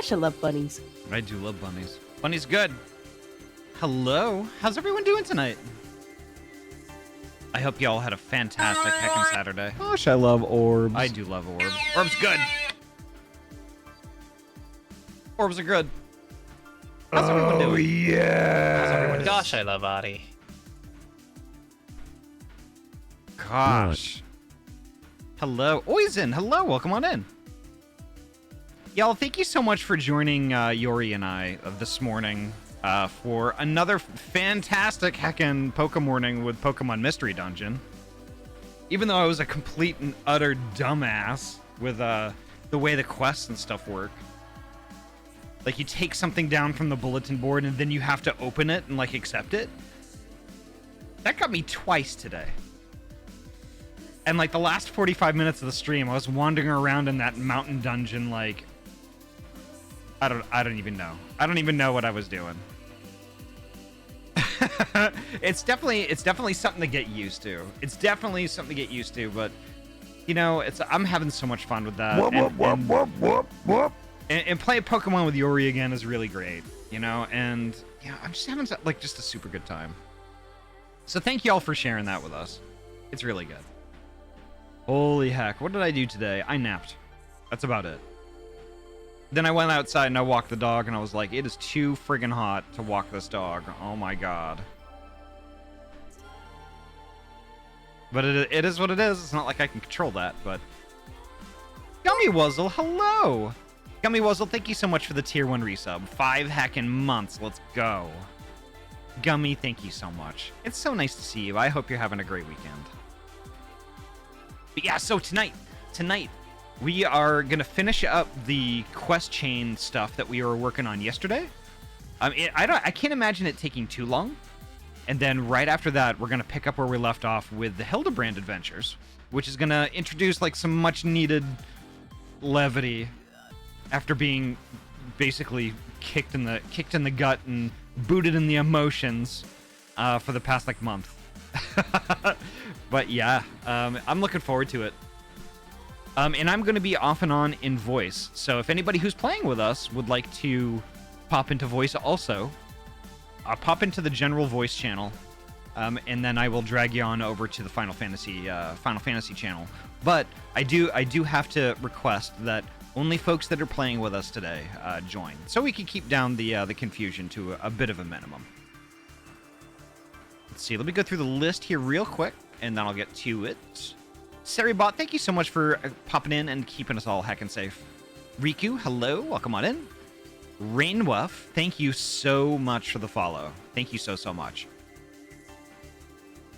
Gosh, I love bunnies. I do love bunnies. Bunny's good. Hello. How's everyone doing tonight? I hope you all had a fantastic heckin' Saturday. Gosh, I love orbs. I do love orbs. Orbs good. Orbs are good. How's everyone doing? Yeah. How's everyone doing? Gosh, I love Ahty. Gosh. Hello. Oizen, hello. Welcome on in. Y'all, thank you so much for joining Yori and I this morning for another fantastic heckin' Poke morning with Pokemon Mystery Dungeon. Even though I was a complete and utter dumbass with the way the quests and stuff work. Like, you take something down from the bulletin board and then you have to open it and, like, accept it. That got me twice today. And, like, the last 45 minutes of the stream, I was wandering around in that mountain dungeon, like... I don't even know. I don't even know what I was doing. It's definitely something to get used to. It's definitely something to get used to, but... You know, I'm having so much fun with that. And playing Pokemon with Yori again is really great, you know? And, yeah, I'm just having, like, just a super good time. So thank you all for sharing that with us. It's really good. Holy heck, what did I do today? I napped. That's about it. Then I went outside and I walked the dog, and I was like, it is too friggin' hot to walk this dog. Oh my god. But it is what it is. It's not like I can control that, but... Gummy Wuzzle, hello! Gummy Wuzzle, thank you so much for the tier 1 resub. 5 heckin' months, let's go. Gummy, thank you so much. It's so nice to see you. I hope you're having a great weekend. But yeah, so tonight, we are going to finish up the quest chain stuff that we were working on yesterday. I can't imagine it taking too long. And then right after that, we're going to pick up where we left off with the Hildibrand adventures, which is going to introduce like some much needed levity after being basically kicked in the gut and booted in the emotions for the past like month. But yeah, I'm looking forward to it. And I'm going to be off and on in voice. So if anybody who's playing with us would like to pop into voice also, pop into the general voice channel, and then I will drag you on over to the Final Fantasy channel. But I do have to request that only folks that are playing with us today join, so we can keep down the confusion to a bit of a minimum. Let's see. Let me go through the list here real quick, and then I'll get to it. Seribot, thank you so much for popping in and keeping us all heckin' safe. Riku, hello. Welcome on in. Rainwuff, thank you so much for the follow. Thank you so much.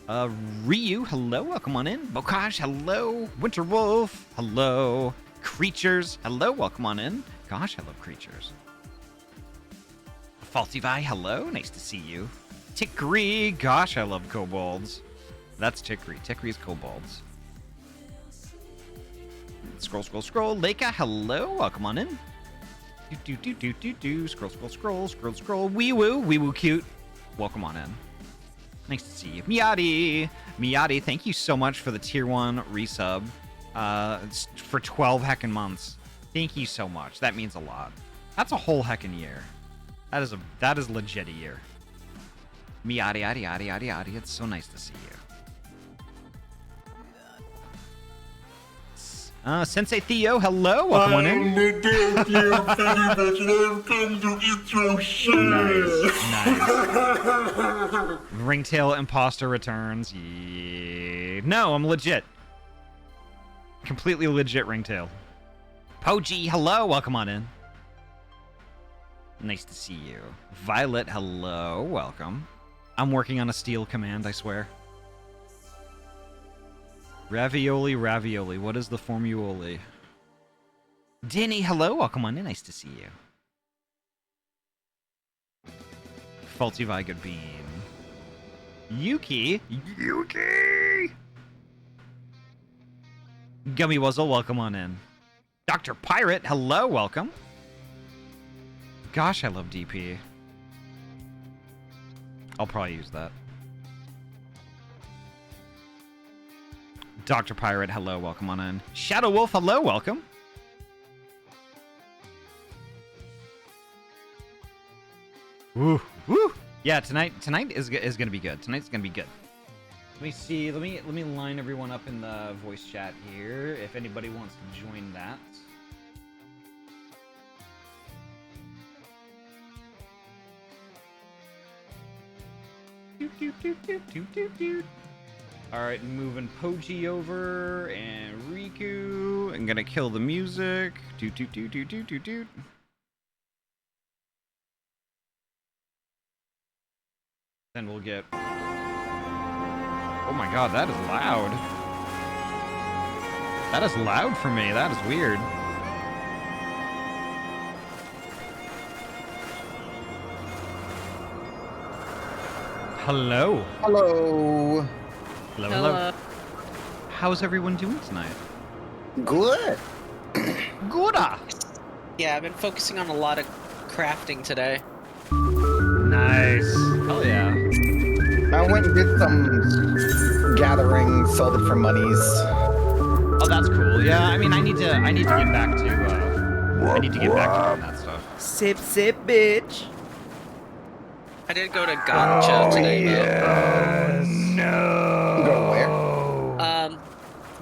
Ryu, hello. Welcome on in. Bokash, hello. Winterwolf, hello. Creatures, hello. Welcome on in. Gosh, I love creatures. Falsify, hello. Nice to see you. Tickery, gosh, I love kobolds. That's Tickery. Tickery's kobolds. Scroll. Leica, hello. Welcome on in. Scroll. Wee woo cute. Welcome on in. Nice to see you. Miyadi, thank you so much for the tier 1 resub. For 12 heckin' months. Thank you so much. That means a lot. That's a whole heckin' year. That is legit a year. Miyadi. It's so nice to see you. Sensei Theo, hello. Welcome on in. Nice. Ringtail imposter returns. Yeah. No, I'm legit. Completely legit Ringtail. Poji, hello. Welcome on in. Nice to see you. Violet, hello. Welcome. I'm working on a steel command, I swear. Ravioli. What is the formuoli? Danny, hello. Welcome on in. Nice to see you. Faulty Good Bean. Yuki. Gummy Wuzzle, welcome on in. Dr. Pirate, hello. Welcome. Gosh, I love DP. I'll probably use that. Dr. Pirate, hello, welcome on in. Shadow Wolf, hello, welcome. Woo, woo. Yeah, tonight is gonna be good. Tonight's gonna be good. Let me see. Let me line everyone up in the voice chat here. If anybody wants to join that. All right, moving Poji over and Riku. I'm gonna kill the music. Then we'll get. Oh my god, that is loud. That is loud for me. That is weird. Hello. Hello. Hello, hello. How's everyone doing tonight? Good. Gooda. Yeah, I've been focusing on a lot of crafting today. Nice. Hell yeah. I went and did some gathering, sold it for monies. Oh, that's cool. Yeah, I mean, I need to get back to, I need to get back to doing that stuff. Sip, sip, bitch. I did go to Gotcha today, though. No. Go where?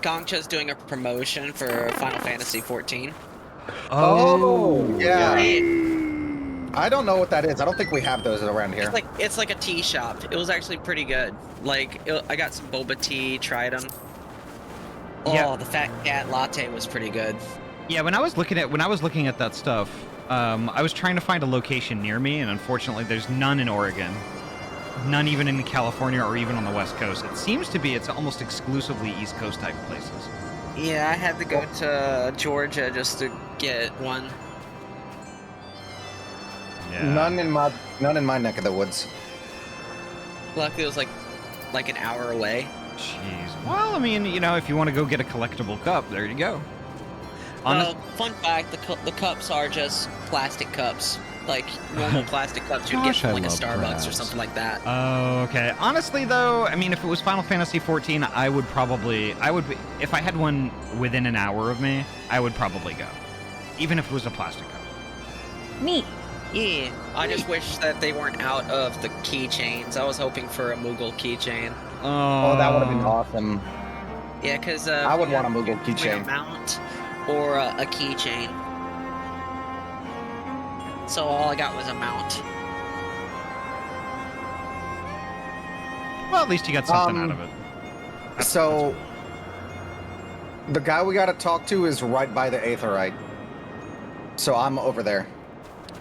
Gongcha's doing a promotion for Final Fantasy 14. Oh, yeah. Right. I don't know what that is. I don't think we have those around here. It's like a tea shop. It was actually pretty good. I got some boba tea, tried them. Oh, Yeah. the Fat Cat latte was pretty good. Yeah, when I was looking at that stuff, I was trying to find a location near me, and unfortunately, there's none in Oregon, none even in California or even on the West Coast. It seems to be it's almost exclusively East Coast type places. Yeah, I had to go to Georgia just to get one. Yeah. None in my neck of the woods. Luckily, it was like an hour away. Jeez. Well, I mean, you know, if you want to go get a collectible cup, there you go. Fun fact: the cups are just plastic cups, like normal plastic cups you'd get Gosh, from I like a love Starbucks crabs. or something like that. Oh, okay. Honestly, though, I mean, if it was Final Fantasy 14, if I had one within an hour of me, I would probably go, even if it was a plastic cup. Neat. Yeah, I just wish that they weren't out of the keychains. I was hoping for a Moogle keychain. Oh, that would have been awesome. Yeah, because I would want a Moogle like a keychain. mount or a keychain. So all I got was a mount. Well, at least you got something out of it. So, the guy we got to talk to is right by the Aetherite. So I'm over there.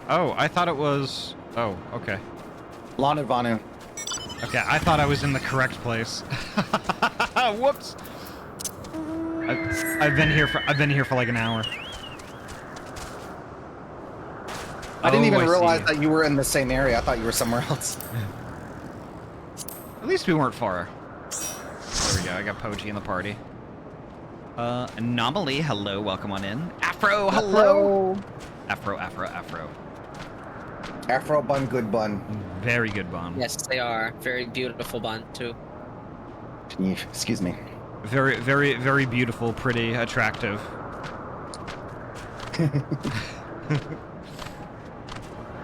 Oh, I thought it was... Oh, okay. Lanu Vanu. Okay, I thought I was in the correct place. Whoops. I've been here for like an hour. I didn't even see. realize that you were in the same area. I thought you were somewhere else. At least we weren't far. There we go. I got Poji in the party. Anomaly, hello, welcome on in. Afro, hello. Afro. Afro bun, good bun. Very good bun. Yes, they are. Very beautiful bun, too. Excuse me. Very, very, very beautiful, pretty, attractive.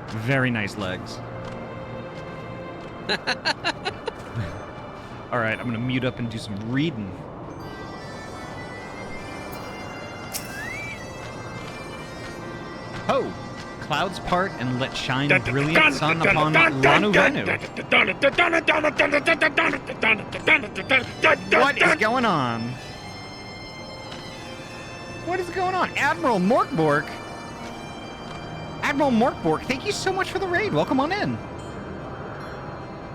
Very nice legs. All right, I'm gonna mute up and do some reading. Oh, clouds part and let shine the brilliant sun upon Lanu Vanu. What is going on? What is going on? Admiral Morkbork? Admiral Morkbork, thank you so much for the raid. Welcome on in.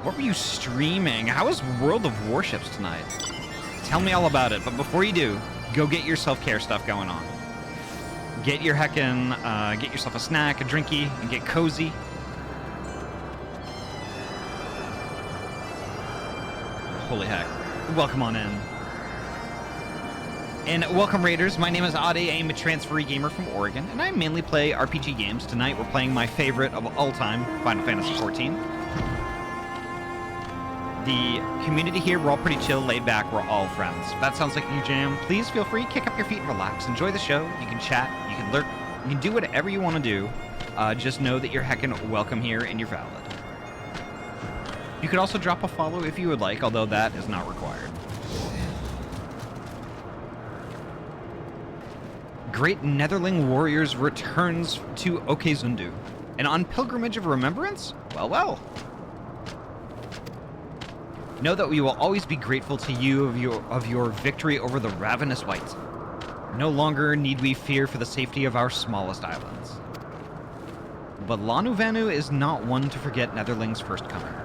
What were you streaming? How was World of Warships tonight? Tell me all about it, but before you do, go get your self-care stuff going on. Get your get yourself a snack, a drinky, and get cozy. Holy heck. Welcome on in. And welcome, Raiders. My name is Ahty. I am a transferee gamer from Oregon, and I mainly play RPG games. Tonight, we're playing my favorite of all time, Final Fantasy XIV. The community here, we're all pretty chill, laid back, we're all friends. If that sounds like you jam, please feel free, kick up your feet and relax. Enjoy the show. You can chat, you can lurk, you can do whatever you want to do. just know that you're heckin' welcome here and you're valid. You could also drop a follow if you would like, although that is not required. Great Netherling Warriors returns to Okezundu. And on pilgrimage of remembrance? Well, well. Know that we will always be grateful to you of your victory over the ravenous whites. No longer need we fear for the safety of our smallest islands. But Lanuvanu is not one to forget Netherling's first comer.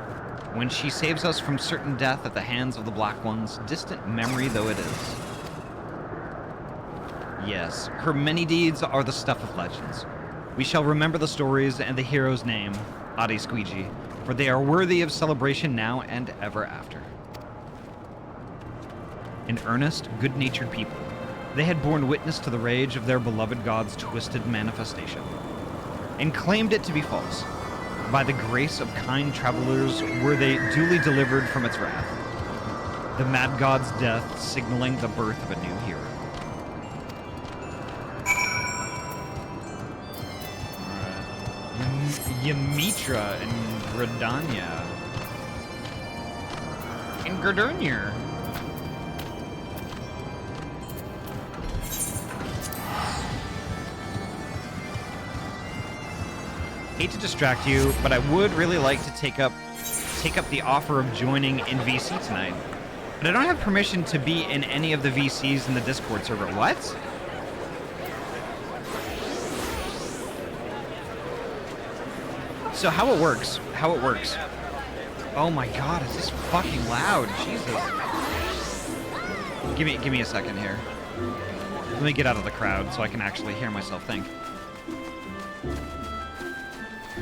When she saves us from certain death at the hands of the Black Ones, distant memory though it is. Yes, her many deeds are the stuff of legends. We shall remember the stories and the hero's name, Ahty Squeegee, for they are worthy of celebration now and ever after. An earnest, good-natured people, they had borne witness to the rage of their beloved god's twisted manifestation, and claimed it to be false. By the grace of kind travelers were they duly delivered from its wrath, the mad god's death signaling the birth of a new hero. Ymitra and Gradania. And Gradunir. Hate to distract you, but I would really like to take up the offer of joining in VC tonight. But I don't have permission to be in any of the VCs in the Discord server. What? So how it works, Oh my god, is this fucking loud? Jesus. Give me a second here. Let me get out of the crowd so I can actually hear myself think.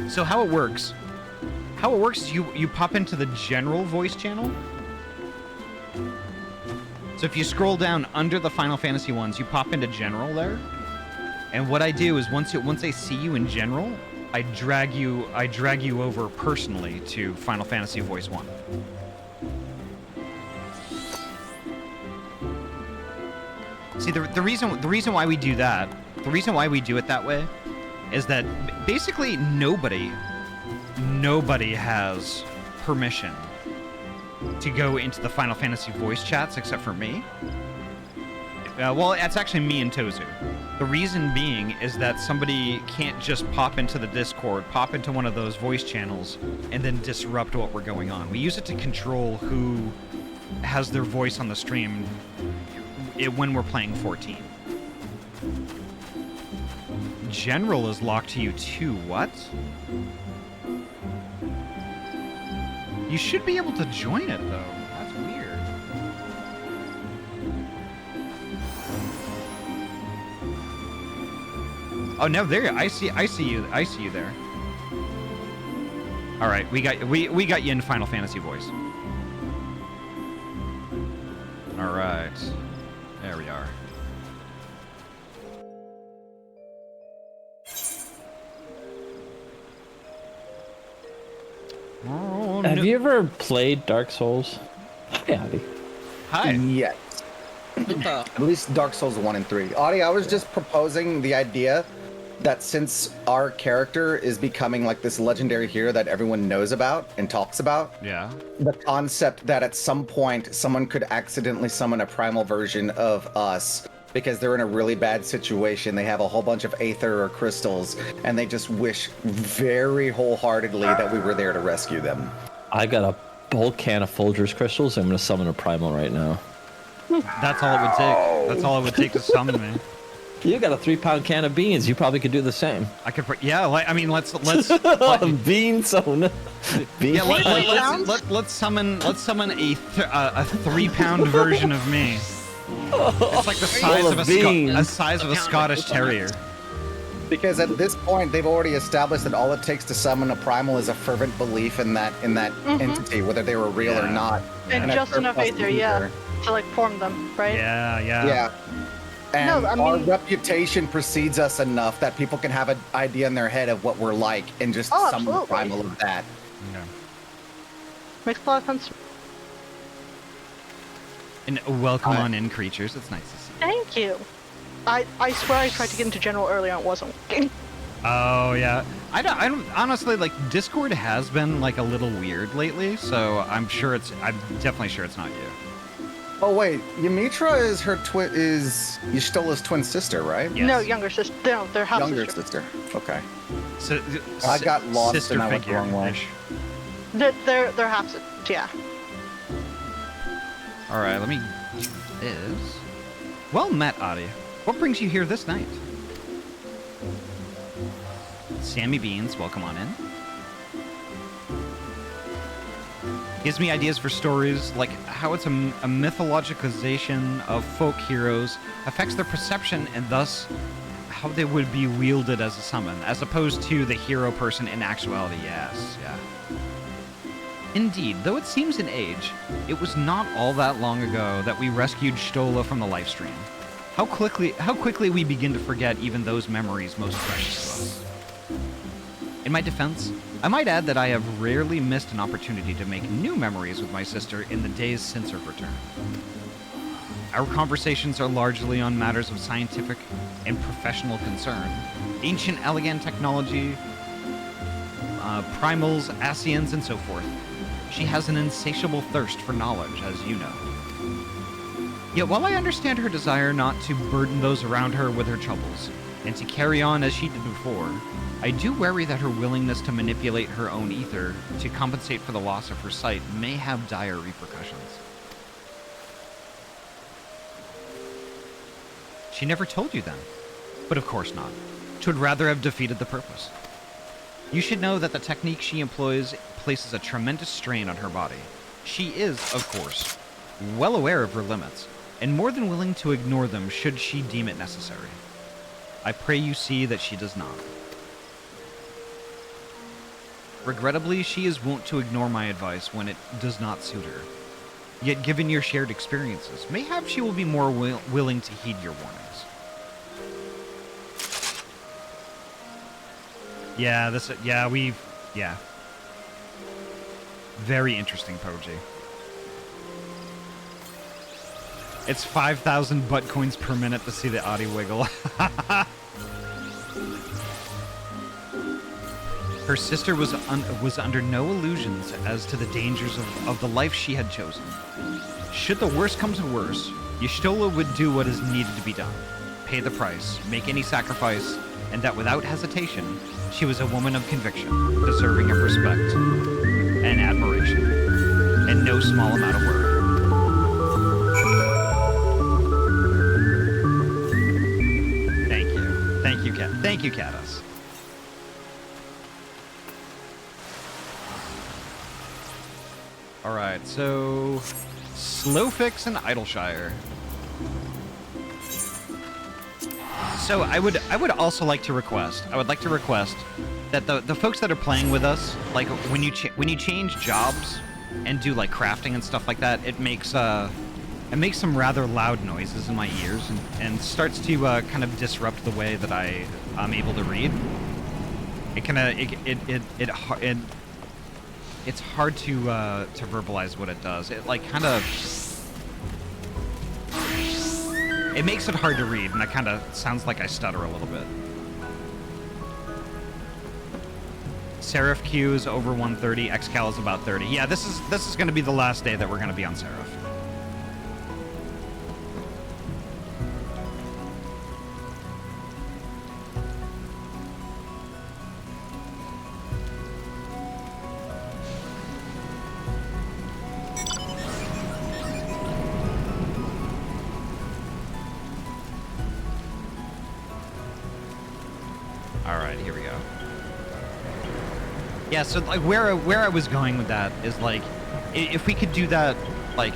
So how it works is you pop into the general voice channel. So if you scroll down under the Final Fantasy ones, you pop into general there. And what I do is once I see you in general, I drag you over personally to Final Fantasy Voice 1. See, the reason why we do that, the reason why we do it that way, is that basically nobody has permission to go into the Final Fantasy voice chats except for me. Well, it's actually me and Tozu. The reason being is that somebody can't just pop into the Discord, pop into one of those voice channels, and then disrupt what we're going on. We use it to control who has their voice on the stream when we're playing 14. General is locked to you too, what? You should be able to join it, though. That's weird. Oh no, there I see you there. All right, we got you in Final Fantasy voice. All right, there we are. Oh, Have you ever played Dark Souls? Hey, Ahty. Hi. Yes. At least Dark Souls 1 and 3. Ahty, I was just proposing the idea that since our character is becoming like this legendary hero that everyone knows about and talks about, Yeah. the concept that at some point someone could accidentally summon a primal version of us because they're in a really bad situation, they have a whole bunch of aether or crystals, and they just wish very wholeheartedly that we were there to rescue them. I got a whole can of Folgers crystals. I'm going to summon a primal right now. That's all it would take. That's all it would take to summon me. You got a 3-pound can of beans. You probably could do the same. I could, yeah. I mean, let's Beans. So yeah. Let's summon a 3-pound version of me. It's like the size of a Scottish terrier. Because at this point, they've already established that all it takes to summon a primal is a fervent belief in that entity, whether they were real or not. And just enough aether, yeah, to like form them, right? Yeah. And No, I mean, our reputation precedes us enough that people can have an idea in their head of what we're like and just summon a primal of that. Yeah. Makes a lot of sense. And welcome on in, creatures. It's nice to see you. Thank you. I swear I tried to get into general earlier and it wasn't working. Oh yeah. I don't honestly, like, Discord has been like a little weird lately, so I'm definitely sure it's not you. Oh wait, Yamitra is is Yshtola's twin sister, right? Yes. No, younger sister. No, they're half Younger sister. sister. Okay. So, I got lost sister and I went the wrong way. figure-ish. They're half sister. Yeah. All right, let me do this. Well met, Ahty. What brings you here this night? Sammy Beans, welcome on in. Gives me ideas for stories, like how it's a mythologicalization of folk heroes affects their perception and thus how they would be wielded as a summon, as opposed to the hero person in actuality. Yes, yeah. Indeed, though it seems an age, it was not all that long ago that we rescued Stola from the lifestream. How quickly we begin to forget even those memories most precious to us. In my defense, I might add that I have rarely missed an opportunity to make new memories with my sister in the days since her return. Our conversations are largely on matters of scientific and professional concern, ancient elegant technology, primals, Asians, and so forth. She has an insatiable thirst for knowledge, as you know. Yet while I understand her desire not to burden those around her with her troubles, and to carry on as she did before, I do worry that her willingness to manipulate her own ether to compensate for the loss of her sight may have dire repercussions. She never told you then. But of course not. She would rather have defeated the purpose. You should know that the technique she employs places a tremendous strain on her body. She is, of course, well aware of her limits, and more than willing to ignore them should she deem it necessary. I pray you see that she does not. Regrettably, she is wont to ignore my advice when it does not suit her. Yet given your shared experiences, mayhap she will be more willing to heed your warnings. Yeah. Very interesting, Poji. It's 5,000 butt coins per minute to see the Ahty wiggle. Her sister was under no illusions as to the dangers of the life she had chosen. Should the worst come to worst, Y'shtola would do what is needed to be done. Pay the price, make any sacrifice, and that without hesitation, she was a woman of conviction, deserving of respect and admiration, and no small amount of work. Thank you, Caddis. Alright, so Slowfix and Idleshire. So I would also like to request, that the folks that are playing with us, like when you change jobs and do like crafting and stuff like that, it makes some rather loud noises in my ears and starts to kind of disrupt the way that I'm able to read. It's hard to verbalize what it does. It like kind of it makes it hard to read, and it kind of sounds like I stutter a little bit. Seraph Q is over 130. Excal is about 30. Yeah, this is going to be the last day that we're going to be on Seraph. Yeah, so like where I was going with that is like, if we could do that, like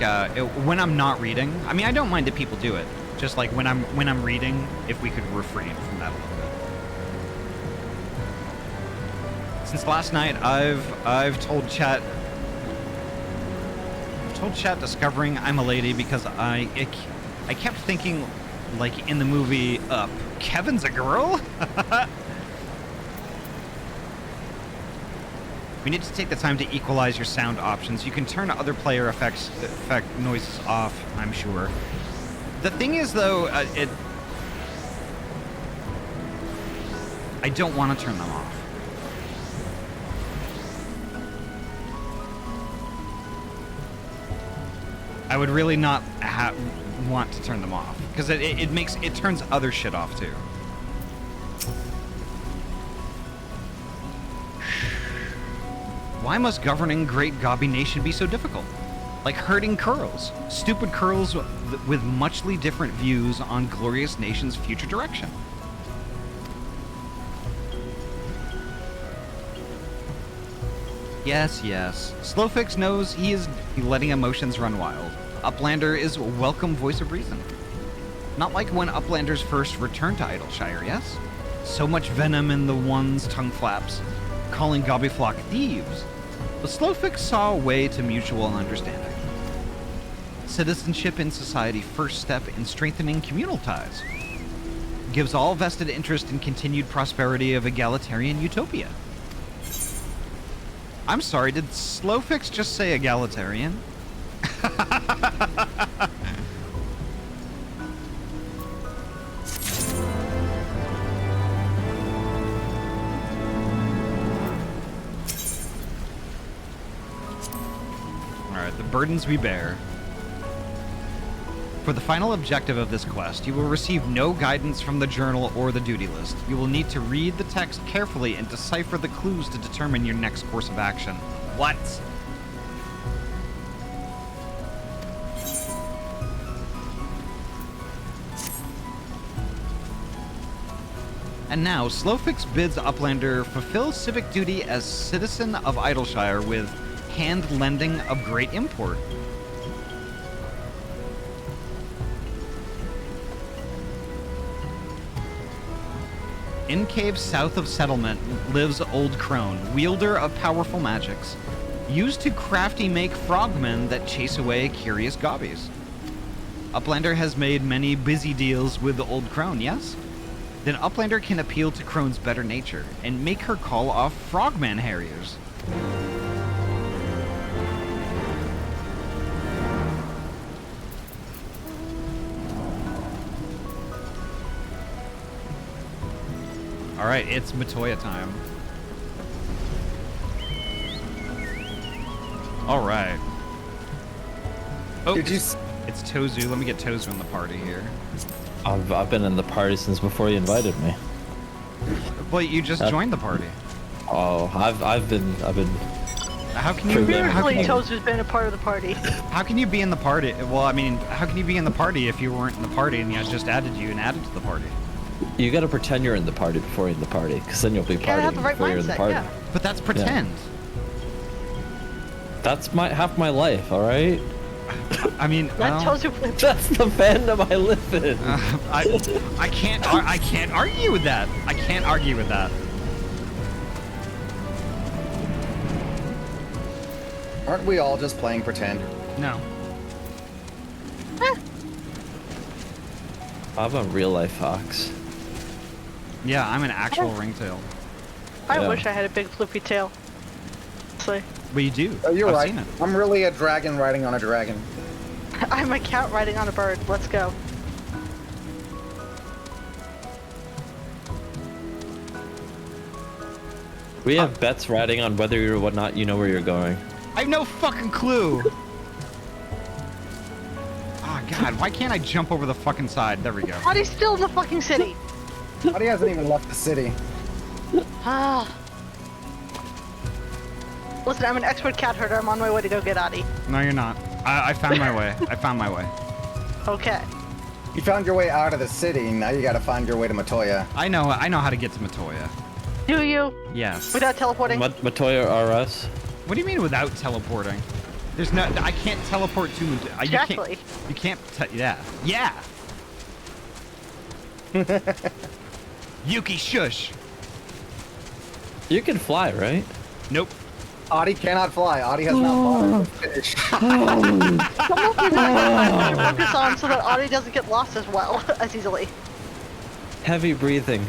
when I'm not reading. I mean, I don't mind that people do it. Just like when I'm reading, if we could refrain from that a little bit. Since last night, I've told chat discovering I'm a lady because I kept thinking, like in the movie Up, Kevin's a girl. We need to take the time to equalize your sound options. You can turn other player effect noises off, I'm sure. The thing is, though, I don't want to turn them off. I would really not want to turn them off because it turns other shit off too. Why must governing Great Gobby Nation be so difficult? Like herding curls. Stupid curls with muchly different views on glorious nation's future direction. Yes, yes. Slowfix knows he is letting emotions run wild. Uplander is a welcome voice of reason. Not like when Uplanders first returned to Idleshire, yes? So much venom in the one's tongue flaps, calling Gobbyflock thieves. But Slowfix saw a way to mutual understanding. Citizenship in society first step in strengthening communal ties. Gives all vested interest in continued prosperity of egalitarian utopia. I'm sorry, did Slowfix just say egalitarian? Alright, the burdens we bear. For the final objective of this quest, you will receive no guidance from the journal or the duty list. You will need to read the text carefully and decipher the clues to determine your next course of action. What? And now, Slowfix bids Uplander fulfill civic duty as citizen of Idleshire with hand lending of great import. In caves south of settlement lives Old Crone, wielder of powerful magics, used to crafty make frogmen that chase away curious gobbies. Uplander has made many busy deals with the Old Crone, yes? Then Uplander can appeal to Crone's better nature and make her call off frogman harriers. Alright, it's Matoya time. Alright. Oh, Did you it's Tozu. Let me get Tozu in the party here. I've been in the party since before you invited me. Well, you just joined the party. Oh, I've been. How can you? Usually Tozu's been a part of the party. How can you be in the party? Well, I mean, how can you be in the party if you weren't in the party and I just added you and added to the party? You gotta pretend you're in the party before you're in the party, because then you'll be You gotta partying have the right before you're in the mindset, party. yeah. But that's pretend. That's half my life, all right? I mean, Let well, Tozu play. That's the fandom I live in. I can't argue with that. I can't argue with that. Aren't we all just playing pretend? No. I'm a real life fox. Yeah, I'm an actual ringtail. I Yeah. wish I had a big floopy tail. Honestly. But you do. Oh, you're I've right. seen it. I'm really a dragon riding on a dragon. I'm a cat riding on a bird. Let's go. We have bets riding on whether or whatnot you know where you're going. I have no fucking clue. Oh god, why can't I jump over the fucking side? There we go. Ahty's still in the fucking city. Ahty hasn't even left the city. Ah. Listen, I'm an expert cat herder. I'm on my way to go get Ahty. No, you're not. I found my way. I found my way. Okay. You found your way out of the city, now you gotta find your way to Matoya. I know how to get to Matoya. Do you? Yes. Without teleporting? Matoya RS? What do you mean without teleporting? There's no. I can't teleport to. Exactly. You can't. Yeah. Yeah. Yuki, shush. You can fly, right? Nope. Ahty cannot fly. Ahty has not fought the finish. Focus on so that Ahty doesn't get lost as well as easily. Heavy breathing.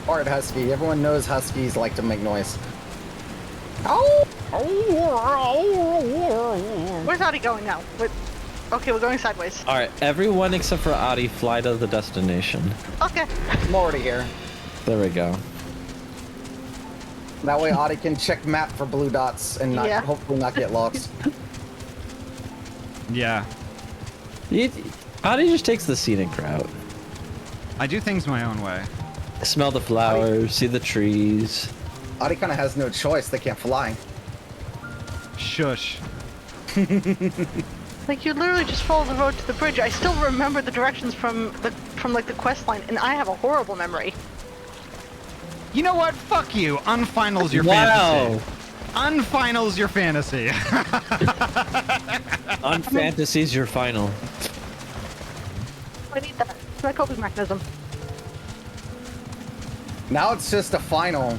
Art Husky. Everyone knows Huskies like to make noise. Where's Ahty going now? Okay, we're going sideways. All right, everyone except for Ahty, fly to the destination. Okay. I'm already here. There we go. That way Ahty can check map for blue dots and not hopefully not get lost. Yeah. Ahty just takes the scenic route. I do things my own way. Smell the flowers, see the trees. Ahty kind of has no choice. They can't fly. Shush. Like, you literally just follow the road to the bridge. I still remember the directions from like the quest line, and I have a horrible memory. You know what? Fuck you. Unfinals your Wow. fantasy. Unfinals your fantasy. Unfantasy's your final. I need that. It's my coping mechanism. Now it's just a final.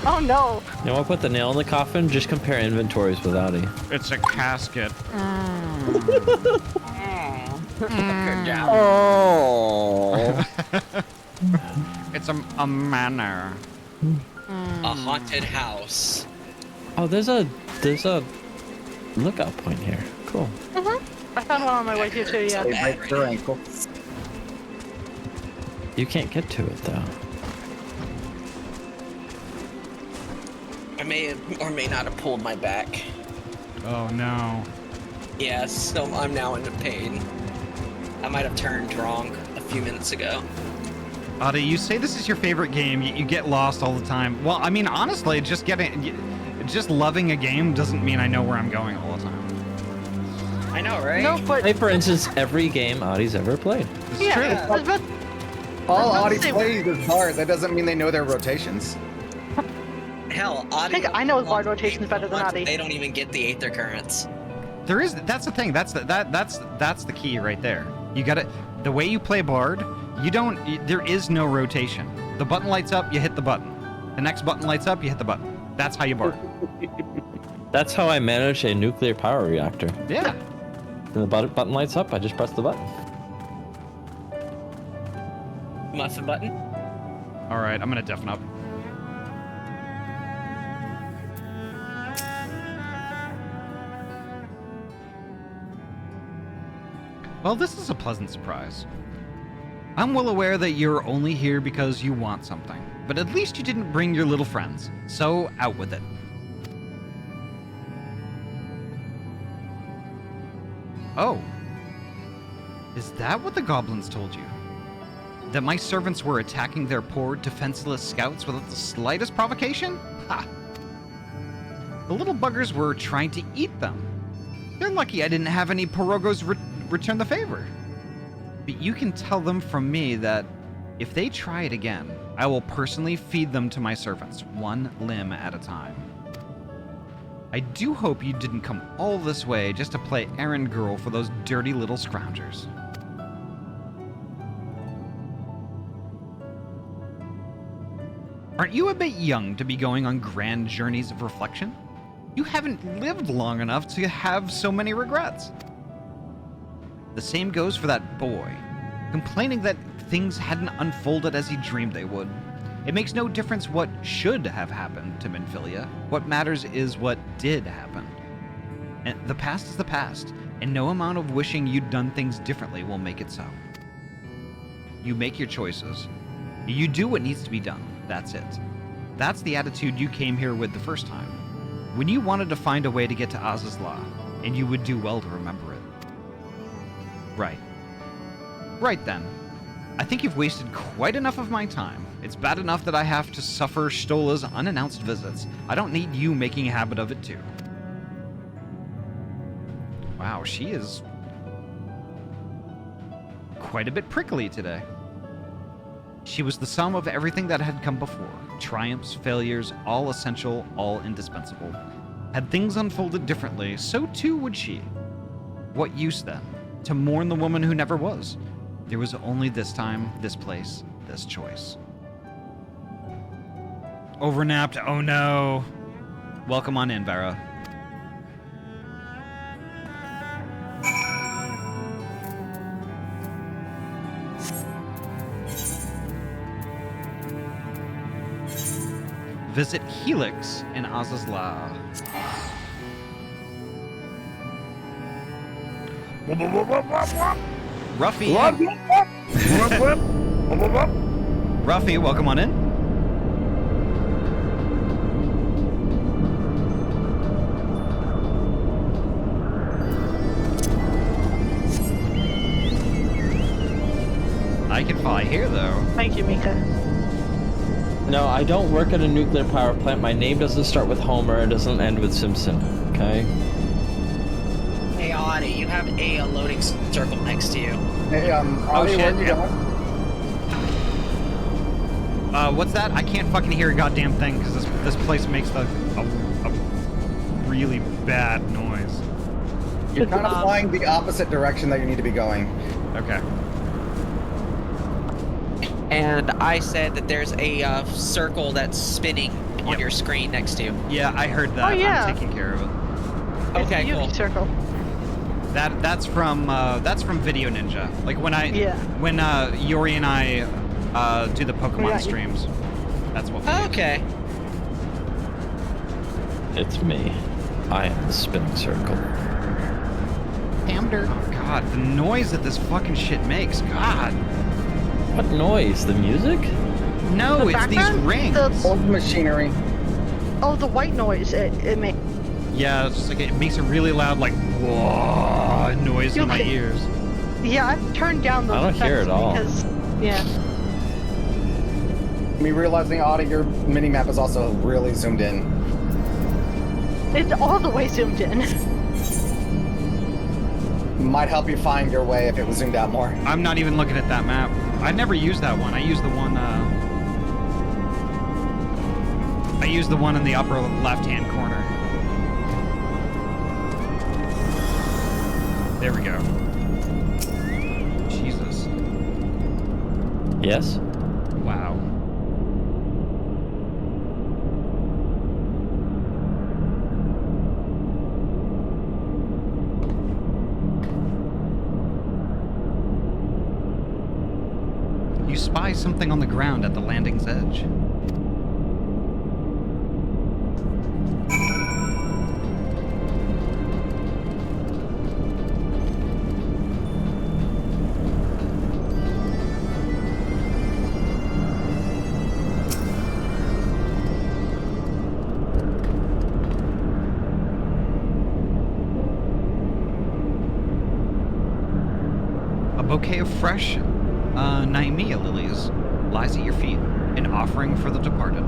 Oh no. You know what? Put the nail in the coffin. Just compare inventories with Ahty. It's a casket. Good job. Oh. It's a manor. A haunted house. Oh, there's a lookout point here. Cool. I found one on my way here too. Yeah. They break their ankle. You can't get to it though. I may have, or may not have pulled my back. Oh no. Yes, so I'm now in pain. I might have turned wrong a few minutes ago. Ahty, you say this is your favorite game. You get lost all the time. Well, I mean, honestly, just loving a game doesn't mean I know where I'm going all the time. I know, right? No, but Say, for instance, every game Ahty's ever played. It's yeah, true. I was about- All I was about to Ahty say- plays is hard. That doesn't mean they know their rotations. Hell, I think I know Bard rotations better than Ahty. They don't even get the Aether Currents. That's the thing. That's the key right there. You got it. The way you play Bard, there is no rotation. The button lights up, you hit the button. The next button lights up, you hit the button. That's how you Bard. That's how I manage a nuclear power reactor. Yeah. When the button lights up, I just press the button. Muffin button? All right, I'm gonna deafen up. Well, this is a pleasant surprise. I'm well aware that you're only here because you want something, but at least you didn't bring your little friends, so out with it. Oh. Is that what the goblins told you? That my servants were attacking their poor, defenseless scouts without the slightest provocation? Ha! The little buggers were trying to eat them. They're lucky I didn't have any pirogos return the favor. But you can tell them from me that if they try it again, I will personally feed them to my servants, one limb at a time. I do hope you didn't come all this way just to play errand girl for those dirty little scroungers. Aren't you a bit young to be going on grand journeys of reflection? You haven't lived long enough to have so many regrets. The same goes for that boy, complaining that things hadn't unfolded as he dreamed they would. It makes no difference what should have happened to Minfilia. What matters is what did happen. And the past is the past, and no amount of wishing you'd done things differently will make it so. You make your choices. You do what needs to be done. That's it. That's the attitude you came here with the first time. When you wanted to find a way to get to Azazla, and you would do well to remember it. Right. Right then. I think you've wasted quite enough of my time. It's bad enough that I have to suffer Stola's unannounced visits. I don't need you making a habit of it too. Wow, she is quite a bit prickly today. She was the sum of everything that had come before. Triumphs, failures, all essential, all indispensable. Had things unfolded differently, so too would she. What use then? To mourn the woman who never was. There was only this time, this place, this choice. Overnapped, oh no. Welcome on in, Vera. Visit Helix in Azazla. Ruffy. Ruffy, welcome on in. I can fly here, though. Thank you, Mika. No, I don't work at a nuclear power plant. My name doesn't start with Homer. It doesn't end with Simpson. Okay. Hey, Ahty, you have a loading circle next to you. Hey, Oh, Ahty, shit, where are you yeah. going? What's that? I can't fucking hear a goddamn thing because this place makes a really bad noise. You're kind of flying the opposite direction that you need to be going. Okay. And I said that there's a circle that's spinning on Yep. your screen next to you. Yeah, I heard that. Oh, yeah. I'm taking care of it. It's Okay, the Unity cool. circle. That's from Video Ninja. Like when Yori and I do the Pokemon Yeah, streams. That's what we use. Okay. It's me. I am the spinning circle. Oh god, the noise that this fucking shit makes. God. What noise? The music? No, The it's these background? rings. Old machinery. Oh, the white noise. It makes. Yeah, it's just like it makes a really loud like whoa noise in my Okay. ears. Yeah, I've turned down those I don't hear effects it all. because, yeah. Me realizing, Ahty, your mini map is also really zoomed in. It's all the way zoomed in. Might help you find your way if it was zoomed out more. I'm not even looking at that map. I never used that one. I used the one in the upper left-hand corner. There we go. Jesus. Yes? Wow. You spy something on the ground at the landing's edge. A bouquet of fresh Naimia lilies lies at your feet, an offering for the departed.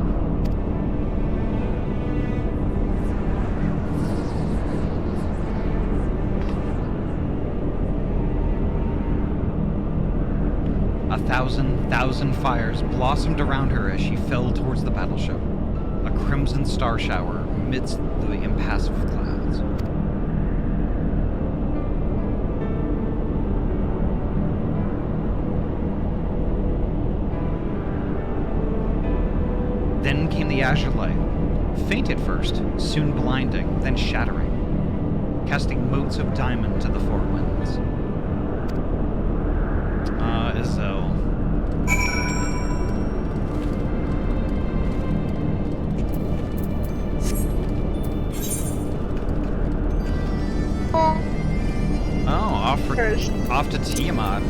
A thousand fires blossomed around her as she fell towards the battleship, a crimson star shower amidst the impassive clouds. Then came the azure light, faint at first, soon blinding, then shattering, casting motes of diamond to the four winds. Isel. Oh, Off to Tiamat.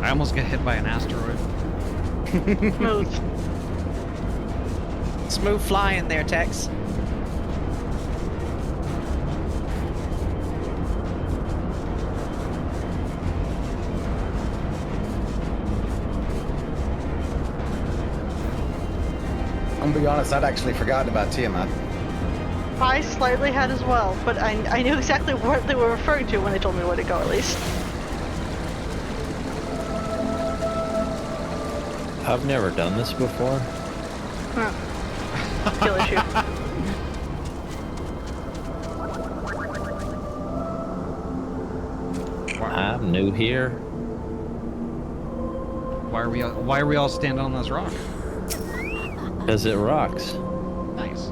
I almost got hit by an asteroid. smooth. Smooth flying there, Tex. I'm gonna be honest, I'd actually forgotten about Tiamat. I slightly had as well, but I knew exactly what they were referring to when they told me where to go, at least. I've never done this before. Huh. Skill issue. I'm new here. Why are we all standing on this rock? Because it rocks. Nice.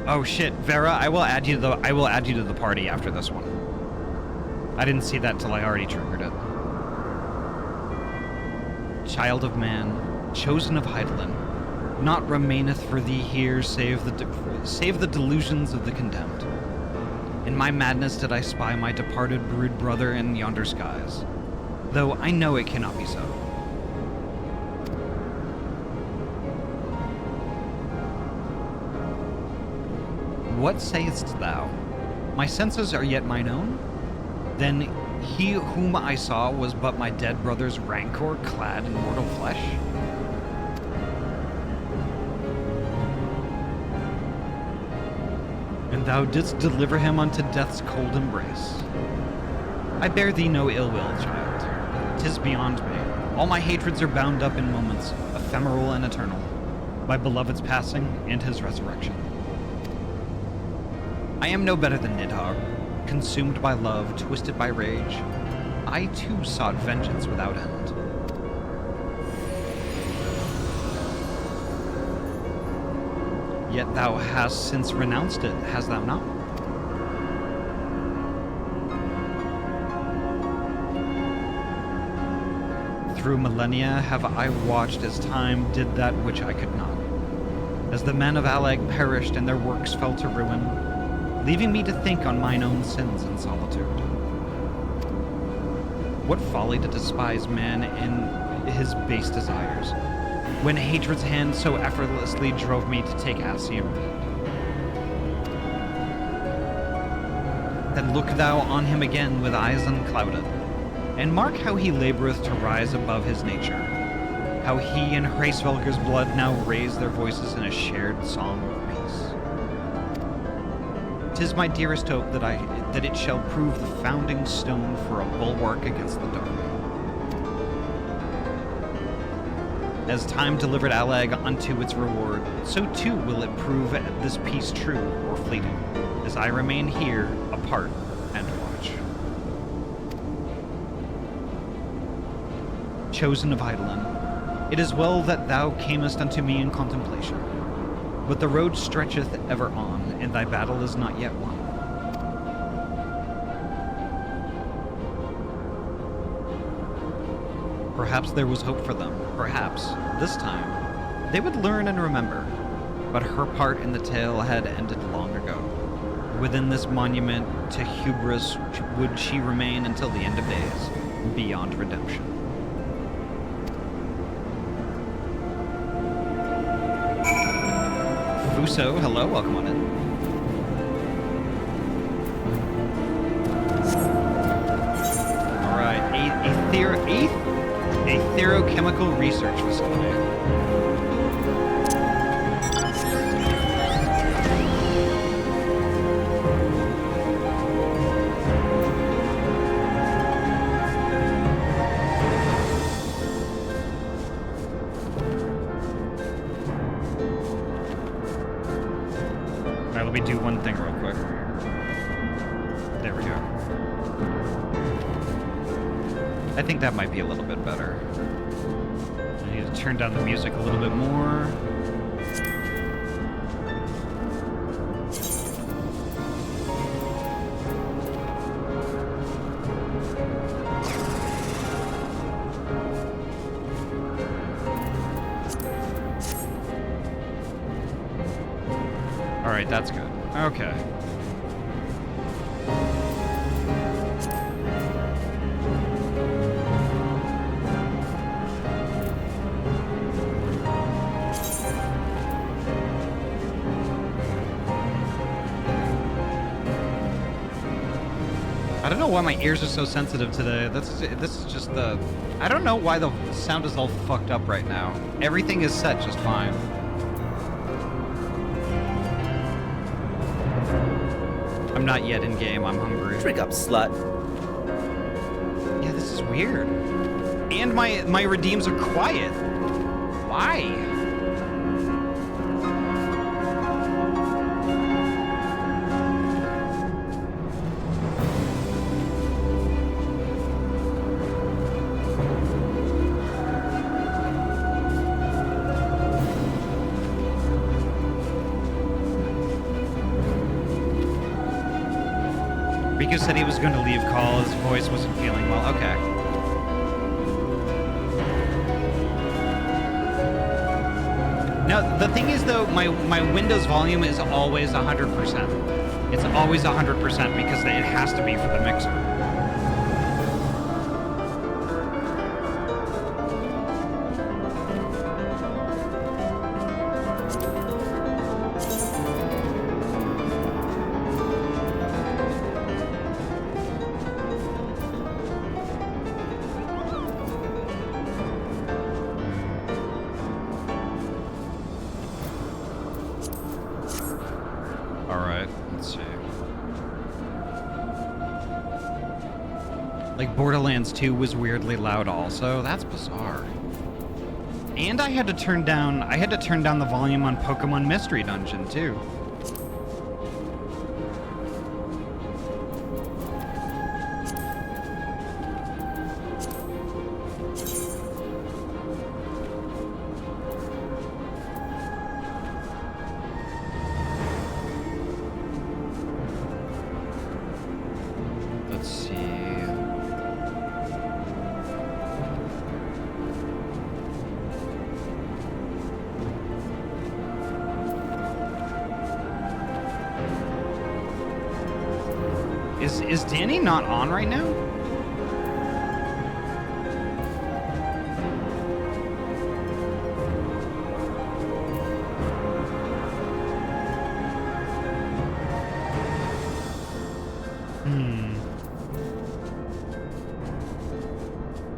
Oh shit, Vera, I will add you to the party after this one. I didn't see that till I already triggered it. Child of man, chosen of Heidelin, naught remaineth for thee here save the delusions of the condemned. In my madness did I spy my departed brood brother in yonder skies, though I know it cannot be so. What sayest thou? My senses are yet mine own? Then he whom I saw was but my dead brother's rancor clad in mortal flesh? And thou didst deliver him unto death's cold embrace. I bear thee no ill will, child. 'Tis beyond me. All my hatreds are bound up in moments, ephemeral and eternal, my beloved's passing and his resurrection. I am no better than Nidhogg, consumed by love, twisted by rage. I too sought vengeance without end. Yet thou hast since renounced it, hast thou not? Through millennia have I watched as time did that which I could not. As the men of Alleg perished and their works fell to ruin, leaving me to think on mine own sins in solitude. What folly to despise man in his base desires, when hatred's hand so effortlessly drove me to take Asium. Then look thou on him again with eyes unclouded, and mark how he laboreth to rise above his nature, how he and Hraesvelgur's blood now raise their voices in a shared song of peace. 'Tis my dearest hope that it shall prove the founding stone for a bulwark against the dark. As time delivered Alleg unto its reward, so too will it prove this peace true or fleeting, as I remain here apart and watch. Chosen of Heidelin, it is well that thou camest unto me in contemplation. But the road stretcheth ever on, and thy battle is not yet won. Perhaps there was hope for them. Perhaps, this time, they would learn and remember. But her part in the tale had ended long ago. Within this monument to hubris would she remain until the end of days, beyond redemption. Fuso, hello, welcome on in. Alright, a therochemical research facility. Alright, let me do one thing real quick. There we go. I think that might be a little bit better. I need to turn down the music a little bit more. Alright, that's good. Okay. I don't know why my ears are so sensitive today. This is just the... I don't know why the sound is all fucked up right now. Everything is set just fine. I'm not yet in game, I'm hungry. Drink up, slut. Yeah, this is weird. And my redeems are quiet. Why? Riku said he was going to leave call. His voice wasn't feeling well. Okay. Now, the thing is, though, my Windows volume is always 100%. It's always 100% because it has to be for the mixer. Alright, let's see. Like, Borderlands 2 was weirdly loud also. That's bizarre. And I had to turn down the volume on Pokemon Mystery Dungeon too. Let's see. Is Danny not on right now?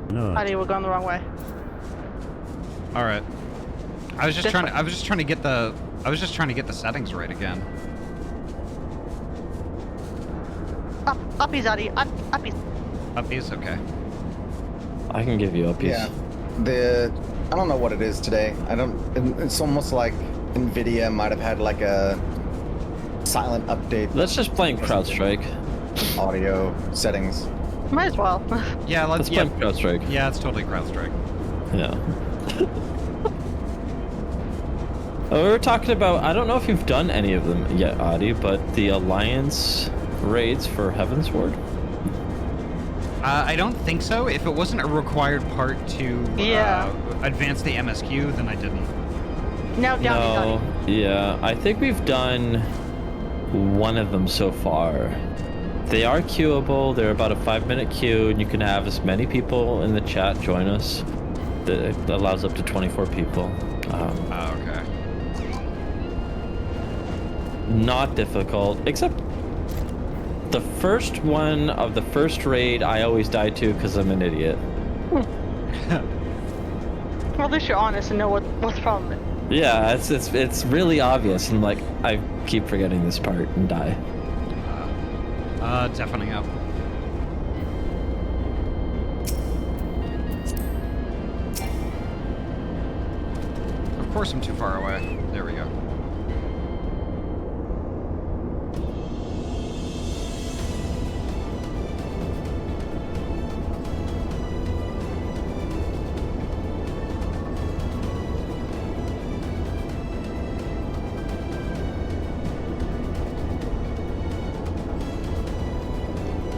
No. Ahty, we're going the wrong way. All right. I was just This trying way. to get the settings right again. Uppies, Ahty. Uppies. Uppies, okay. I can give you uppies. Yeah. I don't know what it is today. It's almost like NVIDIA might have had like a silent update. Let's just play in CrowdStrike. Audio settings. Might as well. Yeah, Let's play in CrowdStrike. Yeah, it's totally CrowdStrike. Yeah. We were talking about, I don't know if you've done any of them yet, Ahty, but the Alliance raids for Heavensward. I don't think so. If it wasn't a required part to Yeah. advance the MSQ, then I didn't. Now down No, yeah, I think we've done one of them so far. They are queuable. They're about a 5-minute queue, and you can have as many people in the chat join us. That allows up to 24 people. Okay. Not difficult, except the first one of the first raid I always die to because I'm an idiot. Well, at least you're honest and know what's from it. Yeah, it's really obvious, and like I keep forgetting this part and die. Deafening up. Of course I'm too far away. There we go.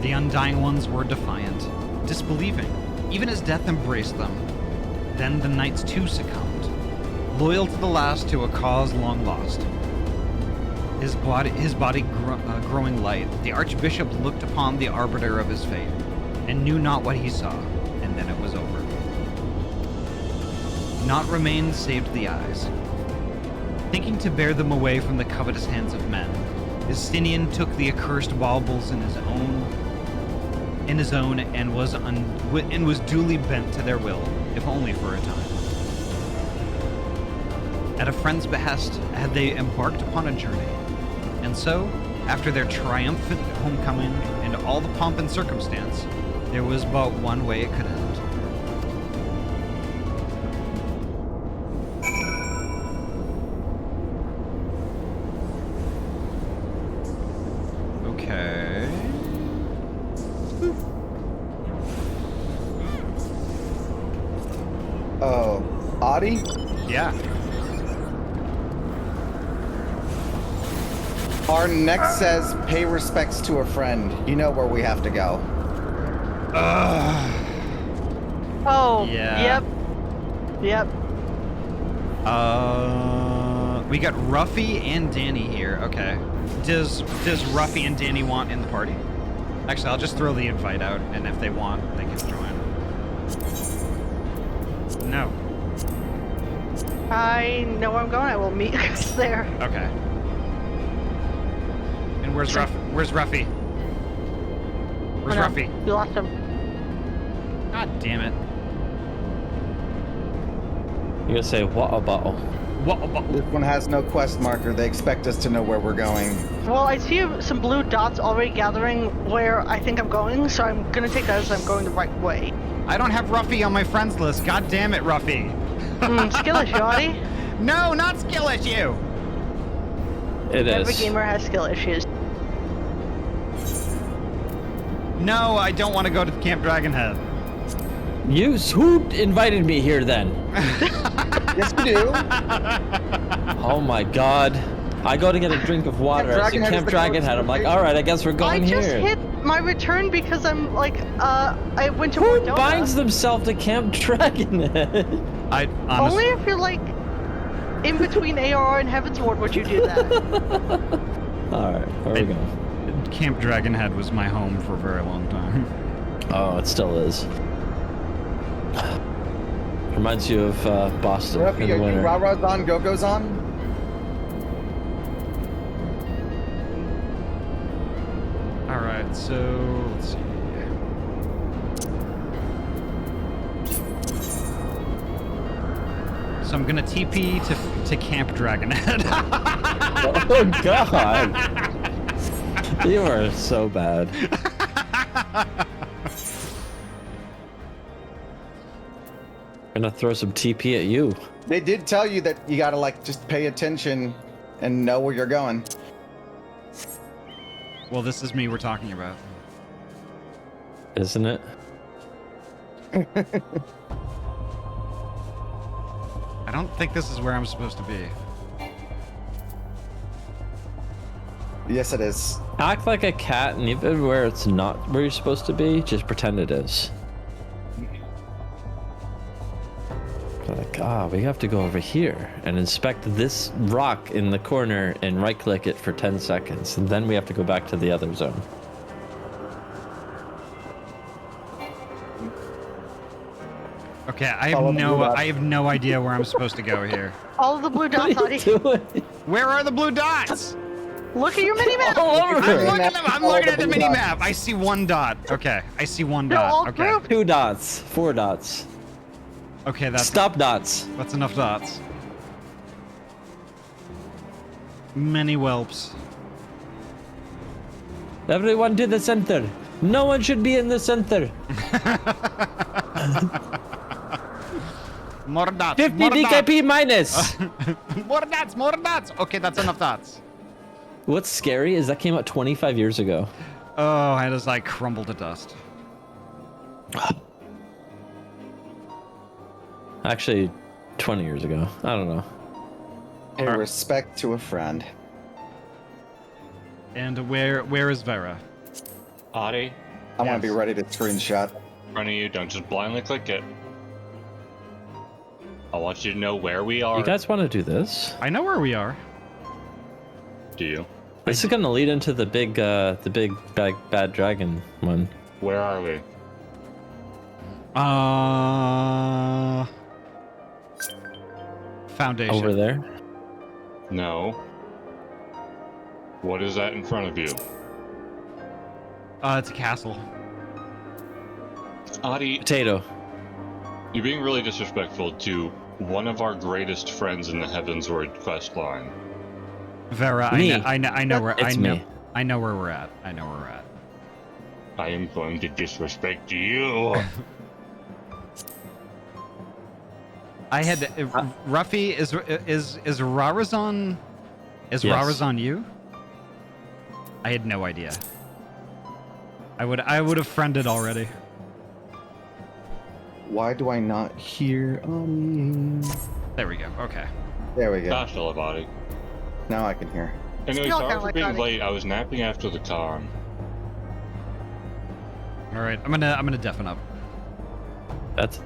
The Undying Ones were defiant, disbelieving, even as death embraced them. Then the knights too succumbed, loyal to the last to a cause long lost. His body growing light, the archbishop looked upon the arbiter of his fate, and knew not what he saw, and then it was over. Naught remained save the eyes. Thinking to bear them away from the covetous hands of men, Justinian took the accursed baubles in his own and was duly bent to their will, if only for a time. At a friend's behest had they embarked upon a journey, and so, after their triumphant homecoming and all the pomp and circumstance, there was but one way it could end. Okay. Oh, Ahty? Yeah. Our next says, pay respects to a friend. You know where we have to go. Oh, Yeah. Yep. We got Ruffy and Danny here. Okay. Does Ruffy and Danny want in the party? Actually, I'll just throw the invite out, and if they want, they can join. No. I know where I'm going. I will meet you guys there. Okay. And where's Ruffy? Where's Ruffy? Where's Oh, no. Ruffy? You lost him. God damn it. You're gonna say what about? This one has no quest marker. They expect us to know where we're going. Well, I see some blue dots already gathering where I think I'm going, so I'm gonna take that as I'm going the right way. I don't have Ruffy on my friends list. God damn it, Ruffy. Skill issue, Ahty. No, not skill issue. It Every is. gamer has skill issues. No, I don't want to go to the Camp Dragonhead. Who invited me here then? Yes, we do. Oh my god. I go to get a drink of water. I see Dragonhead is Camp the Dragonhead. closest I'm like, location. alright, I guess we're I going just here. hit my return because I'm like, I went to Who Mordona. binds themselves to Camp Dragonhead? I Only honestly. if you're like in between AR and Heaven's Ward would you do that. Alright, where are we going? Camp Dragonhead was my home for a very long time. Oh, it still is. Reminds you of Boston Ruffy, in the are you winter. rah-rahs on, go-go's on? Alright, so let's see. So I'm gonna TP to Camp Dragonhead. Oh god! You are so bad. Gonna throw some TP at you. They did tell you that you gotta like just pay attention and know where you're going. Well, this is me we're talking about. Isn't it? I don't think this is where I'm supposed to be. Yes, it is. Act like a cat, and even where it's not where you're supposed to be, just pretend it is. Like, we have to go over here and inspect this rock in the corner and right-click it for 10 seconds, and then we have to go back to the other zone. Okay, I Follow have the blue dots. I have no idea where I'm supposed to go here. All of the blue dots, What are you Ahty. doing? Where are the blue dots? Look at your mini-map. All over I'm it. looking at them. I'm All looking the at the blue mini dots. map. I see one dot. Okay, I see one They're all dot. Okay. grouped. 2 dots, 4 dots. Okay, that's Stop dots. enough dots. Many whelps. Everyone to the center. No one should be in the center. More dots. 50 more DKP minus. Dots. More dots. More dots. Okay, that's enough dots. What's scary is that came out 25 years ago. Oh, I just like crumble to dust. Actually, 20 years ago. I don't know. Pay respect to a friend. And where is Vera? Ahty, I want Yes. to be ready to screenshot. in front of you, don't just blindly click it. I want you to know where we are. You guys want to do this? I know where we are. Do you? This is gonna lead into the big bad dragon one. Where are we? Foundation. Over there. No. What is that in front of you? It's a castle. Ahty, Potato. you're being really disrespectful to one of our greatest friends in the Heavensward quest line. Vera, Me. I know where It's me. I know where we're at. I know where we're at. I am going to disrespect you. I had Ruffy is Rarazon Yes. Rarazon you? I had no idea. I would have friended already. Why do I not hear? There we go. Okay. There we go. Gosh, I love Ahty. Now I can hear. Anyway, Still sorry kinda for like being Ahty. late. I was napping after the con. All right, I'm gonna deafen up. That's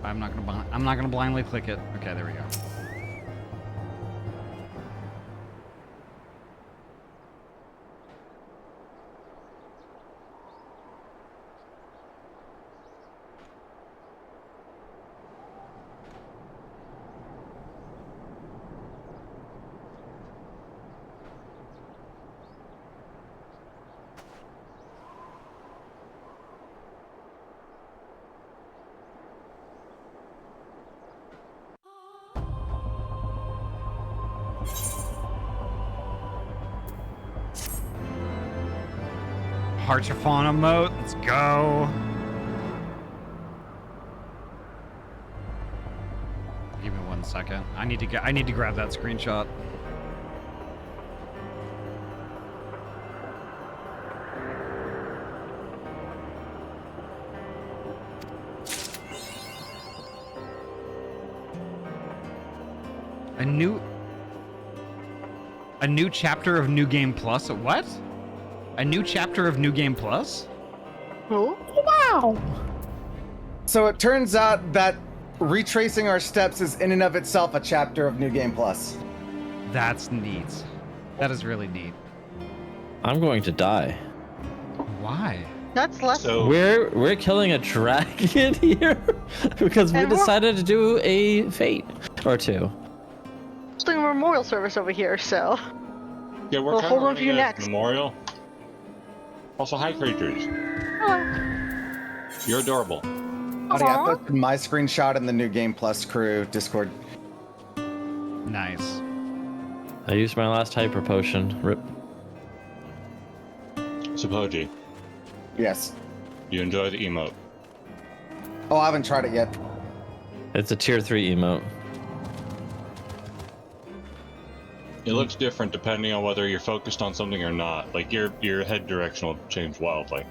I'm not gonna blindly click it. Okay, there we go. Hearts of Fauna emote. Let's go. Give me 1 second. I need to grab that screenshot. A new chapter of New Game Plus. What? A new chapter of New Game Plus? Who? So it turns out that retracing our steps is in and of itself a chapter of New Game Plus. That's neat. That is really neat. I'm going to die. Why? That's less. So We're killing a dragon here because we And we're- decided to do a fate or two. doing a memorial service over here, so. yeah, we're Well, kind hold of on for you running a next. memorial. Also, hi creatures. Hello. You're adorable. Ahty, I Aw. posted my screenshot in the New Game Plus crew Discord. Nice. I used my last hyper potion. Rip. Sapoji, Yes. you enjoy the emote. Oh, I haven't tried it yet. It's a tier 3 emote. It looks different depending on whether you're focused on something or not. Like your head direction will change wildly.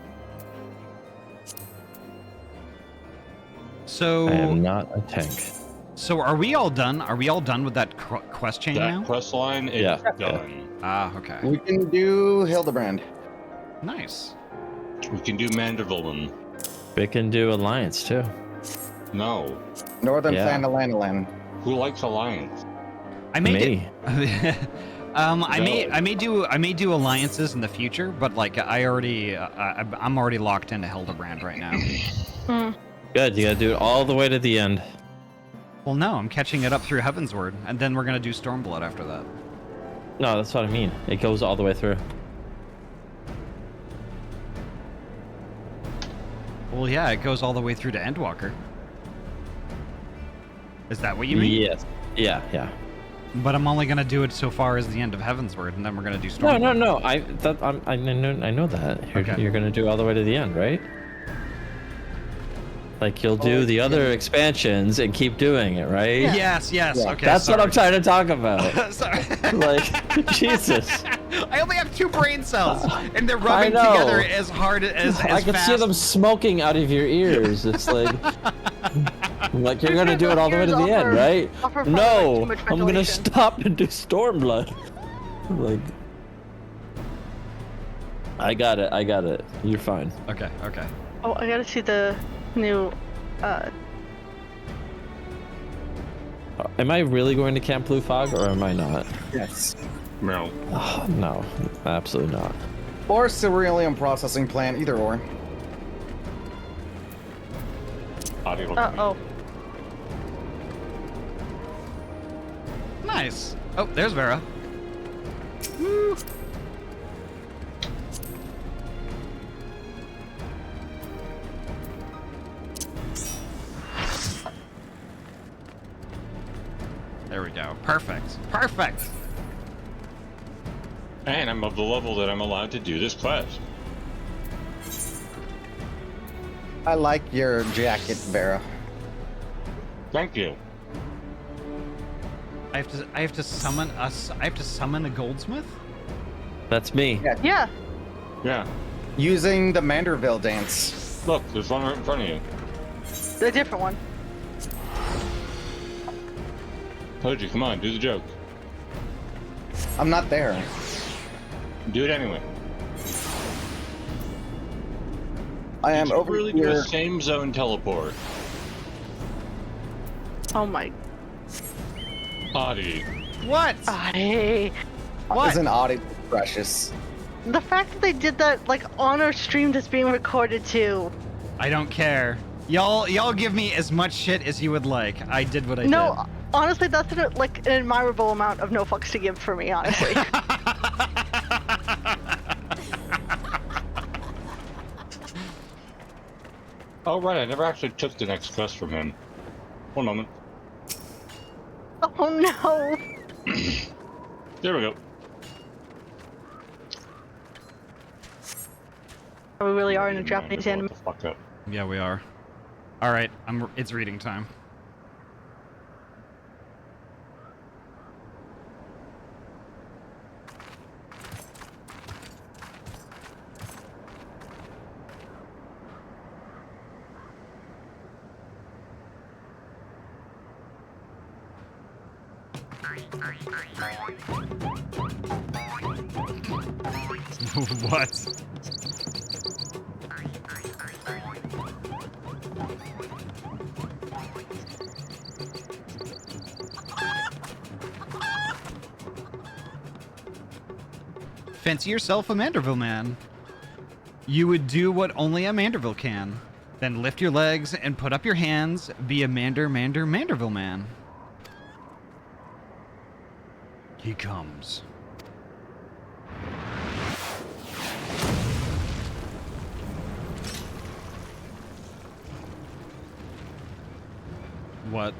So, I am not a tank. so are we all done? Are we all done with that quest chain That now? quest line is Yeah. done. Ah, okay. We can do Hildibrand. Nice. We can do Mandervillen. We can do alliance too. No. Northern Yeah. Flandalandalan. Who likes Alliance? I may Me. I may do alliances in the future, but like I'm already locked into Hildibrand right now. Good. You gotta do it all the way to the end. Well, no, I'm catching it up through Heavensward, and then we're gonna do Stormblood after that. No, that's what I mean. It goes all the way through. Well, yeah, it goes all the way through to Endwalker. Is that what you mean? Yes. Yeah. Yeah. But I'm only gonna do it so far as the end of Heavensward, and then we're gonna do No, Stormblood. no, no. I know that. Okay. You're gonna do all the way to the end, right? Like you'll do the other expansions and keep doing it, right? Yes, yes. Yeah. Okay. That's what I'm sorry. trying to talk about. Sorry. Like, Jesus. I only have 2 brain cells, and they're I rubbing know. together as hard as I can fast. see them smoking out of your ears. It's like, like you're gonna do it all the way to the end, right? Offer probably, like, No, too much I'm gonna ventilation. stop and do Stormblood. Like, I got it. You're fine. Okay, okay. Oh, I gotta see the new. Am I really going to Camp Blue Fog or am I not? Yes. No. Oh, no, absolutely not. Or Cerulean Processing Plant, either or. Audio. Oh. Nice. Oh, there's Vera. There we go. Perfect. Perfect. And I'm of the level that I'm allowed to do this quest. I like your jacket, Vera. Thank you. I have to summon us. I have to summon a goldsmith. That's me. Yeah. Yeah. Using the Manderville dance. Look, there's one right in front of you. The different one. Hoji, come on, do the joke. I'm not there. Do it anyway. I am Did you over really do here. a same zone teleport? Oh my Ahty. What? god. What? Isn't Ahty precious? The fact that they did that like on our stream that's being recorded too. I don't care. Y'all give me as much shit as you would like. I did what I No, honestly, that's like an admirable amount of no fucks to give for me, honestly. Oh right, I never actually took the next quest from him. One moment. Oh no. There we go. We really are in a Japanese anime. What the fuck up. did. Yeah, we are. All right, it's reading time. What? Fancy yourself a Manderville man. You would do what only a Manderville can. Then lift your legs and put up your hands. Be a Manderville man. He comes. What?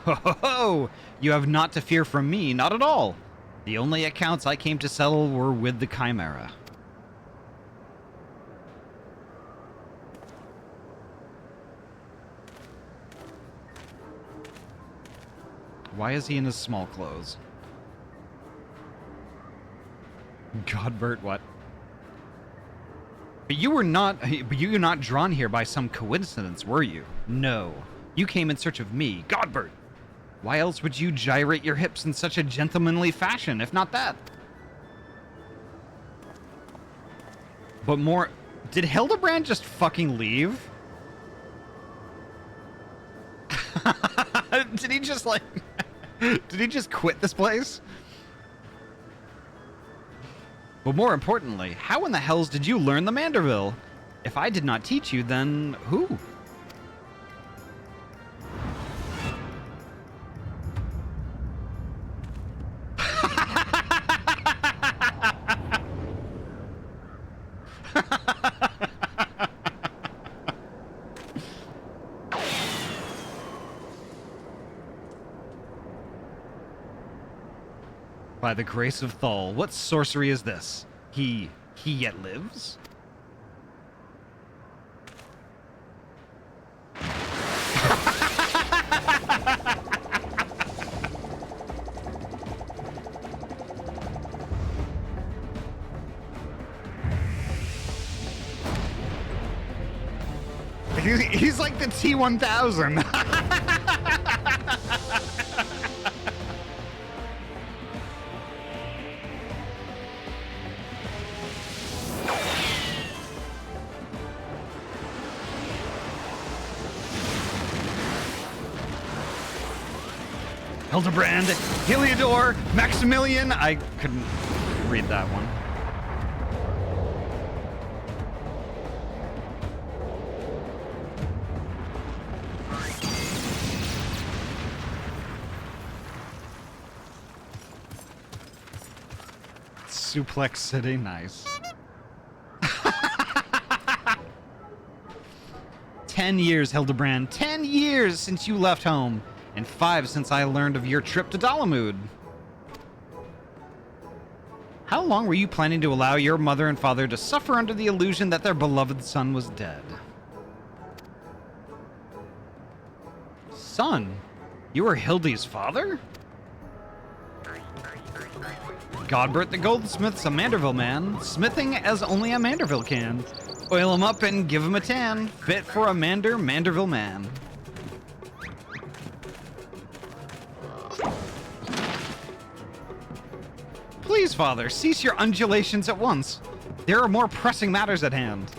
Ho ho ho! You have naught to fear from me, not at all. The only accounts I came to settle were with the Chimera. Why is he in his small clothes? Godbert, what? But you were not drawn here by some coincidence, were you? No. You came in search of me, Godbert. Why else would you gyrate your hips in such a gentlemanly fashion, if not that? But more... Did Hildibrand just fucking leave? Did he just, like... Did he just quit this place? But more importantly, how in the hells did you learn the Manderville? If I did not teach you, then who? By the grace of Thal, what sorcery is this? He yet lives? He's like the T-1000. Hildibrand, Heliodor, Maximilian. I couldn't read that one. Suplex City, nice. 10 years, Hildibrand. 10 years since you left home. And 5 since I learned of your trip to Dalamud. How long were you planning to allow your mother and father to suffer under the illusion that their beloved son was dead? Son? You were Hildy's father? Godbert the Goldsmith's a Manderville man, smithing as only a Manderville can. Oil him up and give him a tan, fit for a Manderville man. Please, Father, cease your undulations at once. There are more pressing matters at hand.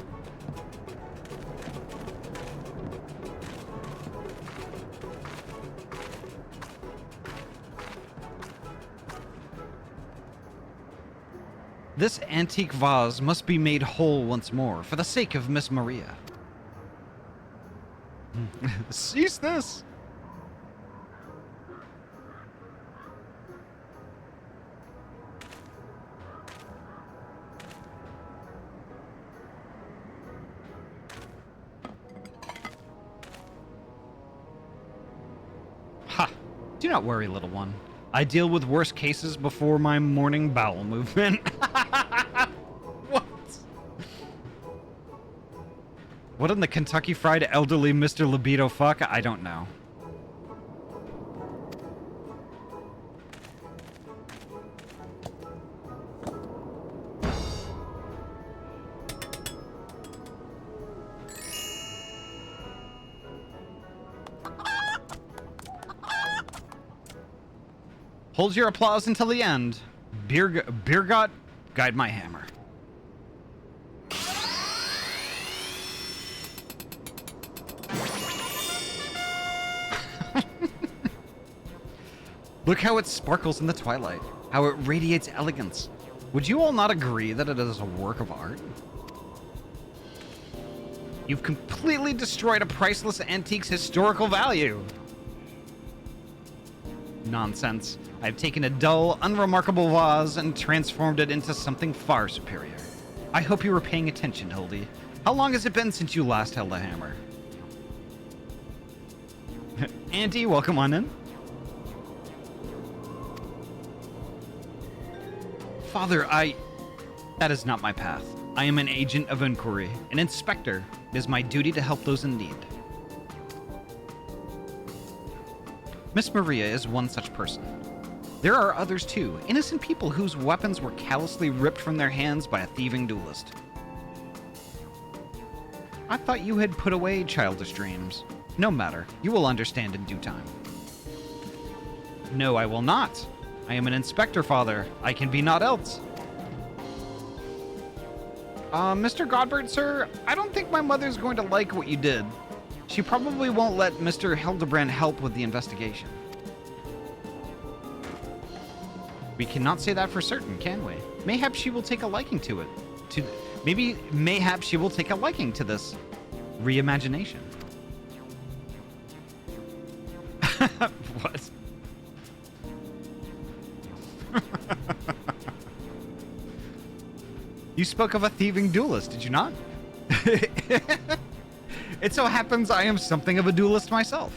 This antique vase must be made whole once more, for the sake of Miss Maria. Cease this! Ha! Do not worry, little one. I deal with worse cases before my morning bowel movement. What? What in the Kentucky Fried elderly Mr. Libido fuck? I don't know. Hold your applause until the end. Beer God, guide my hammer. Look how it sparkles in the twilight. How it radiates elegance. Would you all not agree that it is a work of art? You've completely destroyed a priceless antique's historical value. Nonsense. I've taken a dull, unremarkable vase and transformed it into something far superior. I hope you were paying attention, Hildy. How long has it been since you last held a hammer? Auntie, welcome on in. Father, that is not my path. I am an agent of inquiry, an inspector. It is my duty to help those in need. Miss Maria is one such person. There are others too, innocent people whose weapons were callously ripped from their hands by a thieving duelist. I thought you had put away childish dreams. No matter, you will understand in due time. No, I will not. I am an inspector, Father. I can be naught else. Mr. Godbert, sir, I don't think my mother's going to like what you did. She probably won't let Mr. Hildibrand help with the investigation. We cannot say that for certain, can we? Mayhap she will take a liking to it. Mayhap she will take a liking to this reimagination. What? You spoke of a thieving duelist, did you not? It so happens I am something of a duelist myself.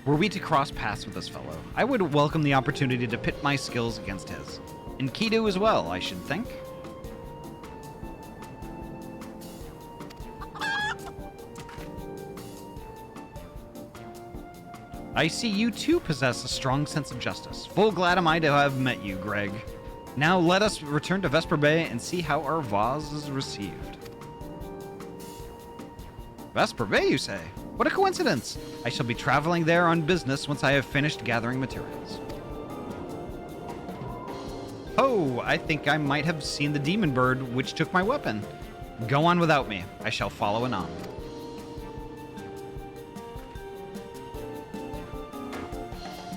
Were we to cross paths with this fellow, I would welcome the opportunity to pit my skills against his. And Kido as well, I should think. I see you too possess a strong sense of justice. Full glad am I to have met you, Greg. Now let us return to Vesper Bay and see how our vase is received. Vesper Bay, you say? What a coincidence! I shall be traveling there on business once I have finished gathering materials. Oh, I think I might have seen the demon bird which took my weapon. Go on without me. I shall follow anon.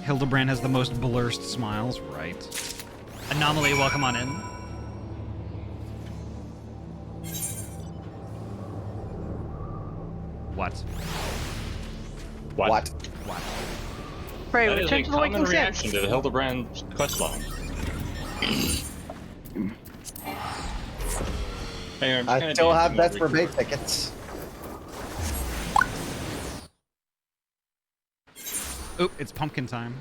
Hildibrand has the most blurst smiles, right? Anomaly, welcome on in. What? What? What? Right, That is return a to the common Waking reaction Sense. to the Hildibrand questline. Hey, I'm just I gonna still dance have some more Vesper Bay real quick. tickets. Oop, it's pumpkin time.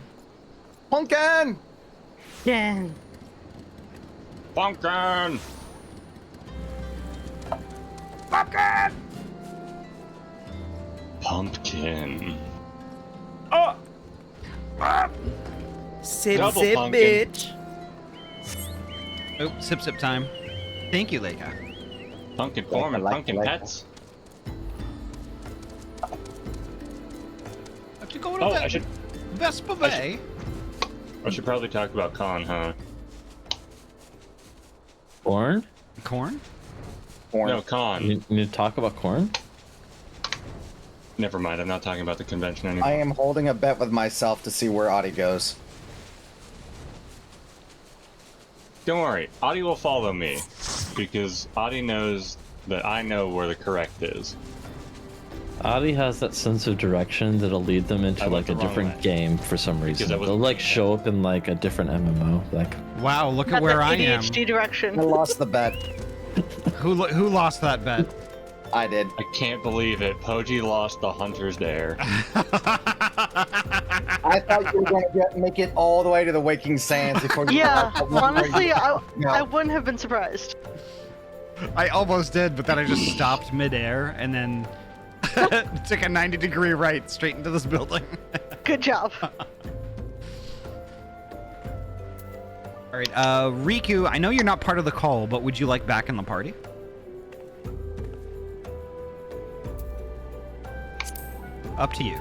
Pumpkin! Yeah. Pumpkin! Pumpkin! Pumpkin. Oh! Ah! Sip, Double sip, pumpkin. bitch. Oop, sip sip time. Thank you, Leica. Pumpkin form and like- pumpkin like- pets. Have to go to Oh, I should. Vespa Bay. I should probably talk about Khan, huh? Corn? Corn? No, Khan. You need to talk about corn? Never mind, I'm not talking about the convention anymore. I am holding a bet with myself to see where Ahty goes. Don't worry, Ahty will follow me, because Ahty knows that I know where the correct is. Ahty has that sense of direction that'll lead them into I went like a the wrong different way. game for some reason. I was- They'll like show up in like a different MMO. Like, Wow, look Got at where the I am. ADHD direction. I lost the bet. Who lost that bet? I did. I can't believe it. Poji lost the Hunter's Dare. I thought you were going to make it all the way to the Waking Sands before you Yeah, got that one honestly, where you- I wouldn't have been surprised. I almost did, but then I just stopped midair and then took a 90-degree right straight into this building. Good job. All right, Riku, I know you're not part of the call, but would you like back in the party? Up to you.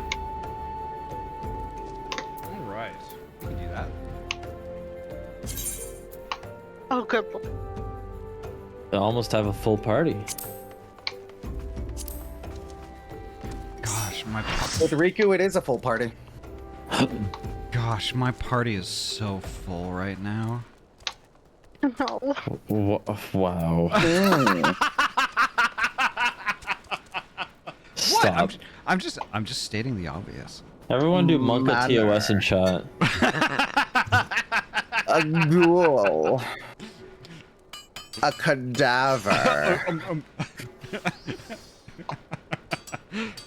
All right, we can do that. Oh, good. they almost have a full party. Gosh, With Riku, it is a full party. gosh, my party is so full right now. No. Wow. Stop. I'm just stating the obvious. Everyone do Monka Manner. TOS in chat. A ghoul. A cadaver.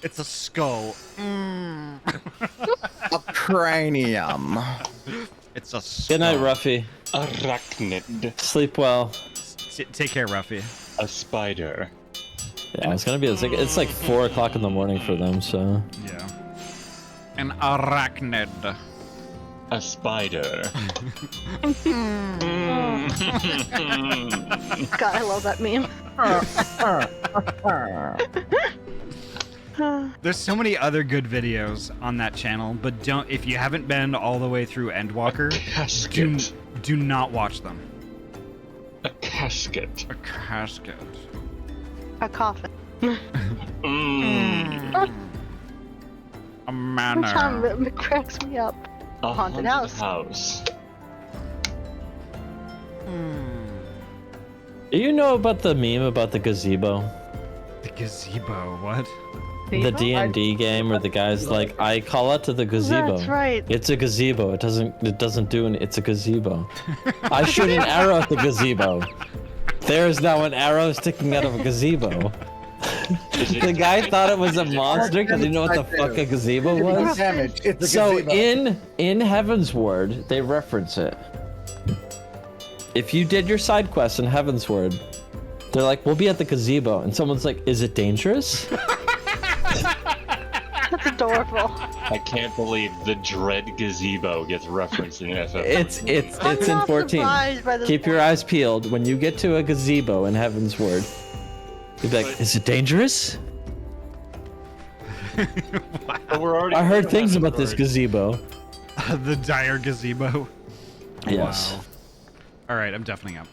It's a skull. A cranium. It's a skull. Good night, Ruffy. Arachnid. Sleep well. Take care, Ruffy. A spider. Yeah, it's gonna be. It's like 4 o'clock in the morning for them. So Yeah. An arachnid. A spider. God, I love that meme. There's so many other good videos on that channel, but if you haven't been all the way through Endwalker, Casket. do not watch them. A casket. A casket. A coffin. Mm. A Every time manor. it cracks me up. A Haunted house. do you know about the meme about the gazebo? The gazebo, what? The D&D game where the guy's like, I call out to the gazebo. That's right. It's a gazebo. It doesn't do it's a gazebo. I shoot an arrow at the gazebo. There's now an arrow sticking out of a gazebo. The guy thought it was a monster because he didn't know what the fuck a gazebo was. Damage. It's a So gazebo. in Heaven's Word, they reference it. If you did your side quest in Heaven's Word, they're like, we'll be at the gazebo, and someone's like, is it dangerous? That's adorable. I can't believe the dread gazebo gets referenced in FF. It's I'm in not 14. surprised by this Keep your eyes peeled. When you get to a gazebo in Heaven's Word, you'll be like, is it dangerous? But we're already I heard in things Heaven's about this Word. gazebo. The dire gazebo. Yes. Wow. All right, I'm deafening up.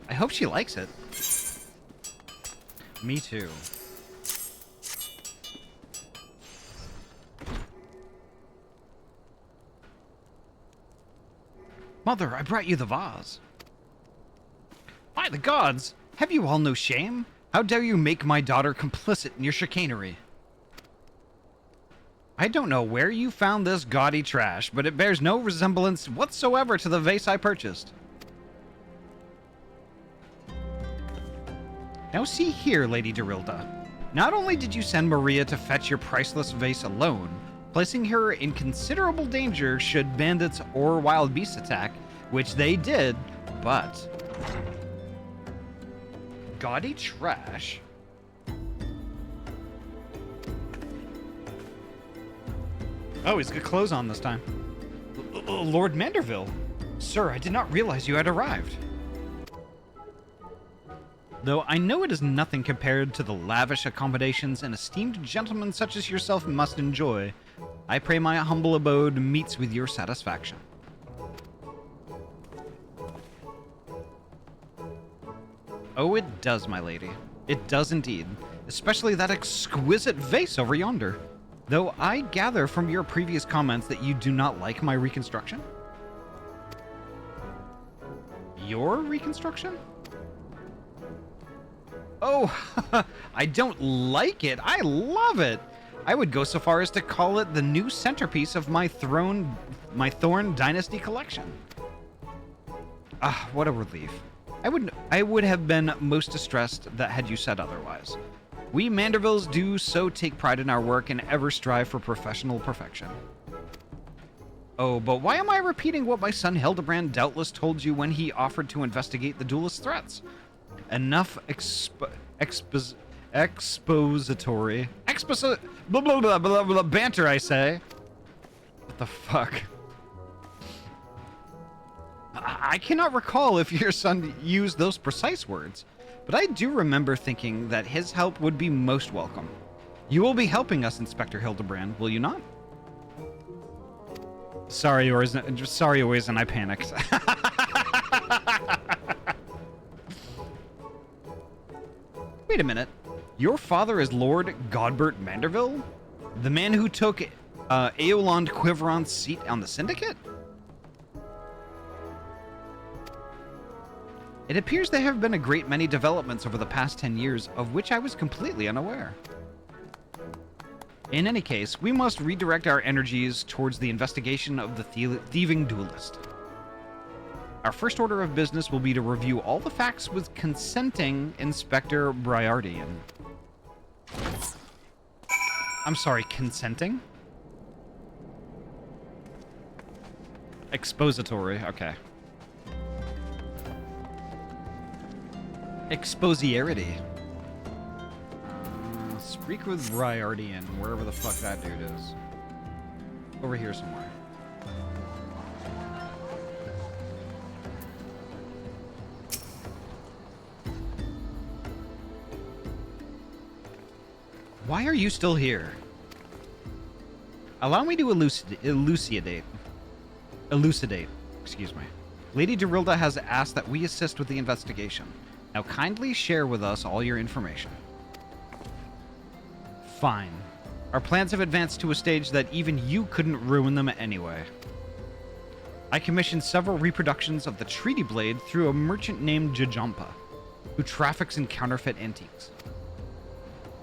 I hope she likes it. Me too. Mother, I brought you the vase. By the gods, have you all no shame? How dare you make my daughter complicit in your chicanery? I don't know where you found this gaudy trash, but it bears no resemblance whatsoever to the vase I purchased. Now see here, Lady Dorilda. Not only did you send Maria to fetch your priceless vase alone, placing her in considerable danger should bandits or wild beasts attack, which they did, but... Gaudy trash? Oh, he's got clothes on this time. Lord Manderville. Sir, I did not realize you had arrived. though I know it is nothing compared to the lavish accommodations an esteemed gentleman such as yourself must enjoy. I pray my humble abode meets with your satisfaction. Oh, it does, my lady. It does indeed. Especially that exquisite vase over yonder. Though I gather from your previous comments that you do not like my reconstruction? Your reconstruction? Oh, I don't like it. I love it. I would go so far as to call it the new centerpiece of my Thorn Dynasty collection. Ah, what a relief. I would have been most distressed that had you said otherwise. We Mandervilles do so take pride in our work and ever strive for professional perfection. Oh, but why am I repeating what my son Hildibrand doubtless told you when he offered to investigate the duelist threats? Enough expository blah, blah, blah, blah, blah, banter, I say. What the fuck? I cannot recall if your son used those precise words, but I do remember thinking that his help would be most welcome. You will be helping us, Inspector Hildibrand, will you not? Sorry, Oizen, I panicked. Wait a minute. Your father is Lord Godbert Manderville? The man who took Aeolond Quiveron's seat on the Syndicate? It appears there have been a great many developments over the past 10 years, of which I was completely unaware. In any case, we must redirect our energies towards the investigation of the thieving duelist. Our first order of business will be to review all the facts with consenting Inspector Briardian. I'm sorry, consenting? Expository, okay. Exposiarity. Speak with Briardian, wherever the fuck that dude is. Over here somewhere. Why are you still here? Allow me to elucidate. Excuse me. Lady Dorilda has asked that we assist with the investigation. Now kindly share with us all your information. Fine. Our plans have advanced to a stage that even you couldn't ruin them anyway. I commissioned several reproductions of the Treaty Blade through a merchant named Jajampa, who traffics in counterfeit antiques.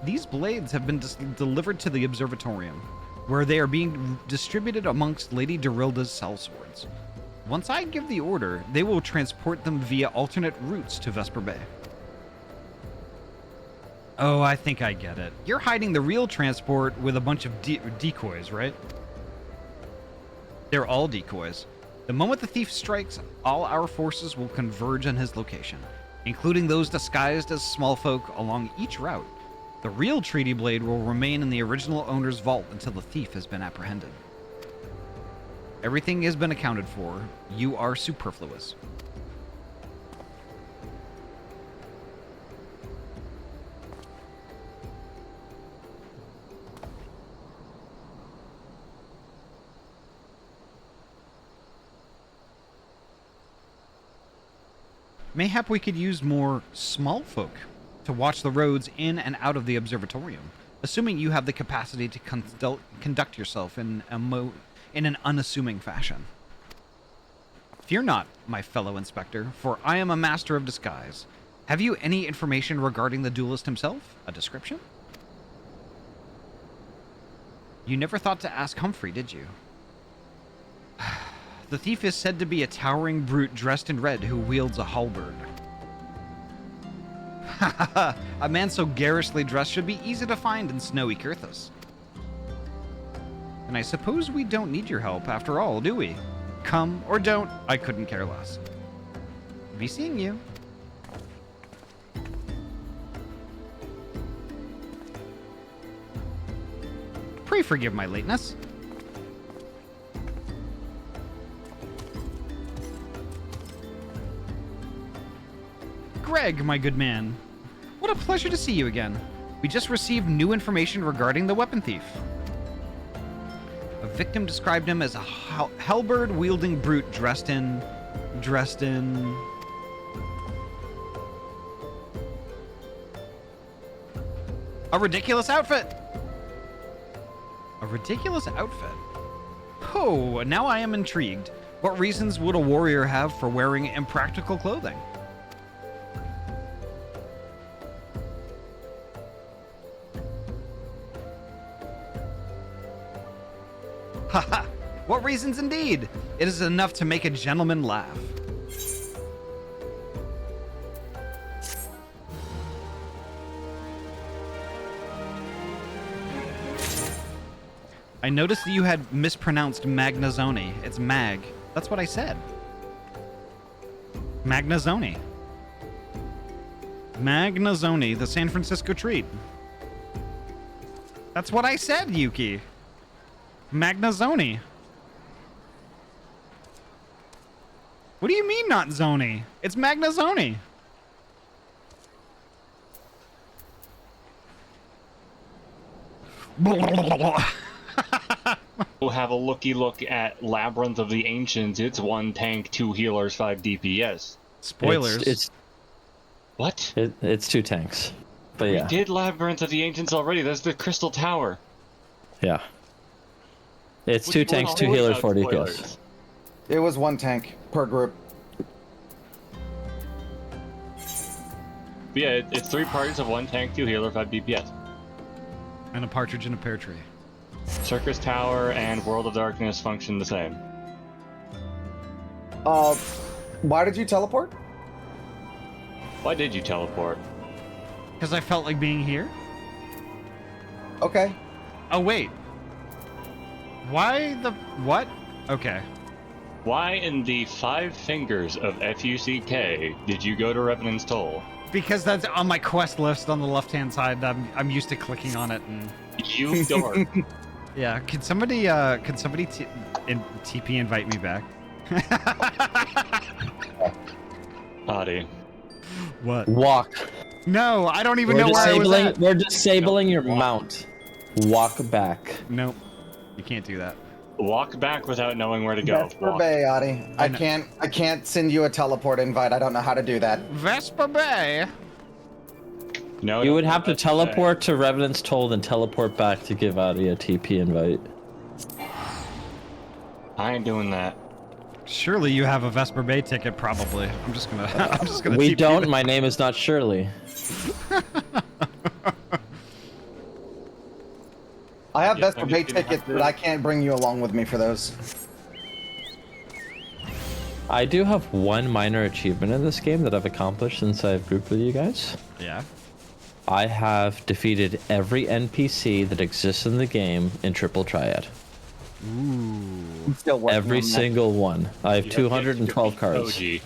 These blades have been delivered to the Observatorium, where they are being distributed amongst Lady Dorilda's sellswords. Once I give the order, they will transport them via alternate routes to Vesper Bay. Oh, I think I get it. You're hiding the real transport with a bunch of decoys, right? They're all decoys. The moment the thief strikes, all our forces will converge on his location, including those disguised as small folk along each route. The real Treaty Blade will remain in the original owner's vault until the thief has been apprehended. Everything has been accounted for. You are superfluous. Mayhap we could use more small folk to watch the roads in and out of the observatorium, assuming you have the capacity to conduct yourself in an unassuming fashion. Fear not, my fellow inspector, for I am a master of disguise. Have you any information regarding the duelist himself? A description? You never thought to ask Humphrey, did you? The thief is said to be a towering brute dressed in red who wields a halberd. A man so garishly dressed should be easy to find in snowy Kirthos. And I suppose we don't need your help after all, do we? Come or don't, I couldn't care less. Be seeing you. Pray forgive my lateness. Greg, my good man, What a pleasure to see you again. We just received new information regarding the weapon thief. A victim described him as a halberd-wielding brute dressed in... a ridiculous outfit! A ridiculous outfit? Oh, now I am intrigued. What reasons would a warrior have for wearing impractical clothing? Haha! What reasons indeed? It is enough to make a gentleman laugh. I noticed that you had mispronounced Magnazoni. It's Mag. That's what I said. Magnazoni. Magnazoni, the San Francisco treat. That's what I said, Yuki. Magnazoni. What do you mean not Zoni? It's Magnazoni. We'll have a look at Labyrinth of the Ancients. It's 1 tank, 2 healers, 5 DPS. Spoilers. It's What? it's 2 tanks. But yeah. We did Labyrinth of the Ancients already. That's the Crystal Tower. Yeah. It's Which 2 one tanks, 2 always healers, had 4 DPS. spoilers. It was 1 tank per group. But yeah, it's 3 parties of 1 tank, 2 healer, 5 DPS. And a partridge in a pear tree. Circus Tower and World of Darkness function the same. Why did you teleport? Why did you teleport? Because I felt like being here? Okay. Oh, wait. Why the... what? Okay. Why in the 5 fingers of FUCK did you go to Revenant's Toll? Because that's on my quest list on the left-hand side. I'm used to clicking on it and... You dork. Yeah, can somebody TP invite me back? Ahty. What? Walk. No, I don't even know where I was at. We're disabling your mount. Walk back. Nope. You can't do that. Walk back without knowing where to go. Vesper Walk. Bay, Ahty. I I can't send you a teleport invite. I don't know how to do that. Vesper Bay. No, You no, would have to that's teleport to Revenant's Toll and teleport back to give Ahty a TP invite. I ain't doing that. Surely you have a Vesper Bay ticket, probably. I'm just gonna. We TP don't. that. My name is not Shirley. I have Yeah, Vesper I'm Bay just gonna have tickets, to- but I can't bring you along with me for those. I do have one minor achievement in this game that I've accomplished since I've grouped with you guys. Yeah. I have defeated every NPC that exists in the game in Triple Triad. I'm still working Every on that. single one. I have You 212 yet to cards. defeat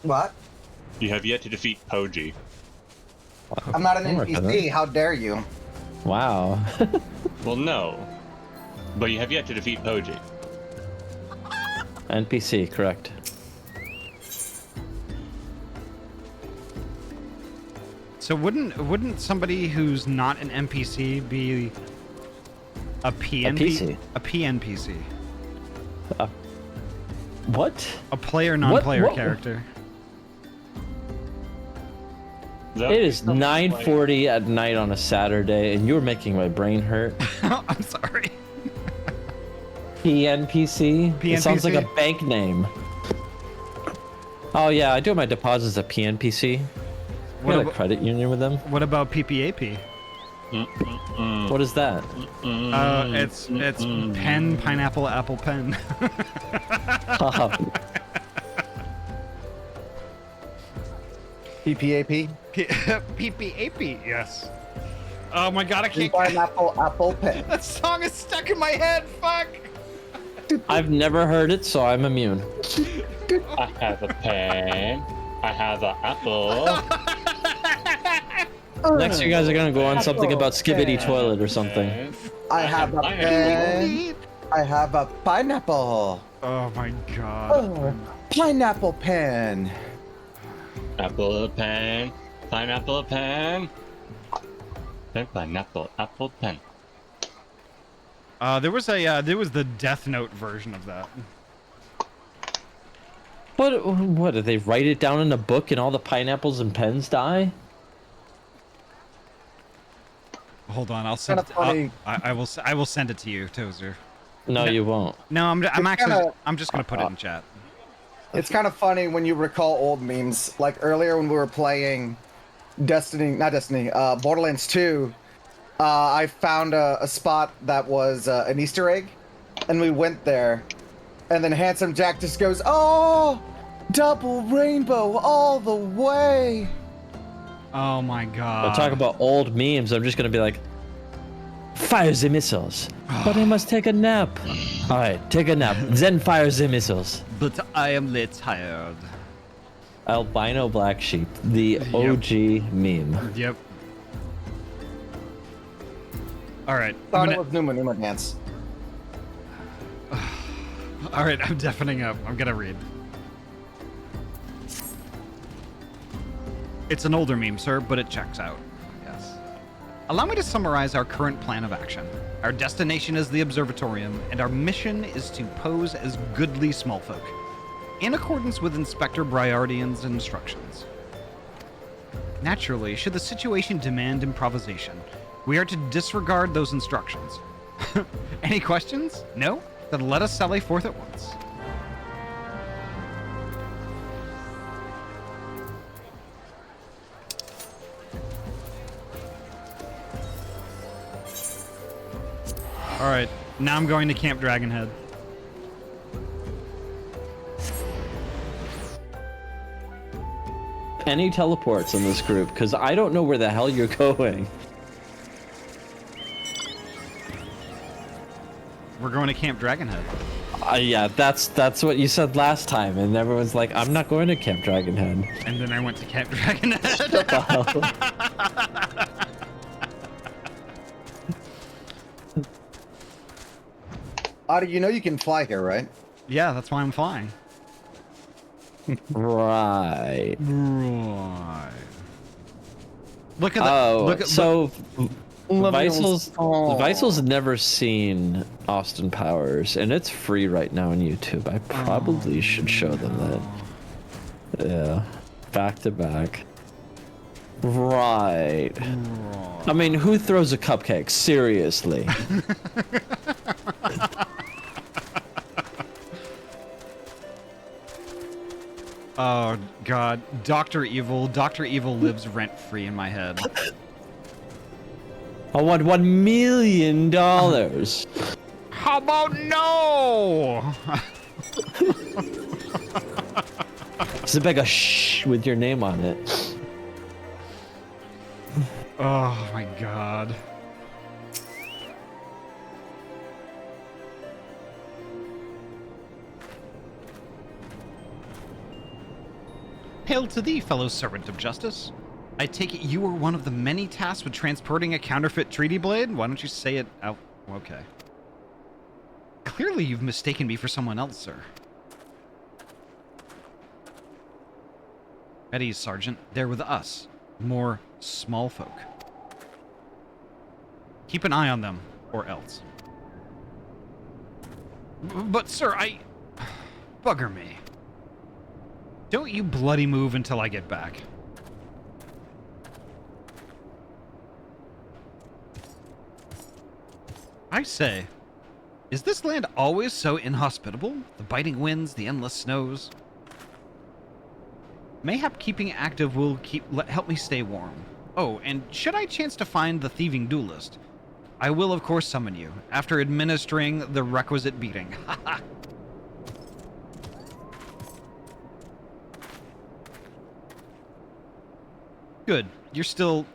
What? Poji. You have yet to defeat Poji. I'm not an I'm working on NPC. it. How dare you? Wow. Well, no. But you have yet to defeat Poji. NPC, correct. So wouldn't somebody who's not an NPC be a PNPC? A PNPC. What? A player non-player what- character. That- It is 9:40 at night on a Saturday, and you're making my brain hurt. I'm sorry. PNPC? It sounds like a PNPC? bank name. Oh yeah, I do my deposits at PNPC. What Got a about- credit union with them. What about PPAP? What is that? It's pen, pineapple, apple, pen. PPAP? PPAP, yes. Oh my god, I can't. Pineapple apple pen. That song is stuck in my head. Fuck. I've never heard it, so I'm immune. I have a pen. I have an apple. Next, you guys are gonna go on something about Skibbity pen. Toilet or something. I have a pen. I have a pineapple. Oh my god. Oh, pineapple pen. Apple a pen. Pineapple a pen. Pen, pineapple, apple pen. There was the Death Note version of that. What did they write it down in a book and all the pineapples and pens die? Hold on, I'll send it. Funny. I will send it to you, Tozer. No, you won't. No, I'm kinda- just gonna put it in chat. It's kind of funny when you recall old memes. Like earlier when we were playing Borderlands 2, I found a spot that was an Easter egg, and we went there, and then Handsome Jack just goes, "Oh, double rainbow all the way." Oh my god. I'll talk about old memes. I'm just gonna be like, fire the missiles. But I must take a nap. All right, take a nap. Then fire the missiles. But I am lit tired. Albino black sheep, the OG meme. Yep. All right. Thought it was Numa Dance. All right, I'm deafening up. I'm gonna read. It's an older meme, sir, but it checks out. Yes. Allow me to summarize our current plan of action. Our destination is the Observatorium, and our mission is to pose as goodly small folk, in accordance with Inspector Briardian's instructions. Naturally, should the situation demand improvisation, we are to disregard those instructions. Any questions? No? Then let us sally forth at once. Alright, now I'm going to Camp Dragonhead. Any teleports in this group? Because I don't know where the hell you're going. We're going to Camp Dragonhead. Yeah, that's what you said last time, and everyone's like, I'm not going to Camp Dragonhead. And then I went to Camp Dragonhead. What the hell? Ahty, you know you can fly here, right? Yeah, that's why I'm flying. Right. Right. Look at that. Oh, Look at so Leviathan's- Visal's never seen Austin Powers, and it's free right now on YouTube. I probably should show them that. Yeah, back to back. Right. I mean, who throws a cupcake? Seriously. Oh god, Dr. Evil lives rent free in my head. I want $1 million. How about no? It's a big shh with your name on it. Oh my god. Hail to thee, fellow servant of justice. I take it you are one of the many tasked with transporting a counterfeit treaty blade? Why don't you say it out? Okay. Clearly you've mistaken me for someone else, sir. At ease, Sergeant. They're with us. More small folk. Keep an eye on them, or else. But, sir, Bugger me. Don't you bloody move until I get back. I say, is this land always so inhospitable? The biting winds, the endless snows? Mayhap keeping active will help me stay warm. Oh, and should I chance to find the thieving duelist, I will of course summon you, after administering the requisite beating. Haha. Good. You're still...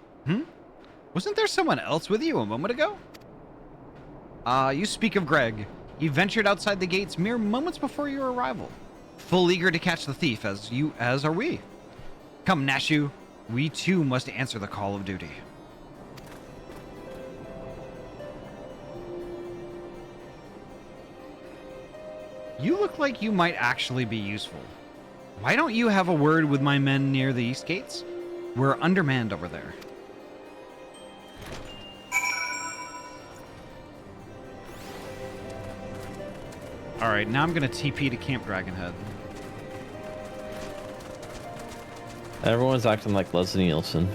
Wasn't there someone else with you a moment ago? You speak of Greg. He ventured outside the gates mere moments before your arrival. Full eager to catch the thief, as are we. Come, Nashu. We too must answer the call of duty. You look like you might actually be useful. Why don't you have a word with my men near the east gates? We're undermanned over there. Alright, now I'm gonna TP to Camp Dragonhead. Everyone's acting like Leslie Nielsen.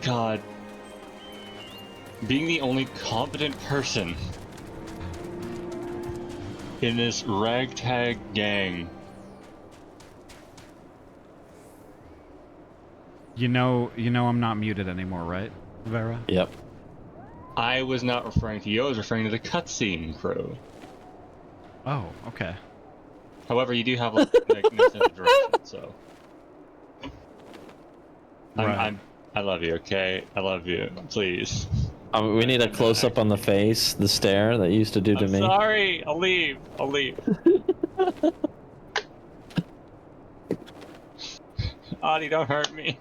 God. Being the only competent person in this ragtag gang. You know I'm not muted anymore, right, Vera? Yep. I was not referring to you, I was referring to the cutscene crew. Oh, okay. However, you do have like no sense of direction, so. Right. I love you, okay? I love you. Please. We need a close up on the face, the stare that you used to do to I'm me. sorry. I'll leave. Ahty, don't hurt me.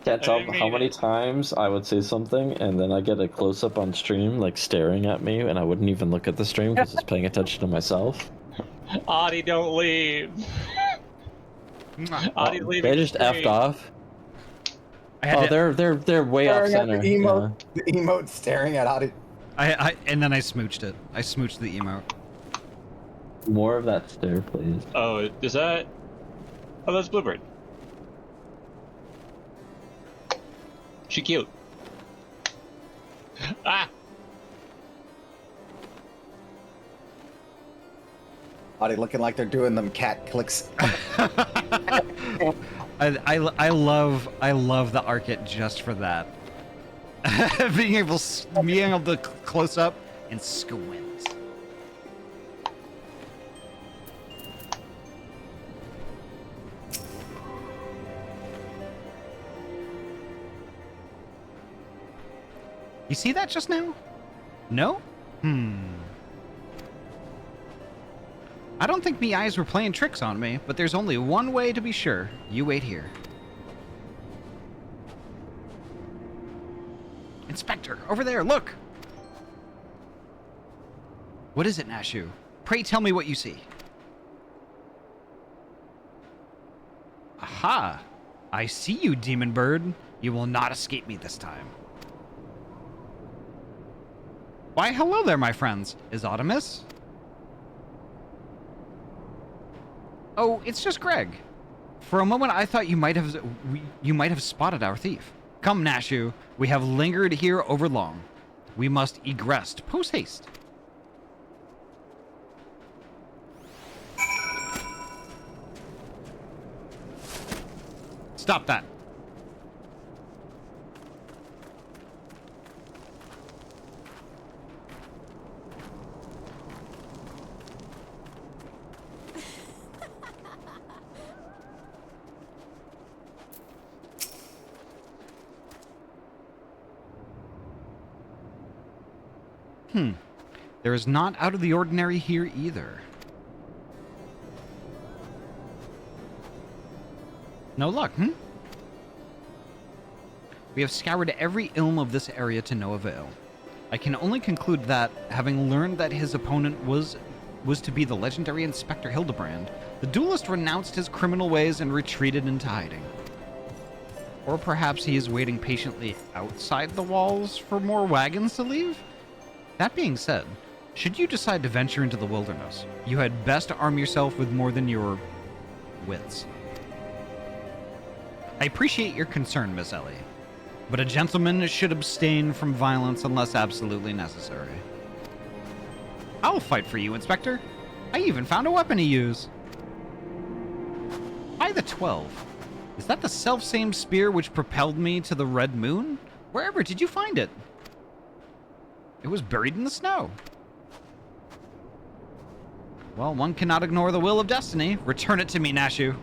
Can't I tell didn't how mean many it. times I would say something and then I get a close up on stream, like staring at me, and I wouldn't even look at the stream because it's paying attention to myself. Ahty, don't leave. Ahty's leaving They just the stream. effed off. I had Oh, to, they're way off Staring center. at the emote, the emote staring at Ahty. and then I smooched it. I smooched the emote. Yeah. More of that stare, please. Oh, is that? Oh, that's Bluebird. She cute. Ah! Ahty looking like they're doing them cat clicks. I love the Arcit just for that. being able to close up and squint. You see that just now? No? I don't think me eyes were playing tricks on me, but there's only one way to be sure. You wait here. Inspector, over there, look! What is it, Nashu? Pray tell me what you see. Aha! I see you, demon bird. You will not escape me this time. Why, hello there, my friends. Is Autumnus? Oh, it's just Greg. For a moment, I thought you might have spotted our thief. Come, Nashu. We have lingered here over long. We must egress post haste. Stop that. There is not out of the ordinary here either. No luck, We have scoured every ilm of this area to no avail. I can only conclude that, having learned that his opponent was to be the legendary Inspector Hildibrand, the duelist renounced his criminal ways and retreated into hiding. Or perhaps he is waiting patiently outside the walls for more wagons to leave? That being said, should you decide to venture into the wilderness, you had best arm yourself with more than your wits. I appreciate your concern, Miss Ellie, but a gentleman should abstain from violence unless absolutely necessary. I'll fight for you, Inspector. I even found a weapon to use. By the 12. Is that the self-same spear which propelled me to the Red Moon? Wherever did you find it? It was buried in the snow. Well, one cannot ignore the will of destiny. Return it to me, Nashu.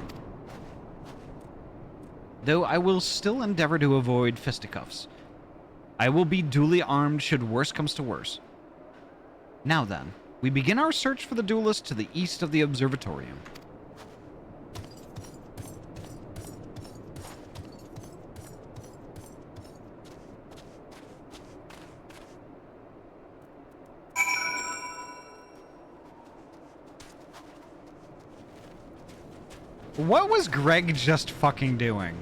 Though I will still endeavor to avoid fisticuffs. I will be duly armed should worse comes to worse. Now then, we begin our search for the duelist to the east of the observatorium. What was Greg just fucking doing?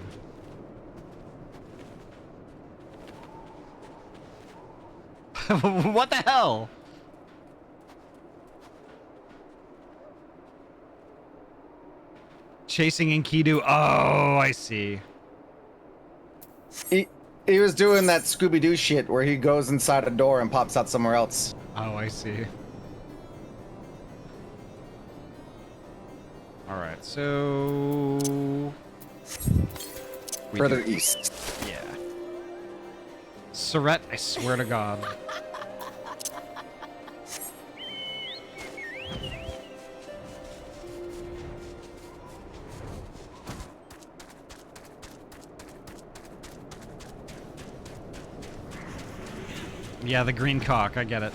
What the hell? Chasing Enkidu. Oh, I see. He was doing that Scooby-Doo shit where he goes inside a door and pops out somewhere else. Oh, I see. All right, so Further east. Yeah. Surrette, I swear to God. Yeah, the green cock, I get it.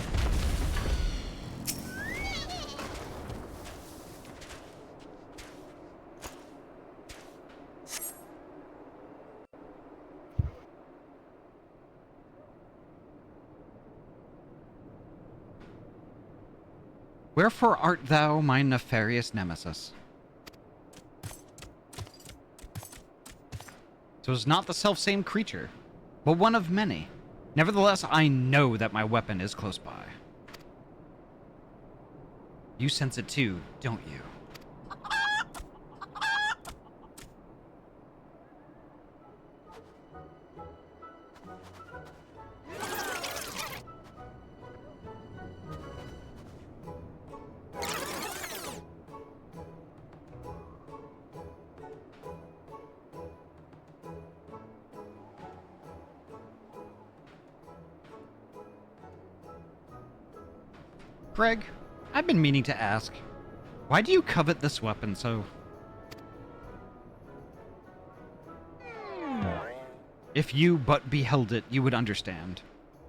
Wherefore art thou my nefarious nemesis? So it's not the self-same creature, but one of many. Nevertheless, I know that my weapon is close by. You sense it too, don't you? Greg, I've been meaning to ask, why do you covet this weapon so? If you but beheld it, you would understand.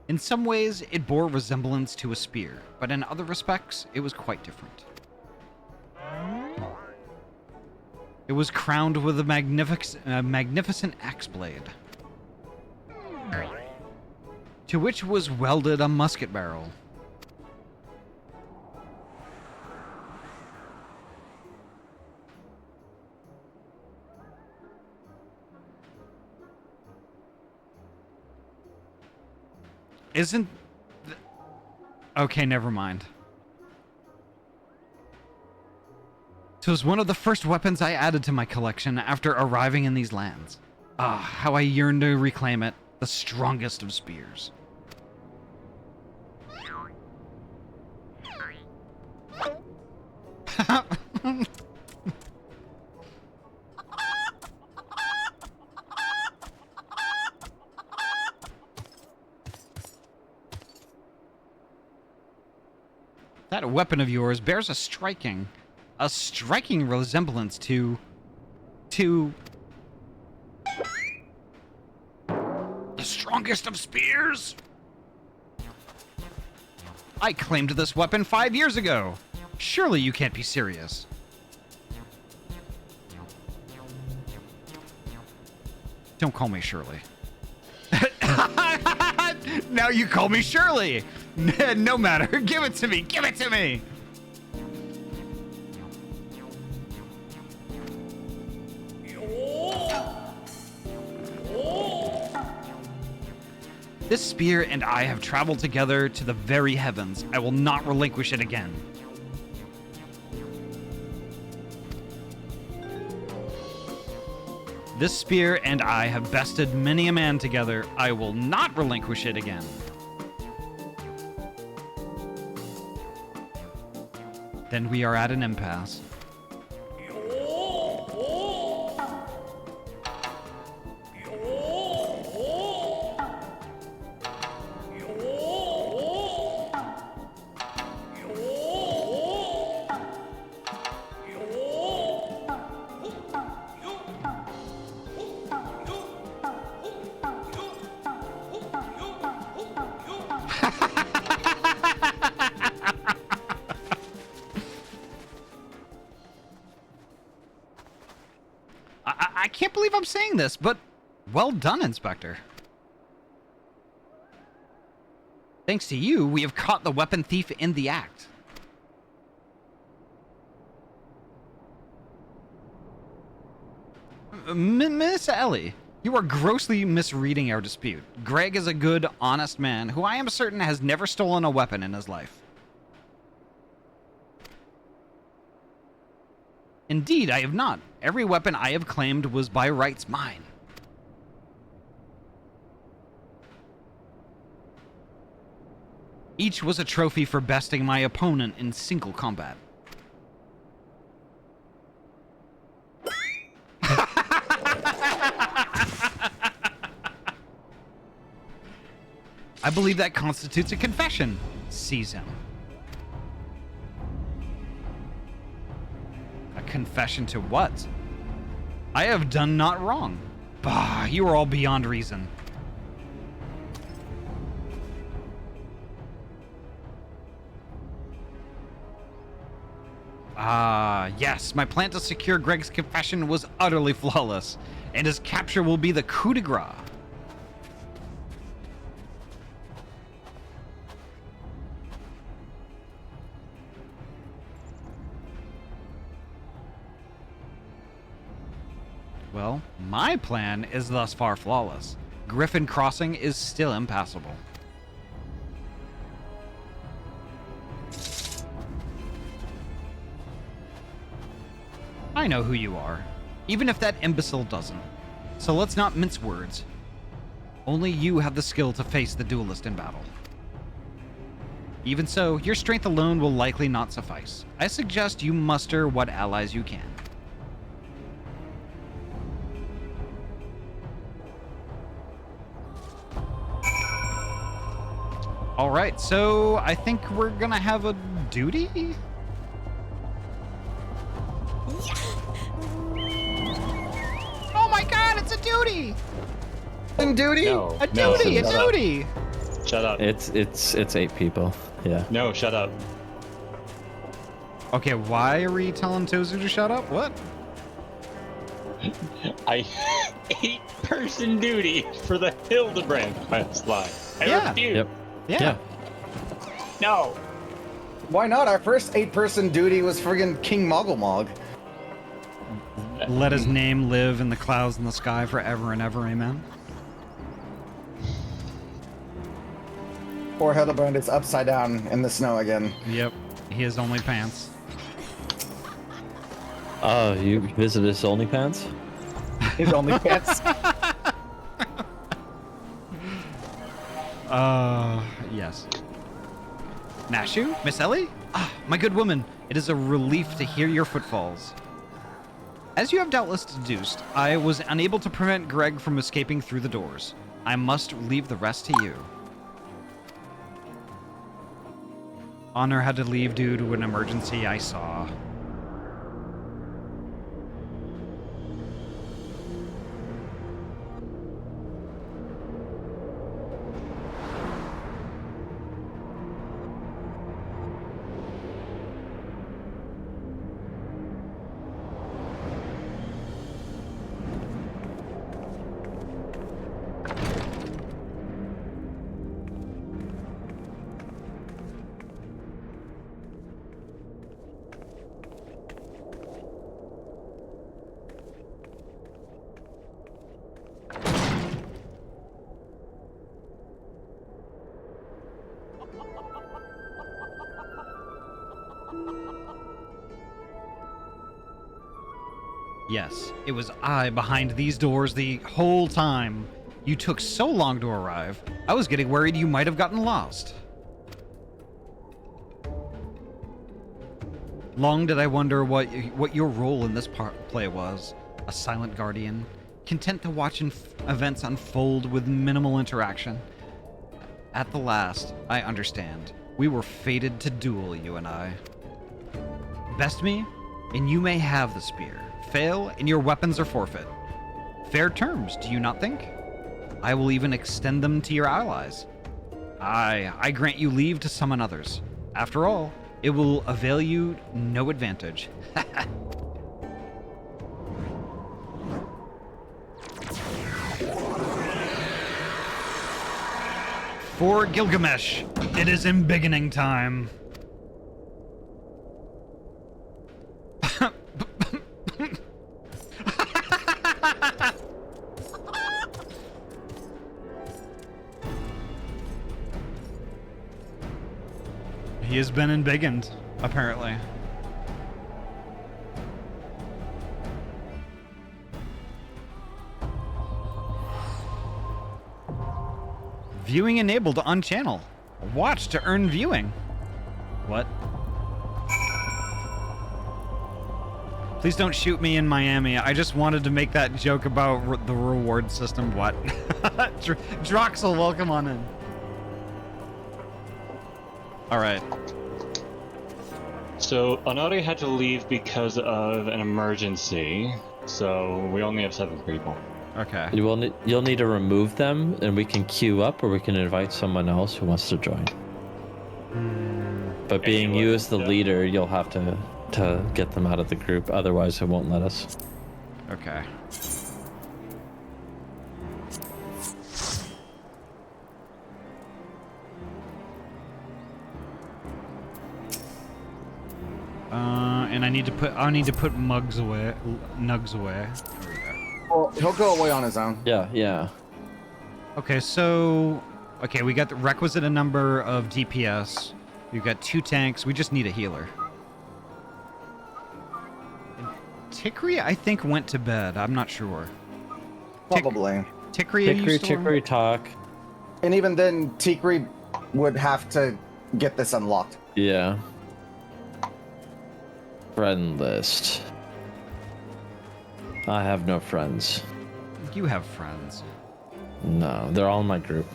In some ways, it bore resemblance to a spear, but in other respects, it was quite different. It was crowned with a magnificent axe blade, to which was welded a musket barrel. Isn't... Okay, never mind. It was one of the first weapons I added to my collection after arriving in these lands. Ah, how I yearn to reclaim it. The strongest of spears. That weapon of yours bears a striking resemblance to the strongest of spears. I claimed this weapon 5 years ago. Surely you can't be serious. Don't call me Shirley. Now you call me Shirley. No matter. Give it to me. Give it to me. This spear and I have traveled together to the very heavens. I will not relinquish it again. This spear and I have bested many a man together. I will not relinquish it again. Then we are at an impasse. I can't believe I'm saying this, but well done, Inspector. Thanks to you, we have caught the weapon thief in the act. Miss Ellie, you are grossly misreading our dispute. Greg is a good, honest man who I am certain has never stolen a weapon in his life. Indeed, I have not. Every weapon I have claimed was by rights mine. Each was a trophy for besting my opponent in single combat. I believe that constitutes a confession. Seize him. A confession to what? I have done not wrong. Bah, you are all beyond reason. Ah, yes, my plan to secure Greg's confession was utterly flawless, and his capture will be the coup de grace. Well, my plan is thus far flawless. Griffin Crossing is still impassable. I know who you are, even if that imbecile doesn't. So let's not mince words. Only you have the skill to face the duelist in battle. Even so, your strength alone will likely not suffice. I suggest you muster what allies you can. Alright, so I think we're gonna have a duty? Oh my god, it's a duty! In duty? No. A no, duty, a shut up. duty! Shut up. It's 8 people. Yeah. No, shut up. Okay, why are we telling Tozu to shut up? What? I 8-person duty for the Hildibrand quest line. I Yeah. refuse. Yep. Yeah. No. Why not? Our first 8-person duty was friggin' King Moggle. Let his name live in the clouds in the sky forever and ever, amen? Poor Hildibrand is upside down in the snow again. Yep, he has only pants. Oh, you visited his OnlyPants? His only pants. Yes. Nashu? Miss Ellie? Ah, my good woman, it is a relief to hear your footfalls. As you have doubtless deduced, I was unable to prevent Greg from escaping through the doors. I must leave the rest to you. Honor had to leave due to an emergency I saw. Yes, it was I behind these doors the whole time. You took so long to arrive, I was getting worried you might have gotten lost. Long did I wonder what your role in this play was. A silent guardian, content to watch events unfold with minimal interaction. At the last, I understand. We were fated to duel, you and I. Best me, and you may have the spear. Fail, and your weapons are forfeit. Fair terms, do you not think? I will even extend them to your allies. I grant you leave to summon others. After all, it will avail you no advantage. For Gilgamesh, it is embiggening time. He has been embiggened, apparently. Viewing enabled on channel. Watch to earn viewing. What? Please don't shoot me in Miami. I just wanted to make that joke about the reward system. What? Droxel, welcome on in. All right. So Ahty had to leave because of an emergency. So we only have 7 people. Okay. You'll need to remove them, and we can queue up, or we can invite someone else who wants to join. But being you as the leader, you'll have to get them out of the group. Otherwise, it won't let us. Okay. And I need to put mugs away, nugs away. There we go. Well, he'll go away on his own. Yeah. Okay, so we got the requisite number of DPS. We've got 2 tanks. We just need a healer. And Tikri, I think, went to bed. I'm not sure. Probably. Tikri, talk. And even then, Tikri would have to get this unlocked. Yeah. Friend list. I have no friends. You have friends. No, they're all in my group.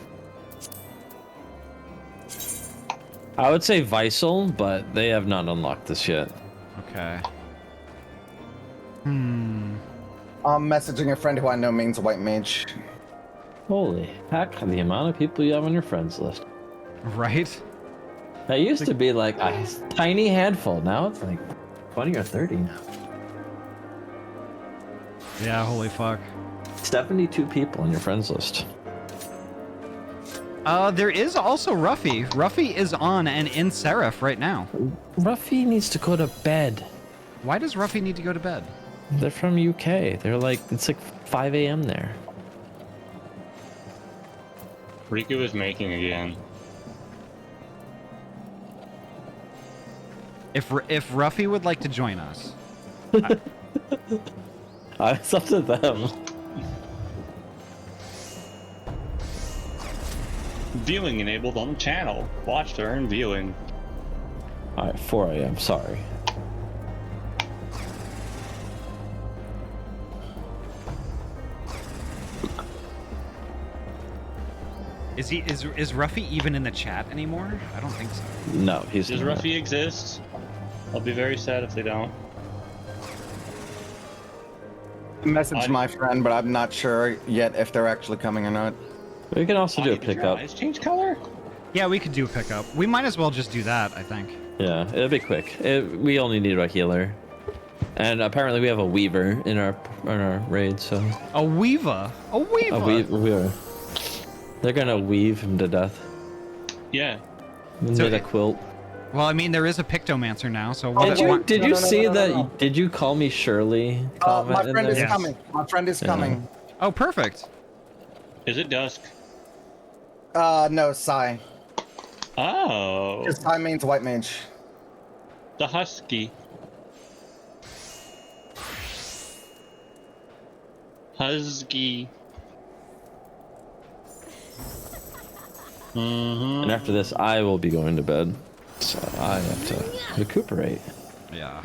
I would say Visel, but they have not unlocked this yet. Okay. I'm messaging a friend who I know means white mage. Holy heck, the amount of people you have on your friends list. Right? That used to be like a tiny handful. Now it's like 20 or 30 now. Yeah, holy fuck. 72 people on your friends list. There is also Ruffy. Ruffy is on and in Seraph right now. Ruffy needs to go to bed. Why does Ruffy need to go to bed? They're from UK. They're like, it's like 5 a.m. there. Riku is making again. If Ruffy would like to join us. It's up to them. Viewing enabled on the channel. Watch to earn viewing. Alright, 4 a.m. Sorry. Is Ruffy even in the chat anymore? I don't think so. No, he's Does not. Ruffy exist? I'll be very sad if they don't. Message my friend, but I'm not sure yet if they're actually coming or not. We can also do a Did your pickup. eyes change color? Yeah, we could do a pickup. We might as well just do that, I think. Yeah, it'll be quick. We only need a healer. And apparently we have a weaver in our raid, so... A weaver? A weaver? A weaver. They're gonna weave him to death. Yeah. Knit a quilt. Well, I mean, there is a Pictomancer now, so what Did you see that? Did you call me Shirley? My friend is Yes. coming. My friend is coming. Oh, perfect. Is it dusk? No, Sai. Oh. Because Sai means white mage. The husky. Husky. And after this, I will be going to bed. So I have to recuperate. Yeah.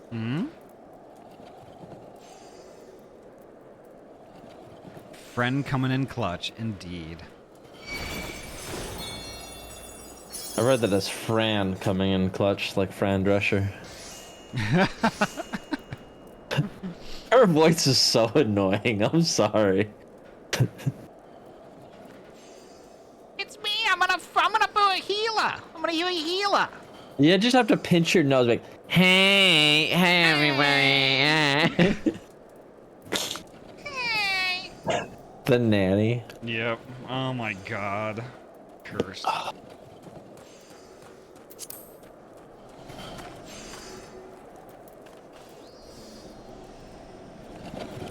Hmm? Friend coming in clutch, indeed. I read that as Fran coming in clutch, like Fran Drescher. Her voice is so annoying. I'm sorry. It's me. I'm gonna be a healer. I'm gonna be a healer. You just have to pinch your nose, like, hey everybody. Hey. The nanny. Yep. Oh my god. Cursed.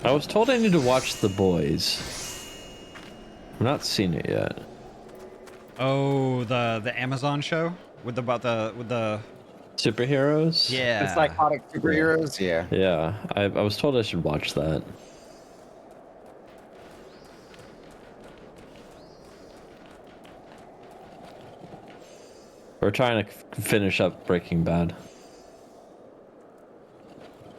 I was told I need to watch The Boys. I've not seen it yet. Oh, the Amazon show with the Superheroes? yeah. The psychotic superheroes? Yeah. Yeah, I was told I should watch that. We're trying to finish up Breaking Bad.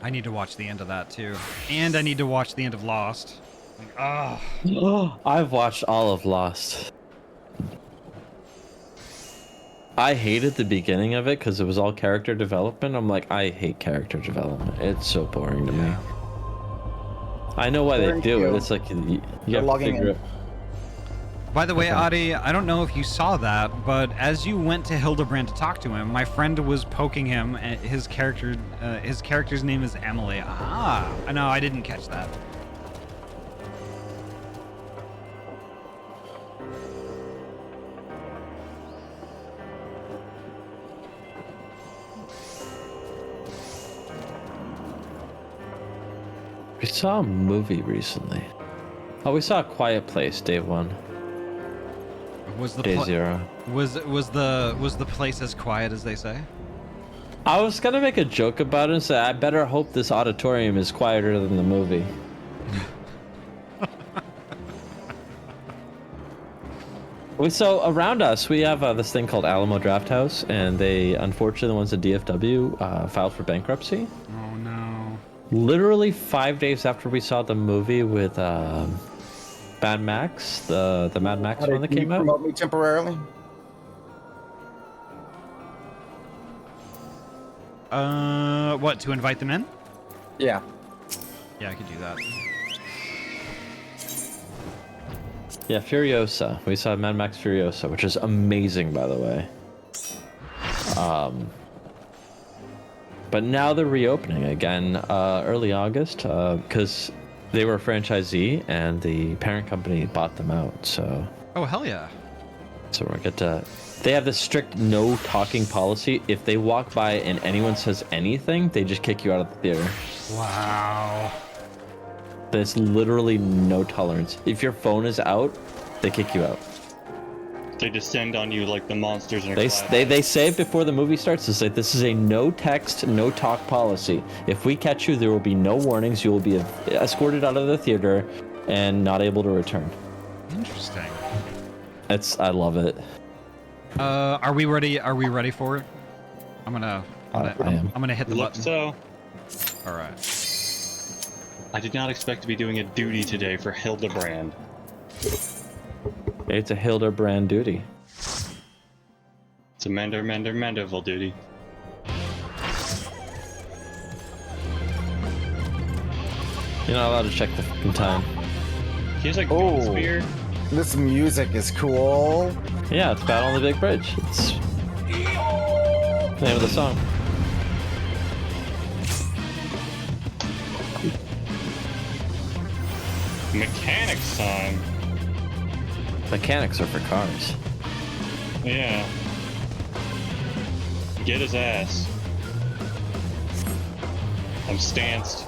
I need to watch the end of that too, and I need to watch the end of Lost. Like, ah. I've watched all of Lost. I hated the beginning of it because it was all character development. I'm like, I hate character development. It's so boring to me. I know why they do it. It's like you have to figure it. By the way, Ahty, I don't know if you saw that, but as you went to Hildibrand to talk to him, my friend was poking him, and his character's name is Emily. Ah, no, I didn't catch that. We saw a movie recently. Oh, we saw A Quiet Place, Day 1. Was the Day 0. was the place as quiet as they say? I was gonna make a joke about it and say I better hope this auditorium is quieter than the movie. So around us, we have this thing called Alamo Draft House, and they, unfortunately, the ones at DFW filed for bankruptcy. Oh no! Literally 5 days after we saw the movie with Mad Max, the Mad Max one that came out. Promote me temporarily. What, to invite them in? Yeah. Yeah, I could do that. Yeah, Furiosa. We saw Mad Max Furiosa, which is amazing, by the way. But now they're reopening again early August because they were a franchisee and the parent company bought them out. So. Oh hell yeah! So we're get to. They have this strict no talking policy. If they walk by and anyone says anything, they just kick you out of the theater. Wow. There's literally no tolerance. If your phone is out, they kick you out. They descend on you like the monsters in a They class. they say before the movie starts, they say this is a no text, no talk policy. If we catch you, there will be no warnings. You will be escorted out of the theater and not able to return. Interesting. I love it. Are we ready? Are we ready for it? I'm gonna hit the Look button. so. All right. I did not expect to be doing a duty today for Hildibrand. It's a Hildibrand duty. It's a Menderville duty. You're not allowed to check the fucking time. He has a Oh. gun spear. This music is cool. Yeah, it's Battle on the Big Bridge. It's the name of the song. Mechanics time. Mechanics are for cars. Yeah. Get his ass. I'm stanced.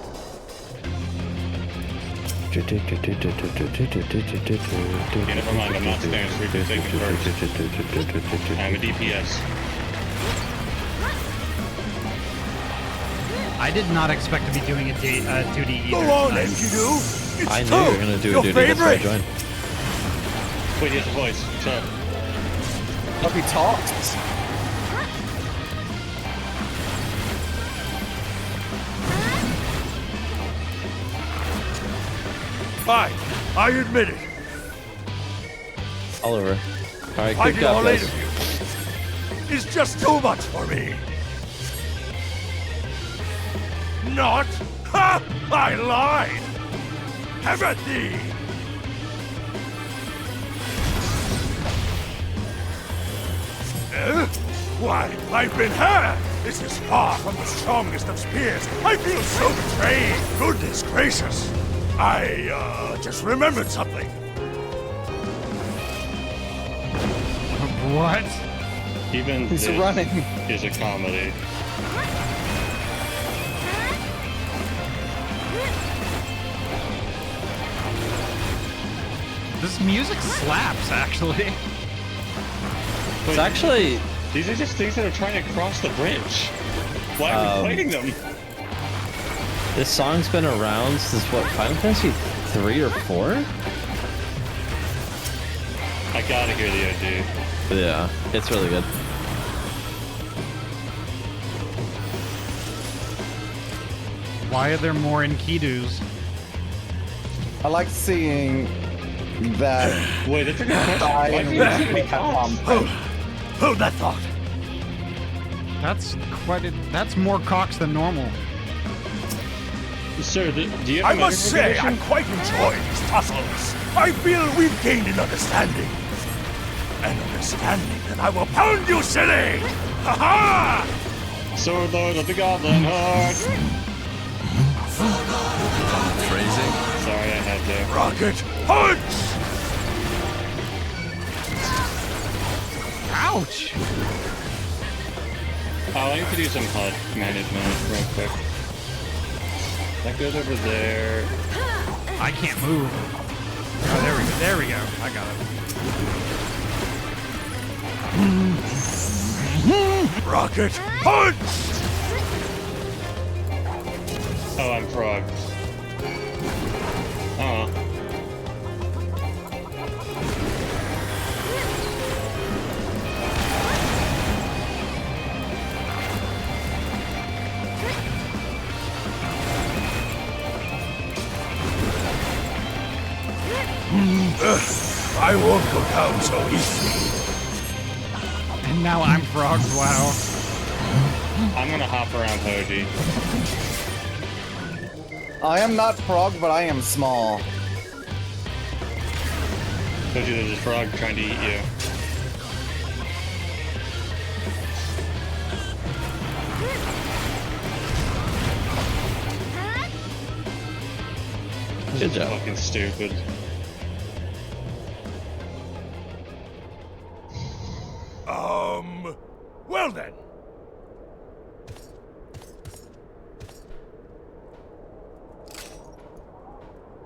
Yeah, never mind, I'm not stanced. We can take it first. I'm a DPS. I did not expect to be doing a duty either. Go on, tonight. Engineer. It's I knew true. you were gonna do Your a duty. That's why I favorite. joined. Wait, he has a voice. What's up? Hope he talks. Fine, I admit it. All over. All right, good Fighting job, all eight guys. of you is just too much for me. Not? Ha! I lied. Haven't thee? Why, I've been had! This is far from the strongest of spears. I feel so betrayed. Goodness gracious. I, just remembered something. What? Even He's this running. is a comedy. This music slaps, actually. It's actually These are just things that are trying to cross the bridge. Why are we fighting them? this song's been around since what, Final Fantasy 3 or 4? I gotta hear the OG. Yeah, it's really good. Why are there more Enkidus? I like seeing that. Wait, that's a good question. Why do you have so many cops? Hold that thought. That's more cocks than normal. Sir, do you I have a must medical say, I condition? quite enjoy these tussles. I feel we've gained an understanding. An understanding that I will pound you silly! Ha-ha! Sword Lord of the Goblin Horde. Phrasing. Sorry, I had to. Rocket punch! Ouch! Oh, I need to do some HUD management real quick. That goes over there. I can't move. Oh, there we go. There we go. I got it. Rocket punch! Oh, I'm frog. Oh. I won't go down so easily. And now I'm frogs. Wow. I'm gonna hop around Hoji. I am not frog, but I am small. Hoji, there's a frog trying to eat you. Good job. Fucking stupid. Well then.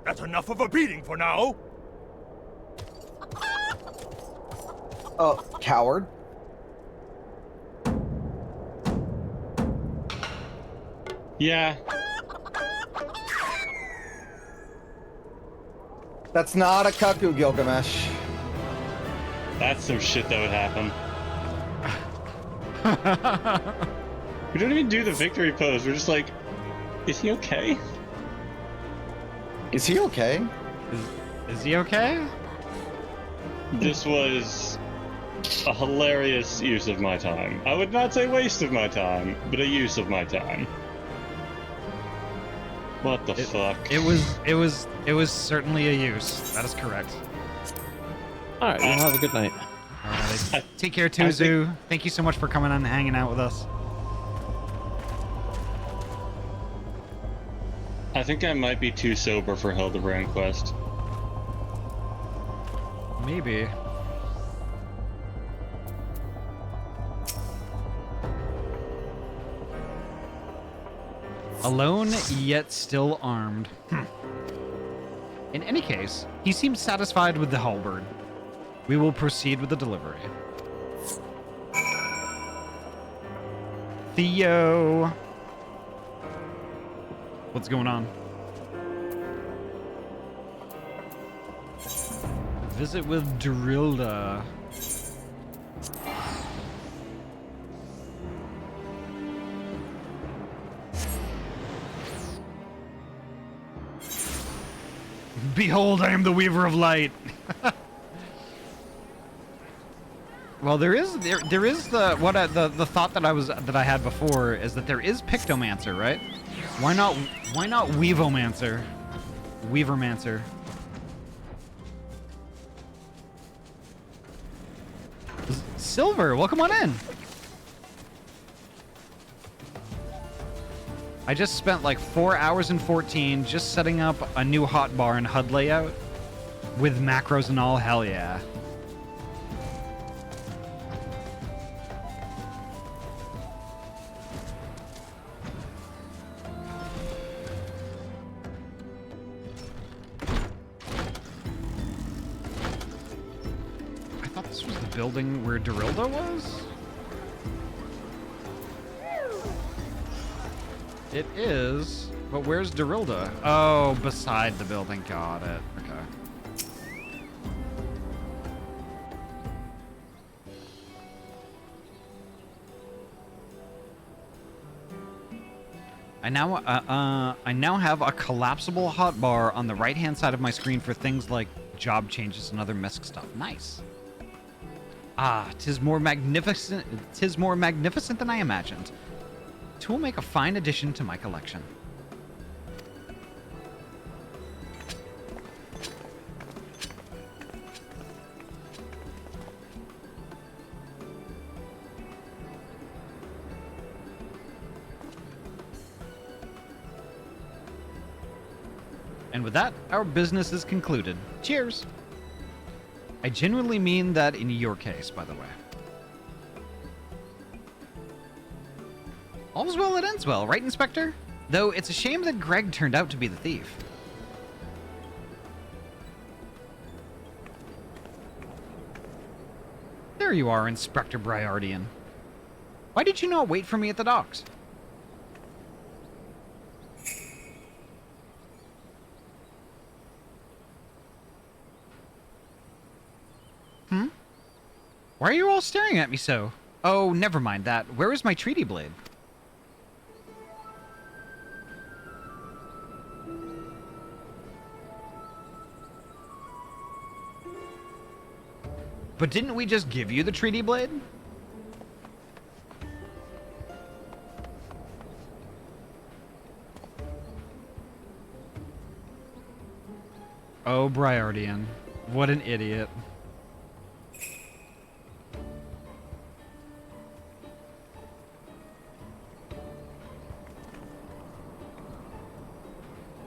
That's enough of a beating for now. Oh, coward. Yeah. That's not a cuckoo, Gilgamesh. That's some shit that would happen. We don't even do the victory pose. We're just like, is he okay? Is he okay? Is he okay? This was a hilarious use of my time. I would not say waste of my time, but a use of my time. What the fuck? It was certainly a use. That is correct. Alright, well, have a good night. Alright. Take care, Tuzu. Thank you so much for coming on and hanging out with us. I think I might be too sober for Hildibrand quest. Maybe. Alone, yet still armed. In any case, he seems satisfied with the halberd. We will proceed with the delivery. Theo! What's going on? Visit with Drilda. Behold, I am the Weaver of Light. Well, there is the thought that I had before is that there is Pictomancer, right? Why not Weavomancer? Weavermancer. Silver, welcome on in. I just spent like 4 hours and 14 just setting up a new hotbar and HUD layout with macros and all. Hell yeah. thought this was the building where Dorilda was? It is, but where's Dorilda? Oh, beside the building. Got it. Okay. I now have a collapsible hotbar on the right-hand side of my screen for things like job changes and other misc stuff. Nice. Ah, tis more magnificent than I imagined. Tool make a fine addition to my collection. And with that, our business is concluded. Cheers! I genuinely mean that in your case, by the way. All's well that ends well, right, Inspector? Though it's a shame that Greg turned out to be the thief. There you are, Inspector Briardian. Why did you not wait for me at the docks? Why are you all staring at me so? Oh, never mind that. Where is my treaty blade? But didn't we just give you the treaty blade? Oh, Briardian. What an idiot.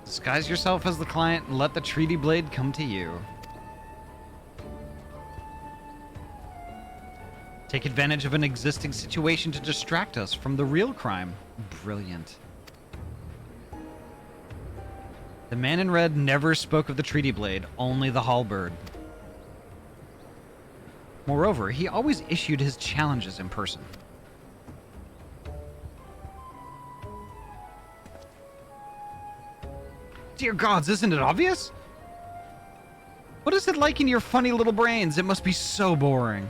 Disguise yourself as the client and let the treaty blade come to you. Take advantage of an existing situation to distract us from the real crime. Brilliant. The man in red never spoke of the treaty blade, only the halberd. Moreover, he always issued his challenges in person. Dear gods, isn't it obvious? What is it like in your funny little brains? It must be so boring.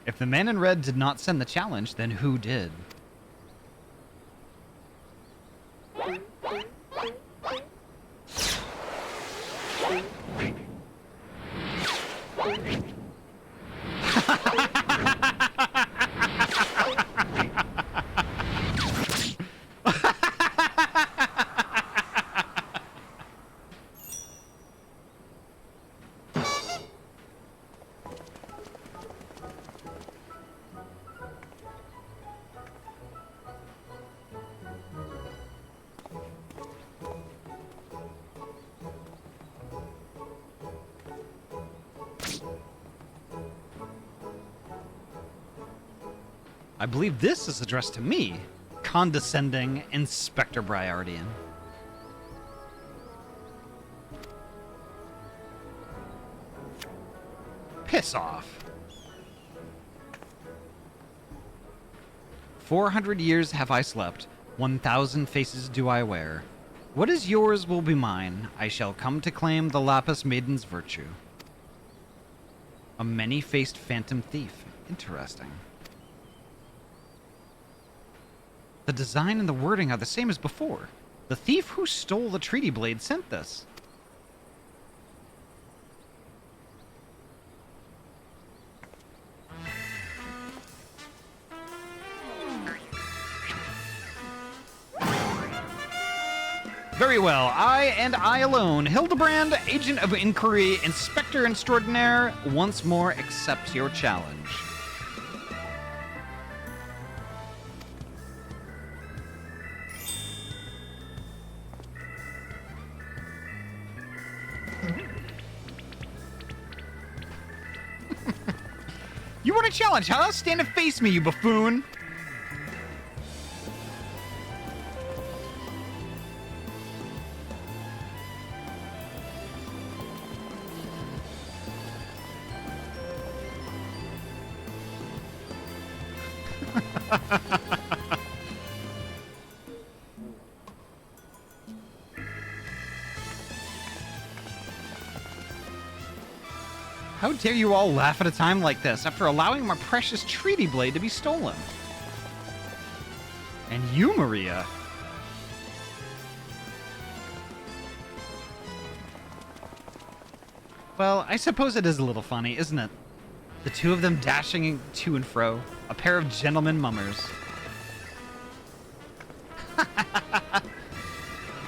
If the man in red did not send the challenge, then who did? I believe this is addressed to me, condescending Inspector Briardian. Piss off. 400 years have I slept, 1,000 faces do I wear. What is yours will be mine, I shall come to claim the Lapis Maiden's virtue. A many-faced phantom thief. Interesting. The design and the wording are the same as before. The thief who stole the treaty blade sent this. Very well. I and I alone, Hildibrand, Agent of Inquiry, Inspector Extraordinaire, once more accept your challenge. You want a challenge, huh? Stand and face me, you buffoon. How dare you all laugh at a time like this after allowing my precious treaty blade to be stolen? And you, Maria. Well, I suppose it is a little funny, isn't it? The two of them dashing to and fro, a pair of gentlemen mummers.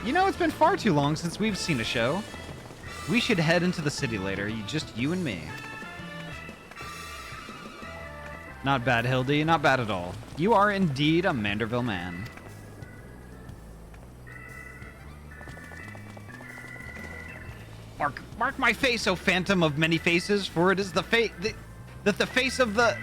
You know, it's been far too long since we've seen a show. We should head into the city later, just you and me. Not bad, Hildy, not bad at all. You are indeed a Manderville man. Mark my face, O phantom of many faces, for it is the face of the...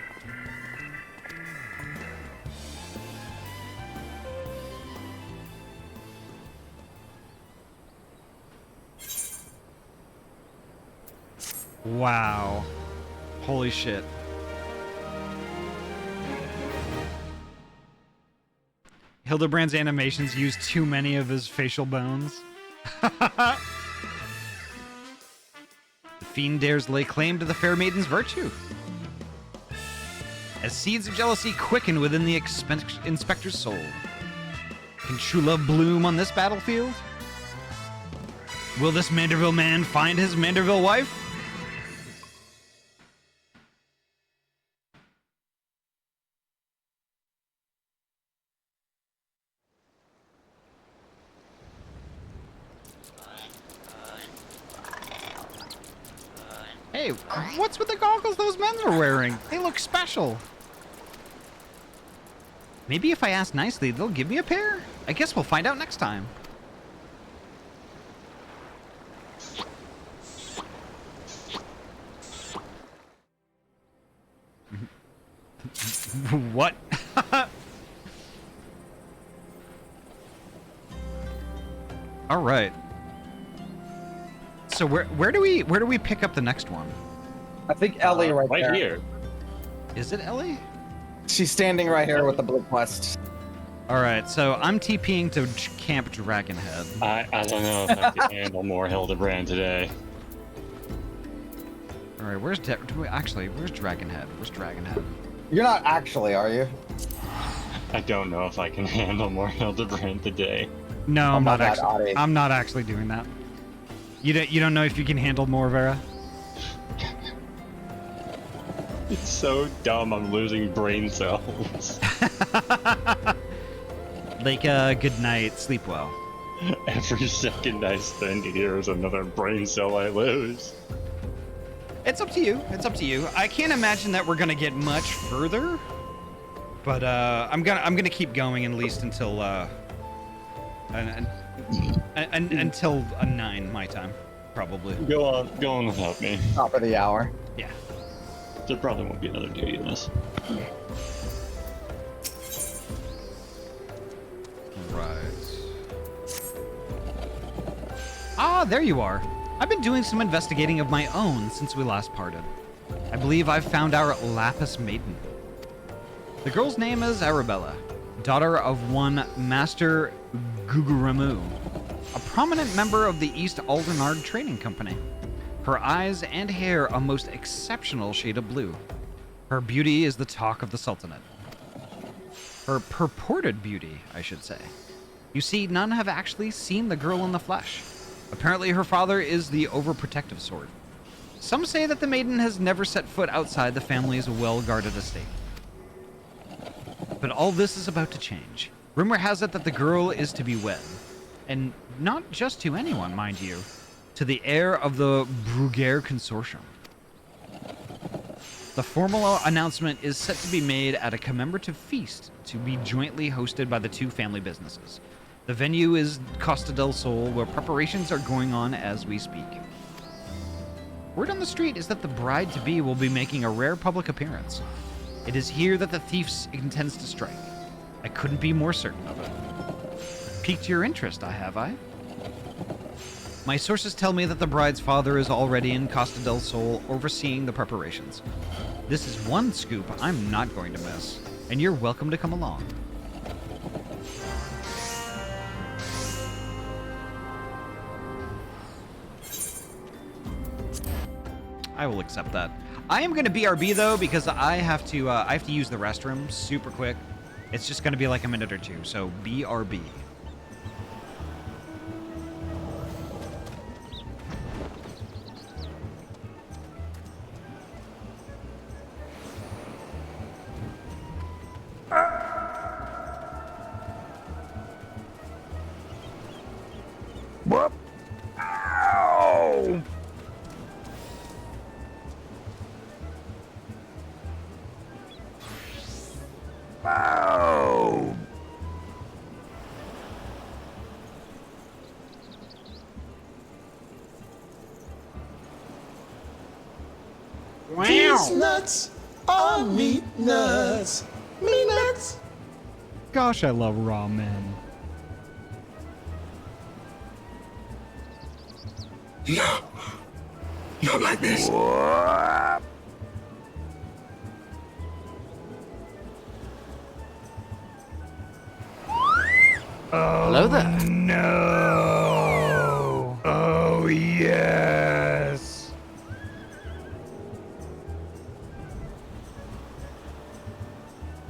Wow. Holy shit. Hildibrand's animations use too many of his facial bones. The fiend dares lay claim to the fair maiden's virtue. As seeds of jealousy quicken within the inspector's soul. Can true love bloom on this battlefield? Will this Manderville man find his Manderville wife? Hey, what's with the goggles those men are wearing? They look special. Maybe if I ask nicely, they'll give me a pair? I guess we'll find out next time. What? All right. So where do we pick up the next one? I think Ellie right there. Here. Is it Ellie? She's standing right here with the blue quest. All right, so I'm TPing to Camp Dragonhead. I don't know if I can handle more Hildibrand today. All right, where's Dragonhead? Where's Dragonhead? You're not actually, are you? I don't know if I can handle more Hildibrand today. No, I'm my not God, actually. Ahty. I'm not actually doing that. You don't know if you can handle more, Vera? It's so dumb. I'm losing brain cells. Like, good night, sleep well. Every second I spend here is another brain cell I lose. It's up to you. It's up to you. I can't imagine that we're gonna get much further, but I'm gonna keep going at least until until 9 my time, probably. Go on without me. Top of the hour. Yeah. There probably won't be another duty in this. Right. Ah, there you are. I've been doing some investigating of my own since we last parted. I believe I've found our Lapis Maiden. The girl's name is Arabella, daughter of one Master Guguramu, a prominent member of the East Aldenard Trading Company. Her eyes and hair a most exceptional shade of blue. Her beauty is the talk of the Sultanate. Her purported beauty, I should say. You see, none have actually seen the girl in the flesh. Apparently her father is the overprotective sort. Some say that the maiden has never set foot outside the family's well-guarded estate. But all this is about to change. Rumor has it that the girl is to be wed. And not just to anyone, mind you. To the heir of the Bruguiere Consortium. The formal announcement is set to be made at a commemorative feast to be jointly hosted by the two family businesses. The venue is Costa del Sol, where preparations are going on as we speak. Word on the street is that the bride-to-be will be making a rare public appearance. It is here that the thief intends to strike. I couldn't be more certain of it. Piqued your interest, have I? My sources tell me that the bride's father is already in Costa del Sol overseeing the preparations. This is one scoop I'm not going to miss, and you're welcome to come along. I will accept that. I am going to BRB though because I have to use the restroom super quick. It's just going to be like a minute or two, so BRB. Whoop! Ow! Ow! These nuts are meat nuts. Meat nuts. Gosh, I love ramen. No. Not like this. Whoop! Hello there. No! Oh, yes!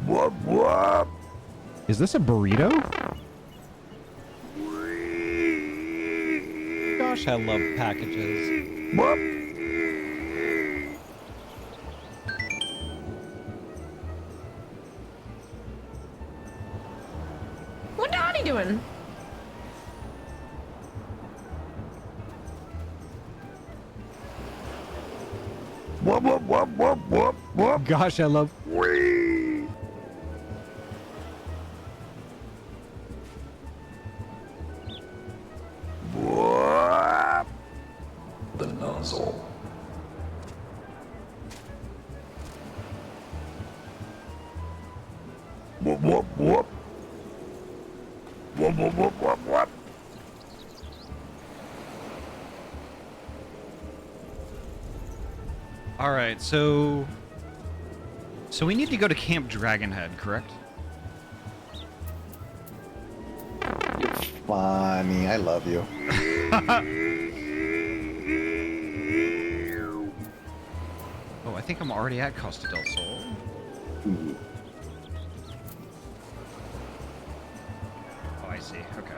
Whoop, whoop! Is this a burrito? Gosh, I love packages. Whoop! What Ahty doing? Whoop, whoop, whoop, whoop, whoop, whoop! Gosh, I love... Whee! Whoop! The nozzle. Whoop, whoop, whoop! Whoop, whoop, whoop, whoop, whoop! All right, so we need to go to Camp Dragonhead, correct? Funny, I love you. Oh, I think I'm already at Costa del Sol. Oh, I see. Okay.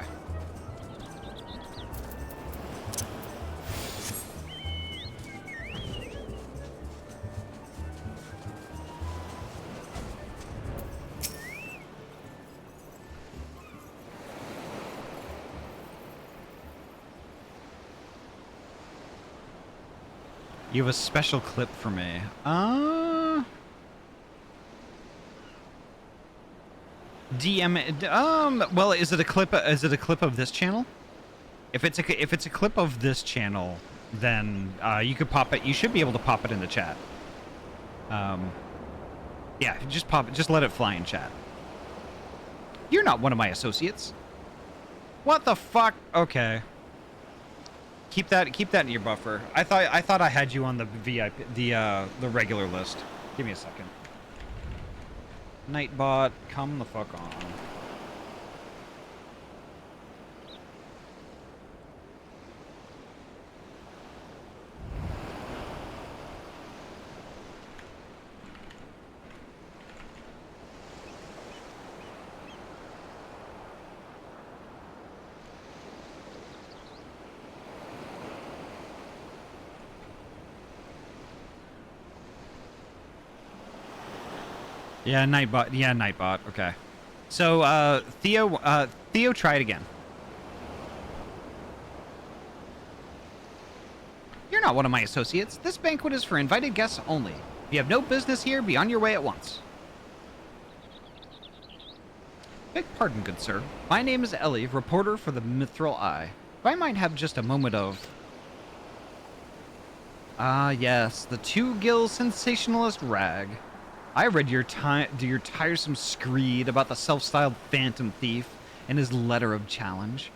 You have a special clip for me. DM. Well, is it a clip? Is it a clip of this channel? If it's a clip of this channel, then you could pop it. You should be able to pop it in the chat. Yeah, just pop it. Just let it fly in chat. You're not one of my associates. What the fuck? Okay. Keep that in your buffer. I thought I had you on the VIP, the regular list. Give me a second. Nightbot, come the fuck on. Yeah, Nightbot. Yeah, Nightbot. Okay. So, Theo, try it again. You're not one of my associates. This banquet is for invited guests only. If you have no business here, be on your way at once. Beg pardon, good sir. My name is Ellie, reporter for the Mithril Eye. If I might have just a moment of... Ah, yes, the two-gill sensationalist rag. I read your tiresome screed about the self-styled phantom thief and his letter of challenge.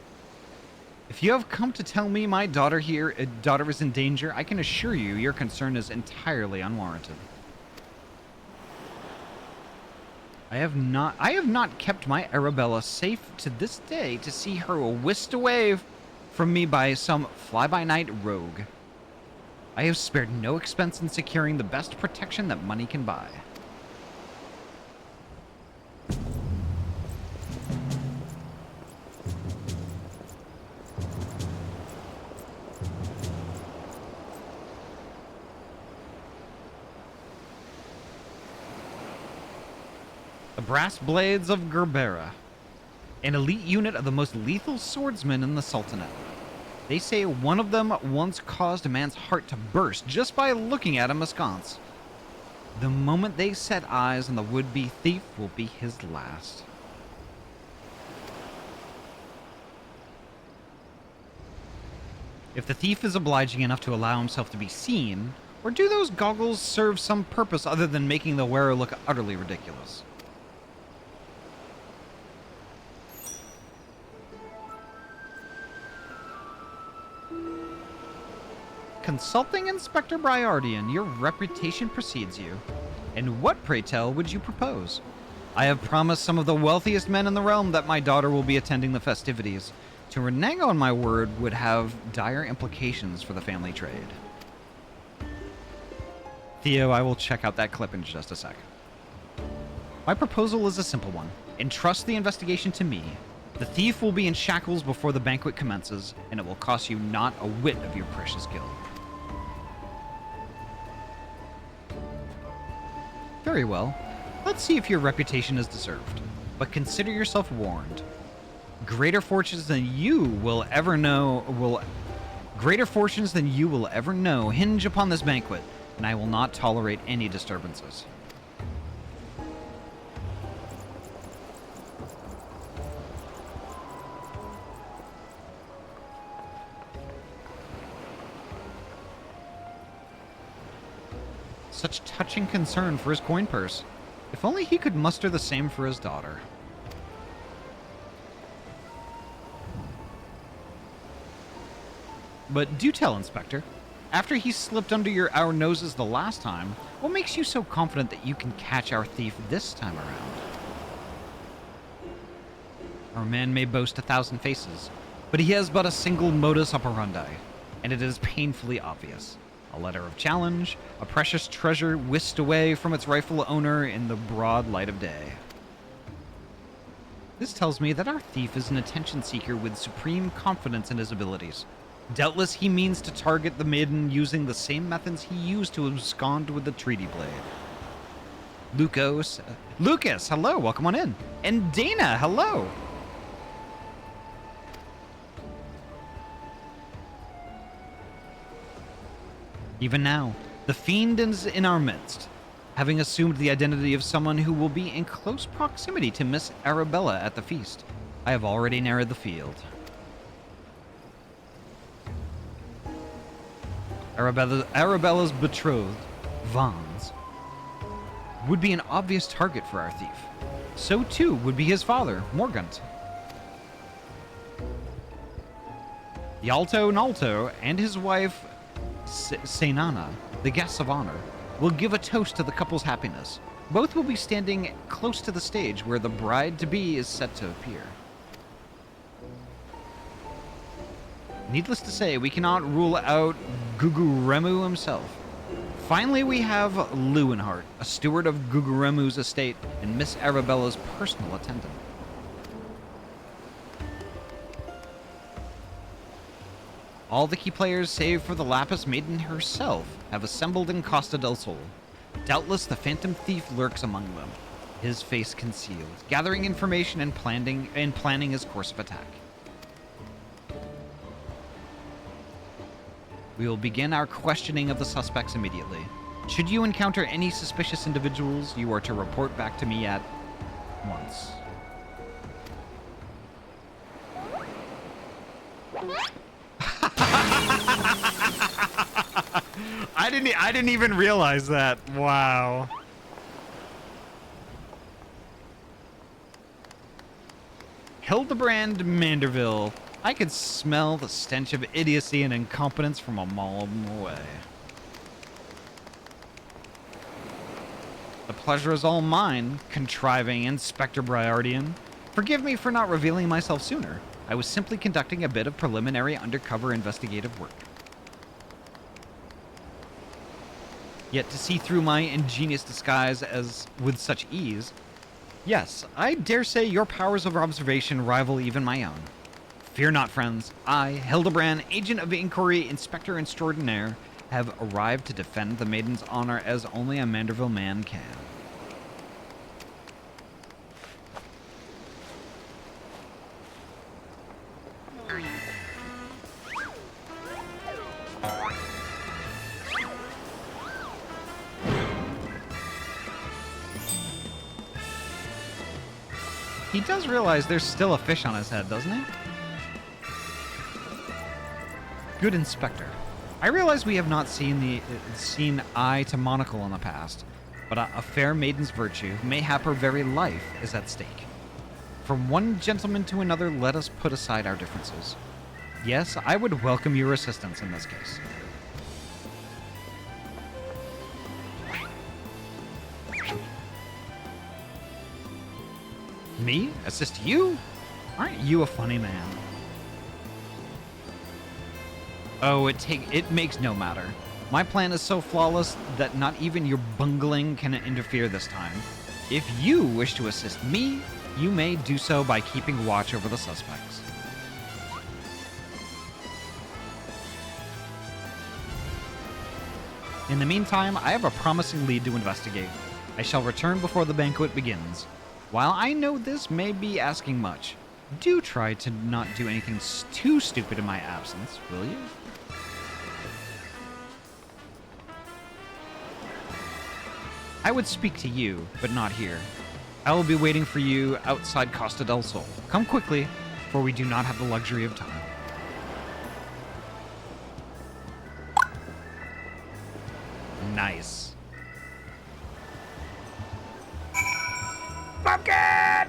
If you have come to tell me my daughter is in danger, I can assure you your concern is entirely unwarranted. I have not kept my Arabella safe to this day to see her whisked away from me by some fly-by-night rogue. I have spared no expense in securing the best protection that money can buy. The Brass Blades of Gerbera, an elite unit of the most lethal swordsmen in the Sultanate. They say one of them once caused a man's heart to burst just by looking at him askance. The moment they set eyes on the would-be thief will be his last. If the thief is obliging enough to allow himself to be seen, or do those goggles serve some purpose other than making the wearer look utterly ridiculous? Consulting Inspector Briardian, your reputation precedes you. And what, pray tell, would you propose? I have promised some of the wealthiest men in the realm that my daughter will be attending the festivities. To renege on my word would have dire implications for the family trade. Theo, I will check out that clip in just a sec. My proposal is a simple one. Entrust the investigation to me. The thief will be in shackles before the banquet commences, and it will cost you not a whit of your precious gil. Very well. Let's see if your reputation is deserved. But consider yourself warned. Greater fortunes than you will ever know hinge upon this banquet, and I will not tolerate any disturbances. Such touching concern for his coin purse. If only he could muster the same for his daughter. But do tell, Inspector. After he slipped under our noses the last time, what makes you so confident that you can catch our thief this time around? Our man may boast 1,000 faces, but he has but a single modus operandi, and it is painfully obvious. A letter of challenge, a precious treasure whisked away from its rightful owner in the broad light of day. This tells me that our thief is an attention seeker with supreme confidence in his abilities. Doubtless he means to target the maiden using the same methods he used to abscond with the treaty blade. Lucas, hello, welcome on in. And Dana, hello. Even now, the fiend is in our midst, having assumed the identity of someone who will be in close proximity to Miss Arabella at the feast. I have already narrowed the field. Arabella's betrothed, Vons, would be an obvious target for our thief. So too would be his father, Morgant. Yalto Nalto and his wife, Senana, the guests of honor, will give a toast to the couple's happiness. Both will be standing close to the stage where the bride-to-be is set to appear. Needless to say, we cannot rule out Guguremu himself. Finally, we have Lewinhart, a steward of Guguremu's estate and Miss Arabella's personal attendant. All the key players, save for the Lapis Maiden herself, have assembled in Costa del Sol. Doubtless the Phantom Thief lurks among them, his face concealed, gathering information and planning his course of attack. We will begin our questioning of the suspects immediately. Should you encounter any suspicious individuals, you are to report back to me at once. I didn't even realize that. Wow. Hildibrand Manderville. I could smell the stench of idiocy and incompetence from a mile away. The pleasure is all mine, contriving Inspector Briardian. Forgive me for not revealing myself sooner. I was simply conducting a bit of preliminary undercover investigative work. Yet to see through my ingenious disguise as with such ease, yes, I dare say your powers of observation rival even my own. Fear not, friends. I, Hildibrand, Agent of Inquiry, Inspector Extraordinaire, have arrived to defend the maiden's honor as only a Manderville man can. He does realize there's still a fish on his head, doesn't he? Good Inspector. I realize we have not seen eye to monocle in the past, but a fair maiden's virtue, mayhap her very life, is at stake. From one gentleman to another, let us put aside our differences. Yes, I would welcome your assistance in this case. Me? Assist you? Aren't you a funny man? Oh, it makes no matter. My plan is so flawless that not even your bungling can interfere this time. If you wish to assist me, you may do so by keeping watch over the suspects. In the meantime, I have a promising lead to investigate. I shall return before the banquet begins. While I know this may be asking much, do try to not do anything too stupid in my absence, will you? I would speak to you, but not here. I will be waiting for you outside Costa del Sol. Come quickly, for we do not have the luxury of time. Nice. Pumpkin!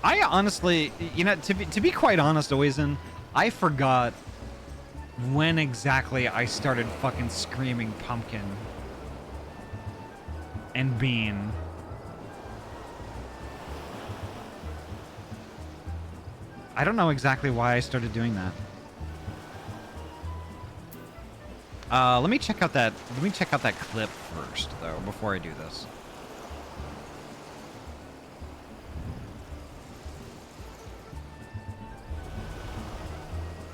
I honestly, to be quite honest, Oizen, I forgot when exactly I started fucking screaming pumpkin and bean. I don't know exactly why I started doing that. Let me check out that clip first, though, before I do this.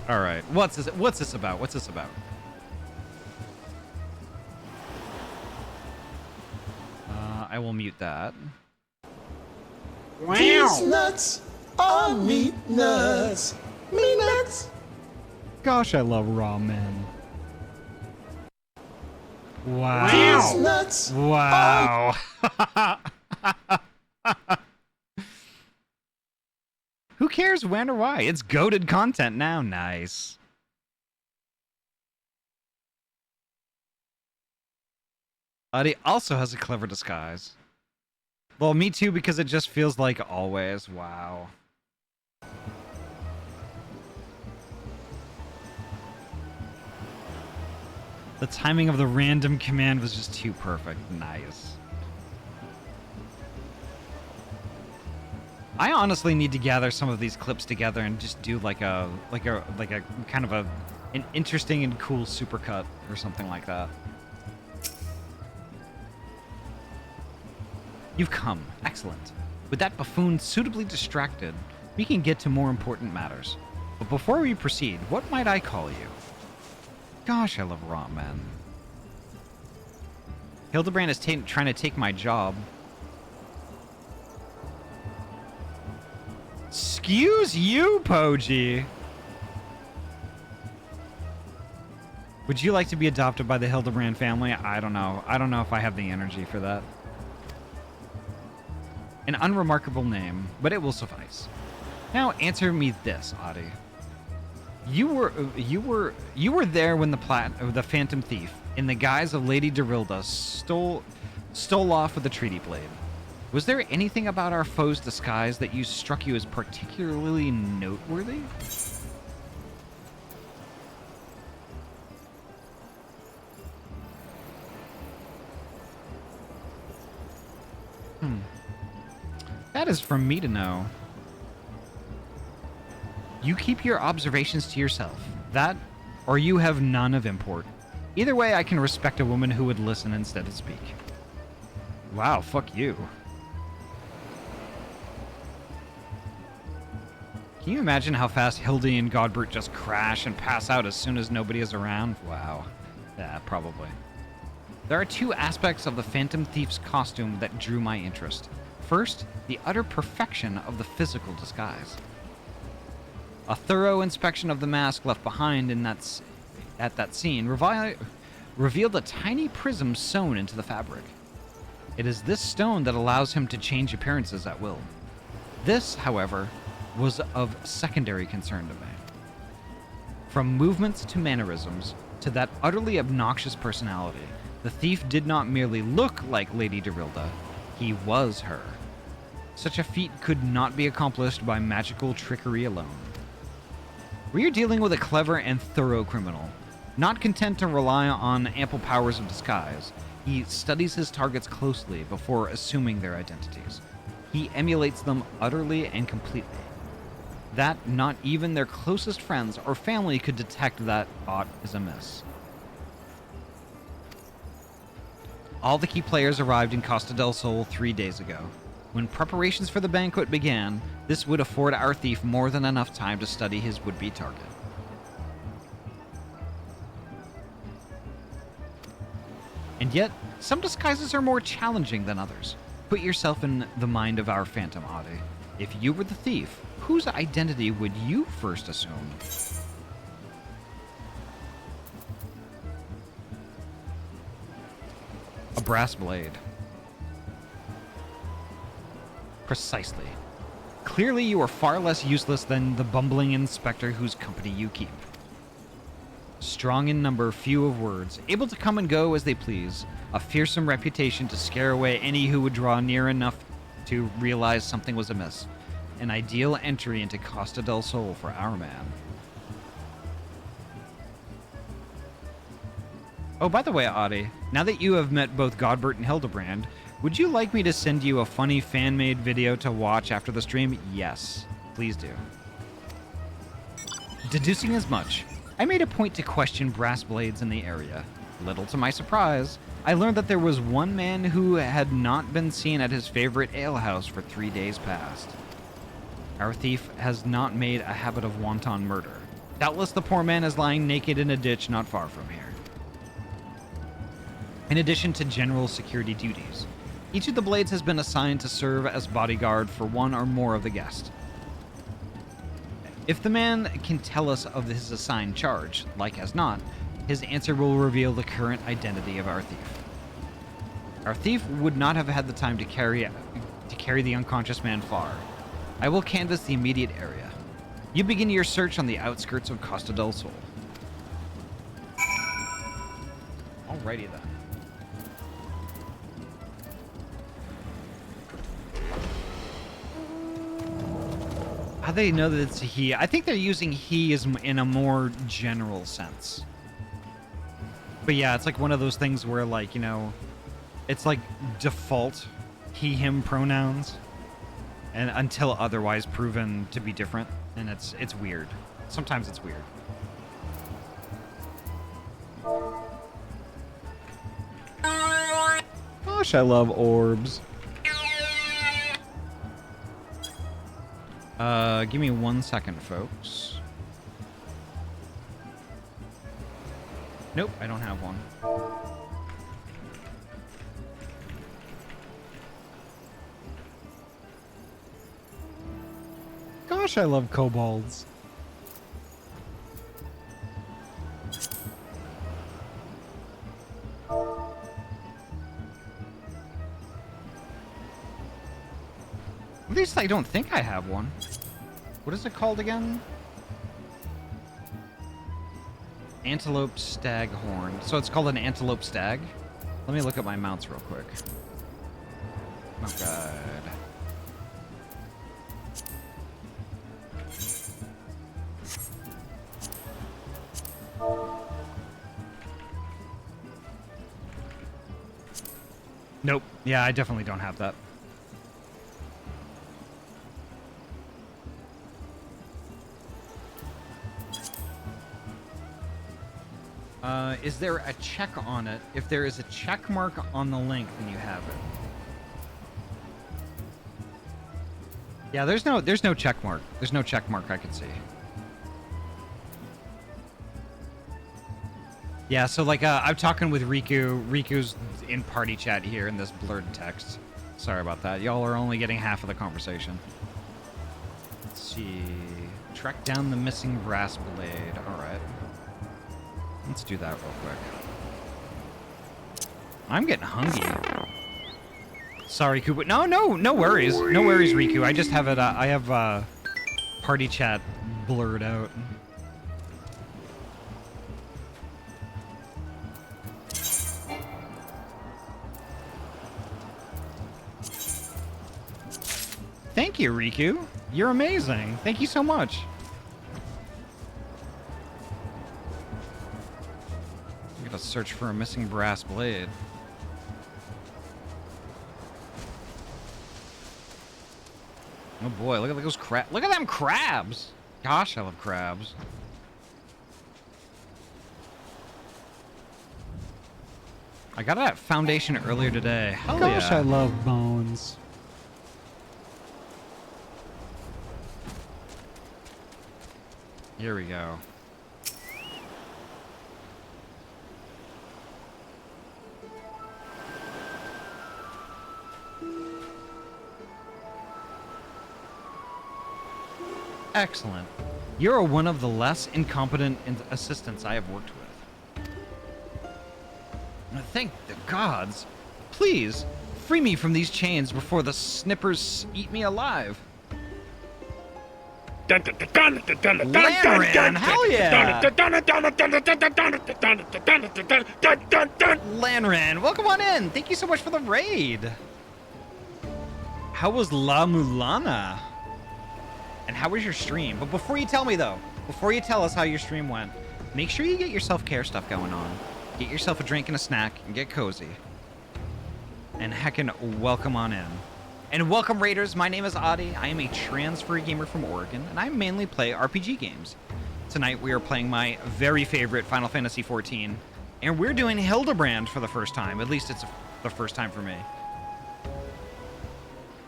All right, what's this about? What's this about? I will mute that. These nuts are meat nuts. Meat nuts. Gosh, I love ramen. Wow. These nuts. Wow. Who cares when or why? It's goated content now. Nice. Ahty also has a clever disguise. Well, me too, because it just feels like always. Wow. The timing of the random command was just too perfect. Nice. I honestly need to gather some of these clips together and just do like a kind of an interesting and cool supercut or something like that. You've come. Excellent. With that buffoon suitably distracted, we can get to more important matters. But before we proceed, what might I call you? Gosh, I love ramen. Hildibrand is trying to take my job. Excuse you, Poji. Would you like to be adopted by the Hildibrand family? I don't know. I don't know if I have the energy for that. An unremarkable name, but it will suffice. Now answer me this, Ahty. You were there when the Phantom Thief, in the guise of Lady Darilda, stole off with the Treaty Blade. Was there anything about our foe's disguise that struck you as particularly noteworthy? That is for me to know. You keep your observations to yourself. That, or you have none of import. Either way, I can respect a woman who would listen instead of speak. Wow, fuck you. Can you imagine how fast Hildy and Godbert just crash and pass out as soon as nobody is around? Wow. Yeah, probably. There are two aspects of the Phantom Thief's costume that drew my interest. First, the utter perfection of the physical disguise. A thorough inspection of the mask left behind at that scene revealed a tiny prism sewn into the fabric. It is this stone that allows him to change appearances at will. This, however, was of secondary concern to me. From movements to mannerisms to that utterly obnoxious personality, the thief did not merely look like Lady Darilda, he was her. Such a feat could not be accomplished by magical trickery alone. We are dealing with a clever and thorough criminal. Not content to rely on ample powers of disguise, he studies his targets closely before assuming their identities. He emulates them utterly and completely. That not even their closest friends or family could detect that aught is amiss. All the key players arrived in Costa del Sol 3 days ago. When preparations for the banquet began, this would afford our thief more than enough time to study his would-be target. And yet, some disguises are more challenging than others. Put yourself in the mind of our Phantom, Ahty. If you were the thief, whose identity would you first assume? A brass blade. Precisely. Clearly you are far less useless than the bumbling inspector whose company you keep. Strong in number, few of words, able to come and go as they please, a fearsome reputation to scare away any who would draw near enough to realize something was amiss. An ideal entry into Costa del Sol for our man. Oh, by the way, Ahty, now that you have met both Godbert and Hildibrand, would you like me to send you a funny fan-made video to watch after the stream? Yes, please do. Deducing as much, I made a point to question brass blades in the area. Little to my surprise, I learned that there was one man who had not been seen at his favorite alehouse for 3 days past. Our thief has not made a habit of wanton murder. Doubtless the poor man is lying naked in a ditch not far from here. In addition to general security duties, each of the blades has been assigned to serve as bodyguard for one or more of the guests. If the man can tell us of his assigned charge, like as not, his answer will reveal the current identity of our thief. Our thief would not have had the time to carry the unconscious man far. I will canvass the immediate area. You begin your search on the outskirts of Costa del Sol. Alrighty then. How do they know that it's a he? I think they're using he as in a more general sense. But yeah, it's like one of those things where, like, you know, it's like default he, him pronouns, and until otherwise proven to be different, and it's weird. Sometimes it's weird. Gosh, I love orbs. Give me 1 second, folks. Nope, I don't have one. Gosh, I love kobolds. At least I don't think I have one. What is it called again? Antelope staghorn. So it's called an antelope stag? Let me look at my mounts real quick. Oh god. Nope. Yeah, I definitely don't have that. Is there a check on it? If there is a check mark on the link, then you have it. Yeah, there's no check mark. There's no check mark I could see. Yeah, so like I'm talking with Riku. Riku's in party chat here in this blurred text. Sorry about that. Y'all are only getting half of the conversation. Let's see. Track down the missing brass blade. All right. Let's do that real quick. I'm getting hungry. Sorry, Kuba. No worries. No worries, Riku. I just have it. I have party chat blurred out. Thank you, Riku. You're amazing. Thank you so much. I'm gonna search for a missing brass blade. Oh boy, look at those crabs. Look at them crabs! Gosh, I love crabs. I got that foundation earlier today. Hell Gosh, yeah. I love bones. Here we go. Excellent. You're one of the less incompetent assistants I have worked with. Thank the gods. Please, free me from these chains before the snippers eat me alive. Lanran, hell yeah! Lanran, welcome on in. Thank you so much for the raid. How was La Mulana? And how was your stream? But before you tell me though, before you tell us how your stream went, make sure you get your self-care stuff going on. Get yourself a drink and a snack and get cozy. And heckin' welcome on in. And welcome raiders, my name is Ahty. I am a trans-free gamer from Oregon, and I mainly play RPG games. Tonight we are playing my very favorite Final Fantasy XIV, and we're doing Hildibrand for the first time. At least it's the first time for me.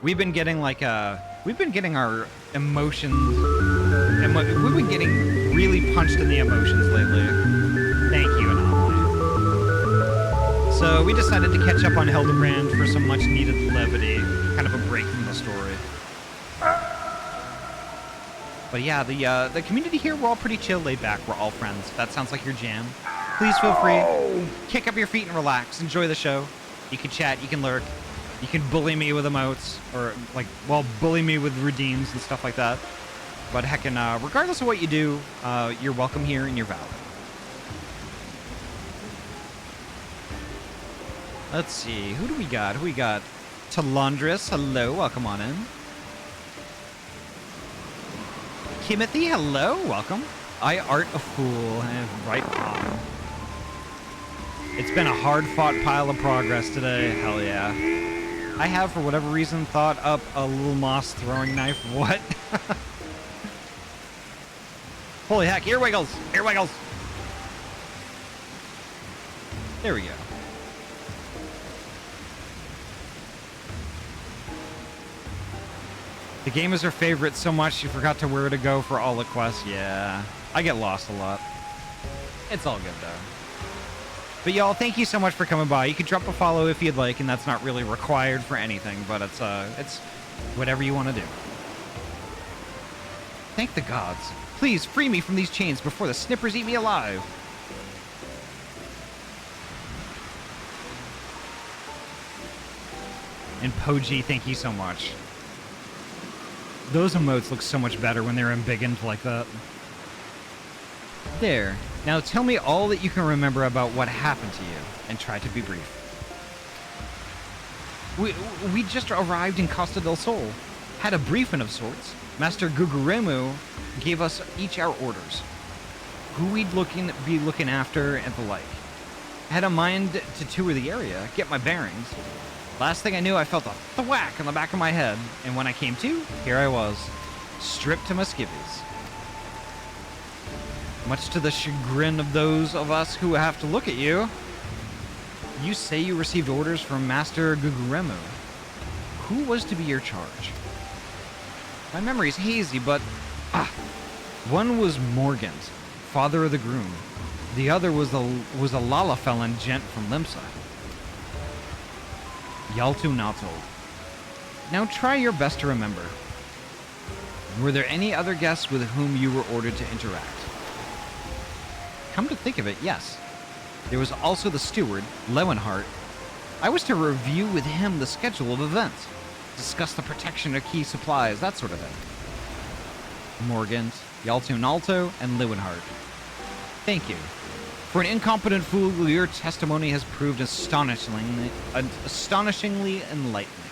We've been getting like we've been getting our emotions, and we've been getting really punched in the emotions lately. Thank you, Anomaly. So we decided to catch up on Hildibrand for some much needed levity, kind of a break from the story. But yeah, the community here, we're all pretty chill, laid back, we're all friends. That sounds like your jam. Please feel free, kick up your feet and relax, enjoy the show. You can chat, you can lurk, you can bully me with emotes, or like, well, bully me with redeems and stuff like that. But heckin', regardless of what you do, you're welcome here and you're valid. Let's see, who do we got? Who we got? Talandris, hello, welcome on in. Timothy, hello, welcome. I art a fool, right on. It's been a hard-fought pile of progress today, hell yeah. I have, for whatever reason, thought up a little moss throwing knife. What? Holy heck, ear wiggles, ear wiggles. There we go. The game is her favorite so much she forgot to where to go for all the quests. Yeah, I get lost a lot. It's all good though. But y'all, thank you so much for coming by. You can drop a follow if you'd like, and that's not really required for anything, but it's whatever you want to do. Thank the gods. Please free me from these chains before the snippers eat me alive. And Poji, thank you so much. Those emotes look so much better when they're embiggened like that. There. Now tell me all that you can remember about what happened to you, and try to be brief. We just arrived in Costa del Sol. Had a briefing of sorts. Master Guguremu gave us each our orders. Who we'd be looking after and the like. Had a mind to tour the area, get my bearings. Last thing I knew, I felt a thwack on the back of my head, and when I came to, here I was, stripped to my skivvies. Much to the chagrin of those of us who have to look at you. You say you received orders from Master Guguremu. Who was to be your charge? My memory's hazy, but... one was Morgant, father of the groom. The other was a Lalafellan gent from Limsa. Yaltu Nato. Now try your best to remember. Were there any other guests with whom you were ordered to interact? Come to think of it, yes. There was also the steward, Lewenhart. I was to review with him the schedule of events, discuss the protection of key supplies, that sort of thing. Morgant, Yaltu Nalto, and Lewenhart. Thank you. For an incompetent fool, your testimony has proved astonishingly enlightening.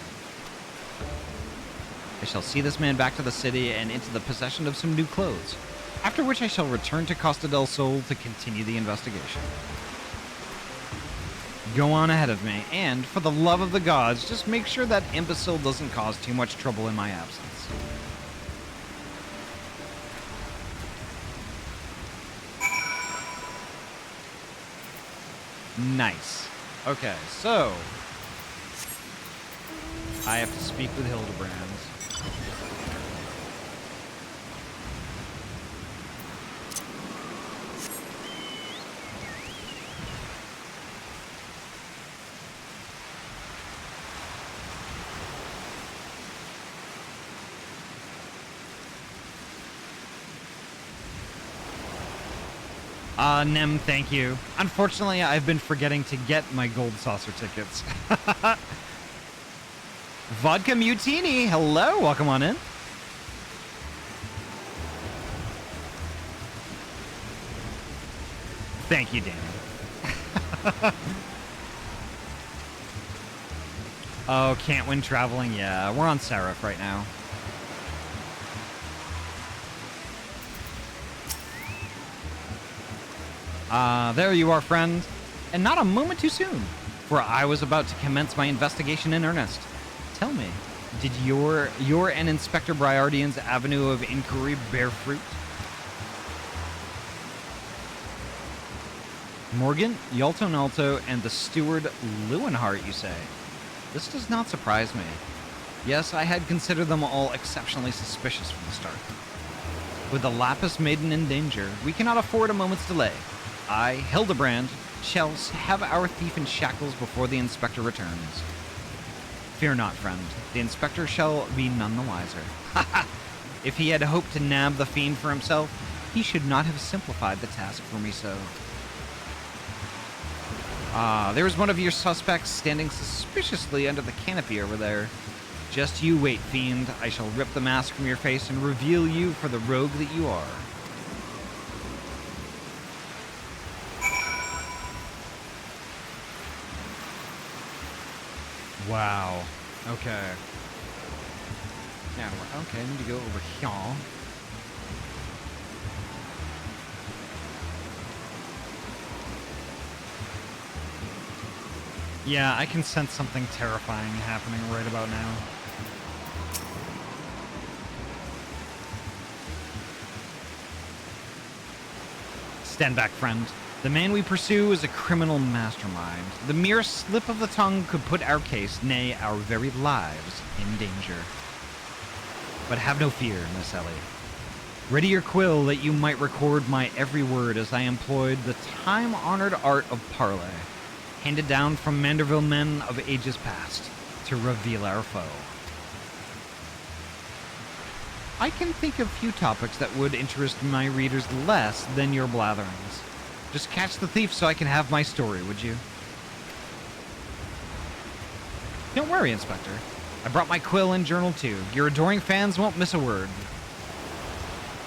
I shall see this man back to the city and into the possession of some new clothes, after which I shall return to Costa del Sol to continue the investigation. Go on ahead of me, and, for the love of the gods, just make sure that imbecile doesn't cause too much trouble in my absence. Nice. Okay, so... I have to speak with Hildibrand. Nem, thank you. Unfortunately, I've been forgetting to get my gold saucer tickets. Vodka Mutini, hello, welcome on in. Thank you, Danny. Oh, can't win traveling? Yeah, we're on Seraph right now. There you are, friend. And not a moment too soon, for I was about to commence my investigation in earnest. Tell me, did your and Inspector Briardian's avenue of inquiry bear fruit? Morgan, Yalton Alto, and the steward Lewenhart, you say? This does not surprise me. Yes, I had considered them all exceptionally suspicious from the start. With the Lapis Maiden in danger, we cannot afford a moment's delay. I, Hildibrand, shall have our thief in shackles before the Inspector returns. Fear not, friend. The Inspector shall be none the wiser. If he had hoped to nab the fiend for himself, he should not have simplified the task for me so. There is one of your suspects standing suspiciously under the canopy over there. Just you wait, fiend. I shall rip the mask from your face and reveal you for the rogue that you are. Wow. Okay. Now, okay, I need to go over here. Yeah, I can sense something terrifying happening right about now. Stand back, friend. The man we pursue is a criminal mastermind. The mere slip of the tongue could put our case, nay, our very lives, in danger. But have no fear, Miss Ellie. Ready your quill that you might record my every word as I employed the time-honored art of parley, handed down from Manderville men of ages past, to reveal our foe. I can think of few topics that would interest my readers less than your blatherings. Just catch the thief so I can have my story, would you? Don't worry, Inspector. I brought my quill and journal too. Your adoring fans won't miss a word.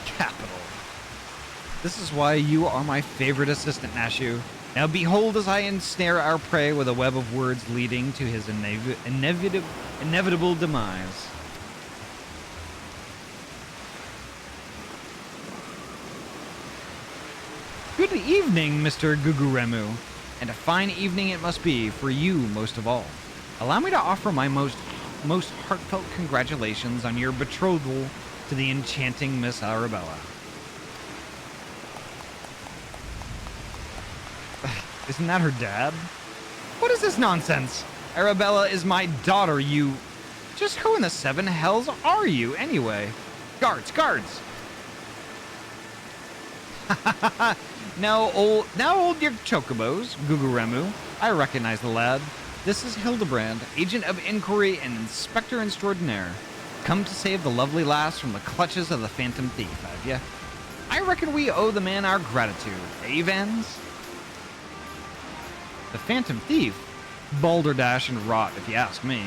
Capital. This is why you are my favorite assistant, Nashu. Now behold as I ensnare our prey with a web of words leading to his inevitable demise. Good evening, Mr. Guguremu. And a fine evening it must be for you most of all. Allow me to offer my most heartfelt congratulations on your betrothal to the enchanting Miss Arabella. Isn't that her dad? What is this nonsense? Arabella is my daughter, you... Just who in the seven hells are you, anyway? Guards! Now old your chocobos, Guguremu. I recognize the lad. This is Hildibrand, agent of inquiry and inspector extraordinaire. Come to save the lovely lass from the clutches of the phantom thief, have ya? I reckon we owe the man our gratitude, eh, Vans? The phantom thief? Balderdash and rot, if you ask me.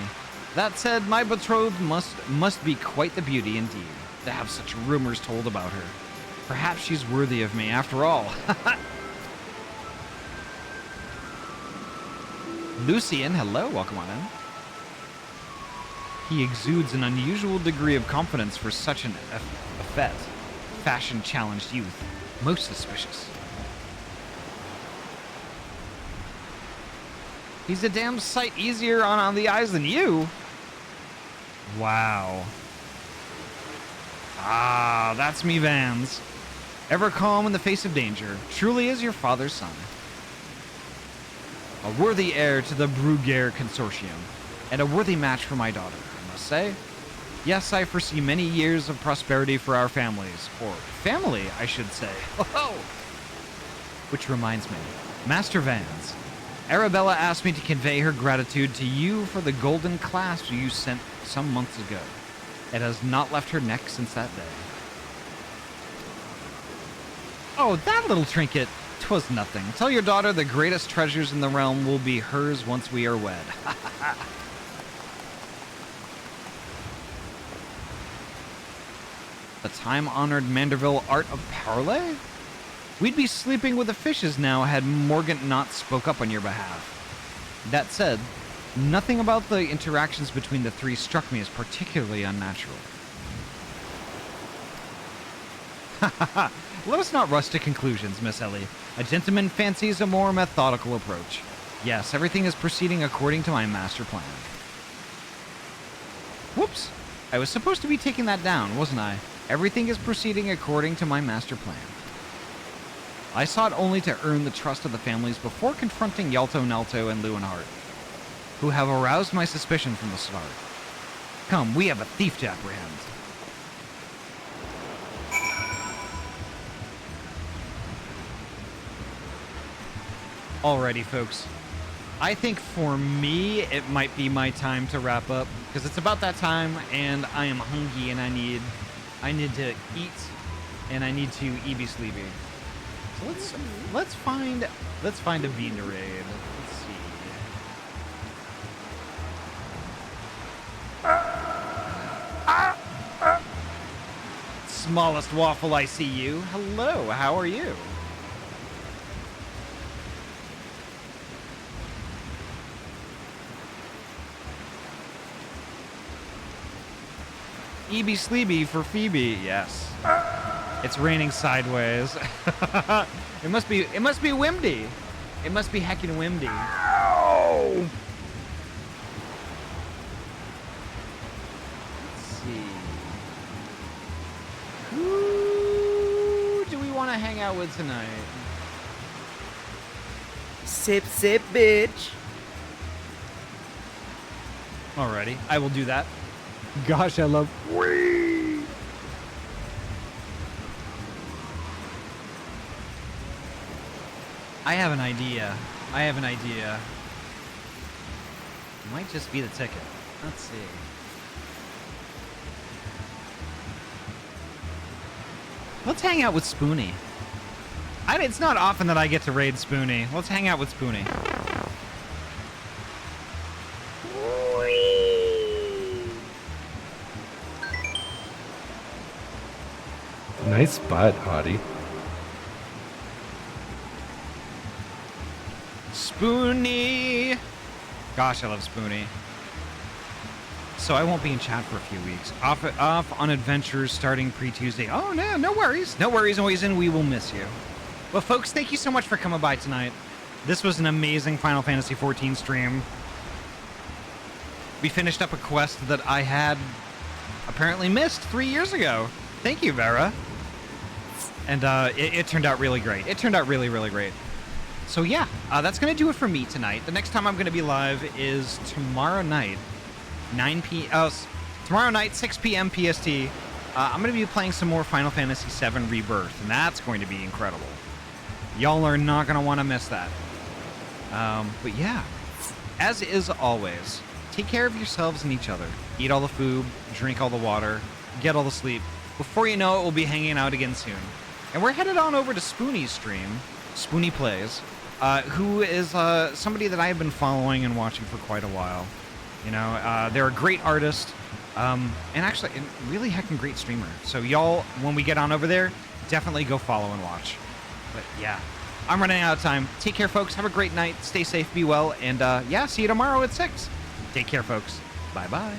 That said, my betrothed must be quite the beauty indeed, to have such rumors told about her. Perhaps she's worthy of me after all. Lucian, hello, welcome on in. He exudes an unusual degree of confidence for such an effete, fashion-challenged youth. Most suspicious. He's a damn sight easier on the eyes than you. Wow. Ah, that's me, Vans. Ever calm in the face of danger, truly is your father's son. A worthy heir to the Bruguiere Consortium, and a worthy match for my daughter, I must say. Yes, I foresee many years of prosperity for our families, or family, I should say. Oh! Which reminds me, Master Vans, Arabella asked me to convey her gratitude to you for the golden clasp you sent some months ago. It has not left her neck since that day. Oh, that little trinket, 'twas nothing. Tell your daughter the greatest treasures in the realm will be hers once we are wed. The time-honored Manderville art of parley? We'd be sleeping with the fishes now had Morgant not spoke up on your behalf. That said, nothing about the interactions between the three struck me as particularly unnatural. Let us not rush to conclusions, Miss Ellie. A gentleman fancies a more methodical approach. Yes, everything is proceeding according to my master plan. Whoops! I was supposed to be taking that down, wasn't I? Everything is proceeding according to my master plan. I sought only to earn the trust of the families before confronting Yalto Nalto and Lewenhart, who have aroused my suspicion from the start. Come, we have a thief to apprehend. Alrighty, folks. I think for me, it might be my time to wrap up, because it's about that time, and I am hungry, and I need to eat, and I need to be sleepy. So let's find a bean to raid. Let's see. Smallest waffle, I see you. Hello, how are you? E.B. Sleeby for Phoebe, yes. It's raining sideways. It must be windy. It must be heckin' windy. Ow! Let's see. Who do we want to hang out with tonight? Sip, sip, bitch. Alrighty, I will do that. Gosh, I love... Whee! I have an idea. It might just be the ticket. Let's see. Let's hang out with Spoonie. It's not often that I get to raid Spoonie. Let's hang out with Spoonie. Nice spot, Ahty. Spoonie! Gosh, I love Spoonie. So I won't be in chat for a few weeks. Off on adventures starting pre-Tuesday. Oh, no, no worries. No worries, always, and we will miss you. Well, folks, thank you so much for coming by tonight. This was an amazing Final Fantasy XIV stream. We finished up a quest that I had apparently missed 3 years ago. Thank you, Vera. And it turned out really great. It turned out really, really great. So yeah, that's going to do it for me tonight. The next time I'm going to be live is tomorrow night, tomorrow night, 6 p.m. PST. I'm going to be playing some more Final Fantasy VII Rebirth, and that's going to be incredible. Y'all are not going to want to miss that. But yeah, as is always, take care of yourselves and each other. Eat all the food, drink all the water, get all the sleep. Before you know it, we'll be hanging out again soon. And we're headed on over to Spoonie's stream, Ahty Plays, who is somebody that I have been following and watching for quite a while. You know, they're a great artist, and actually a really heckin' great streamer. So y'all, when we get on over there, definitely go follow and watch. But yeah, I'm running out of time. Take care, folks. Have a great night. Stay safe, be well, and yeah, see you tomorrow at 6. Take care, folks. Bye-bye.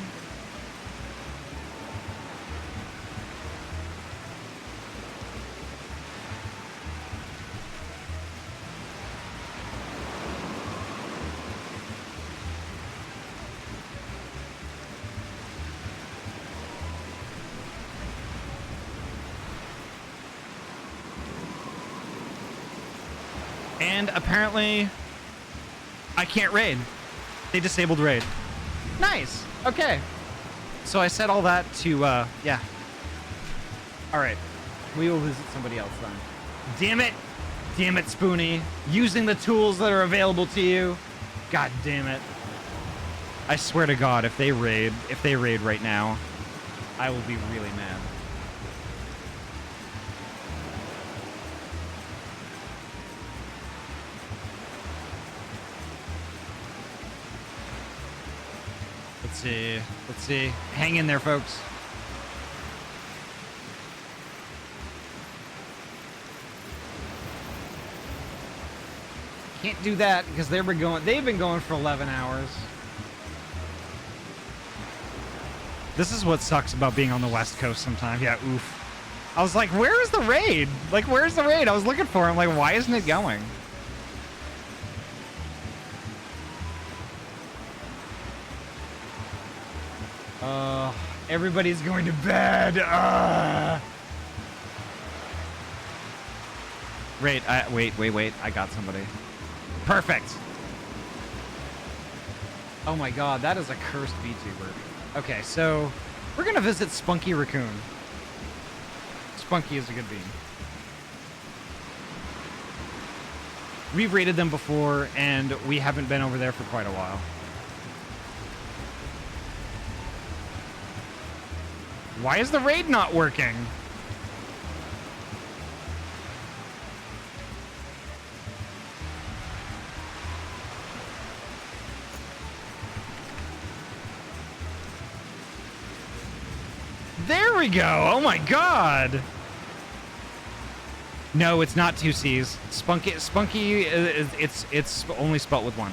And apparently, I can't raid. They disabled raid. Nice. Okay. So I said all that to, yeah. All right. We will visit somebody else then. Damn it. Damn it, Spoonie. Using the tools that are available to you. God damn it. I swear to God, if they raid right now, I will be really mad. Let's see. Hang in there, folks. Can't do that because they've been going for 11 hours. This is what sucks about being on the West Coast sometimes. Yeah, oof. I was like, where is the raid? Like, where's the raid? I was looking for him. Like, why isn't it going? Everybody's going to bed. Wait, I got somebody. Perfect. Oh my God, that is a cursed VTuber. Okay, so we're gonna visit Spunky Raccoon. Spunky is a good bean. We've raided them before, and we haven't been over there for quite a while. Why is the raid not working? There we go. Oh my God. No, it's not 2 C's. Spunky it's only spelled with 1.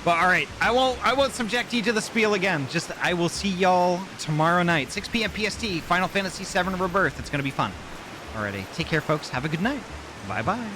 But all right, I won't subject you to the spiel again. Just I will see y'all tomorrow night, 6 p.m. PST, Final Fantasy VII Rebirth. It's gonna be fun. Alrighty, take care, folks. Have a good night. Bye bye.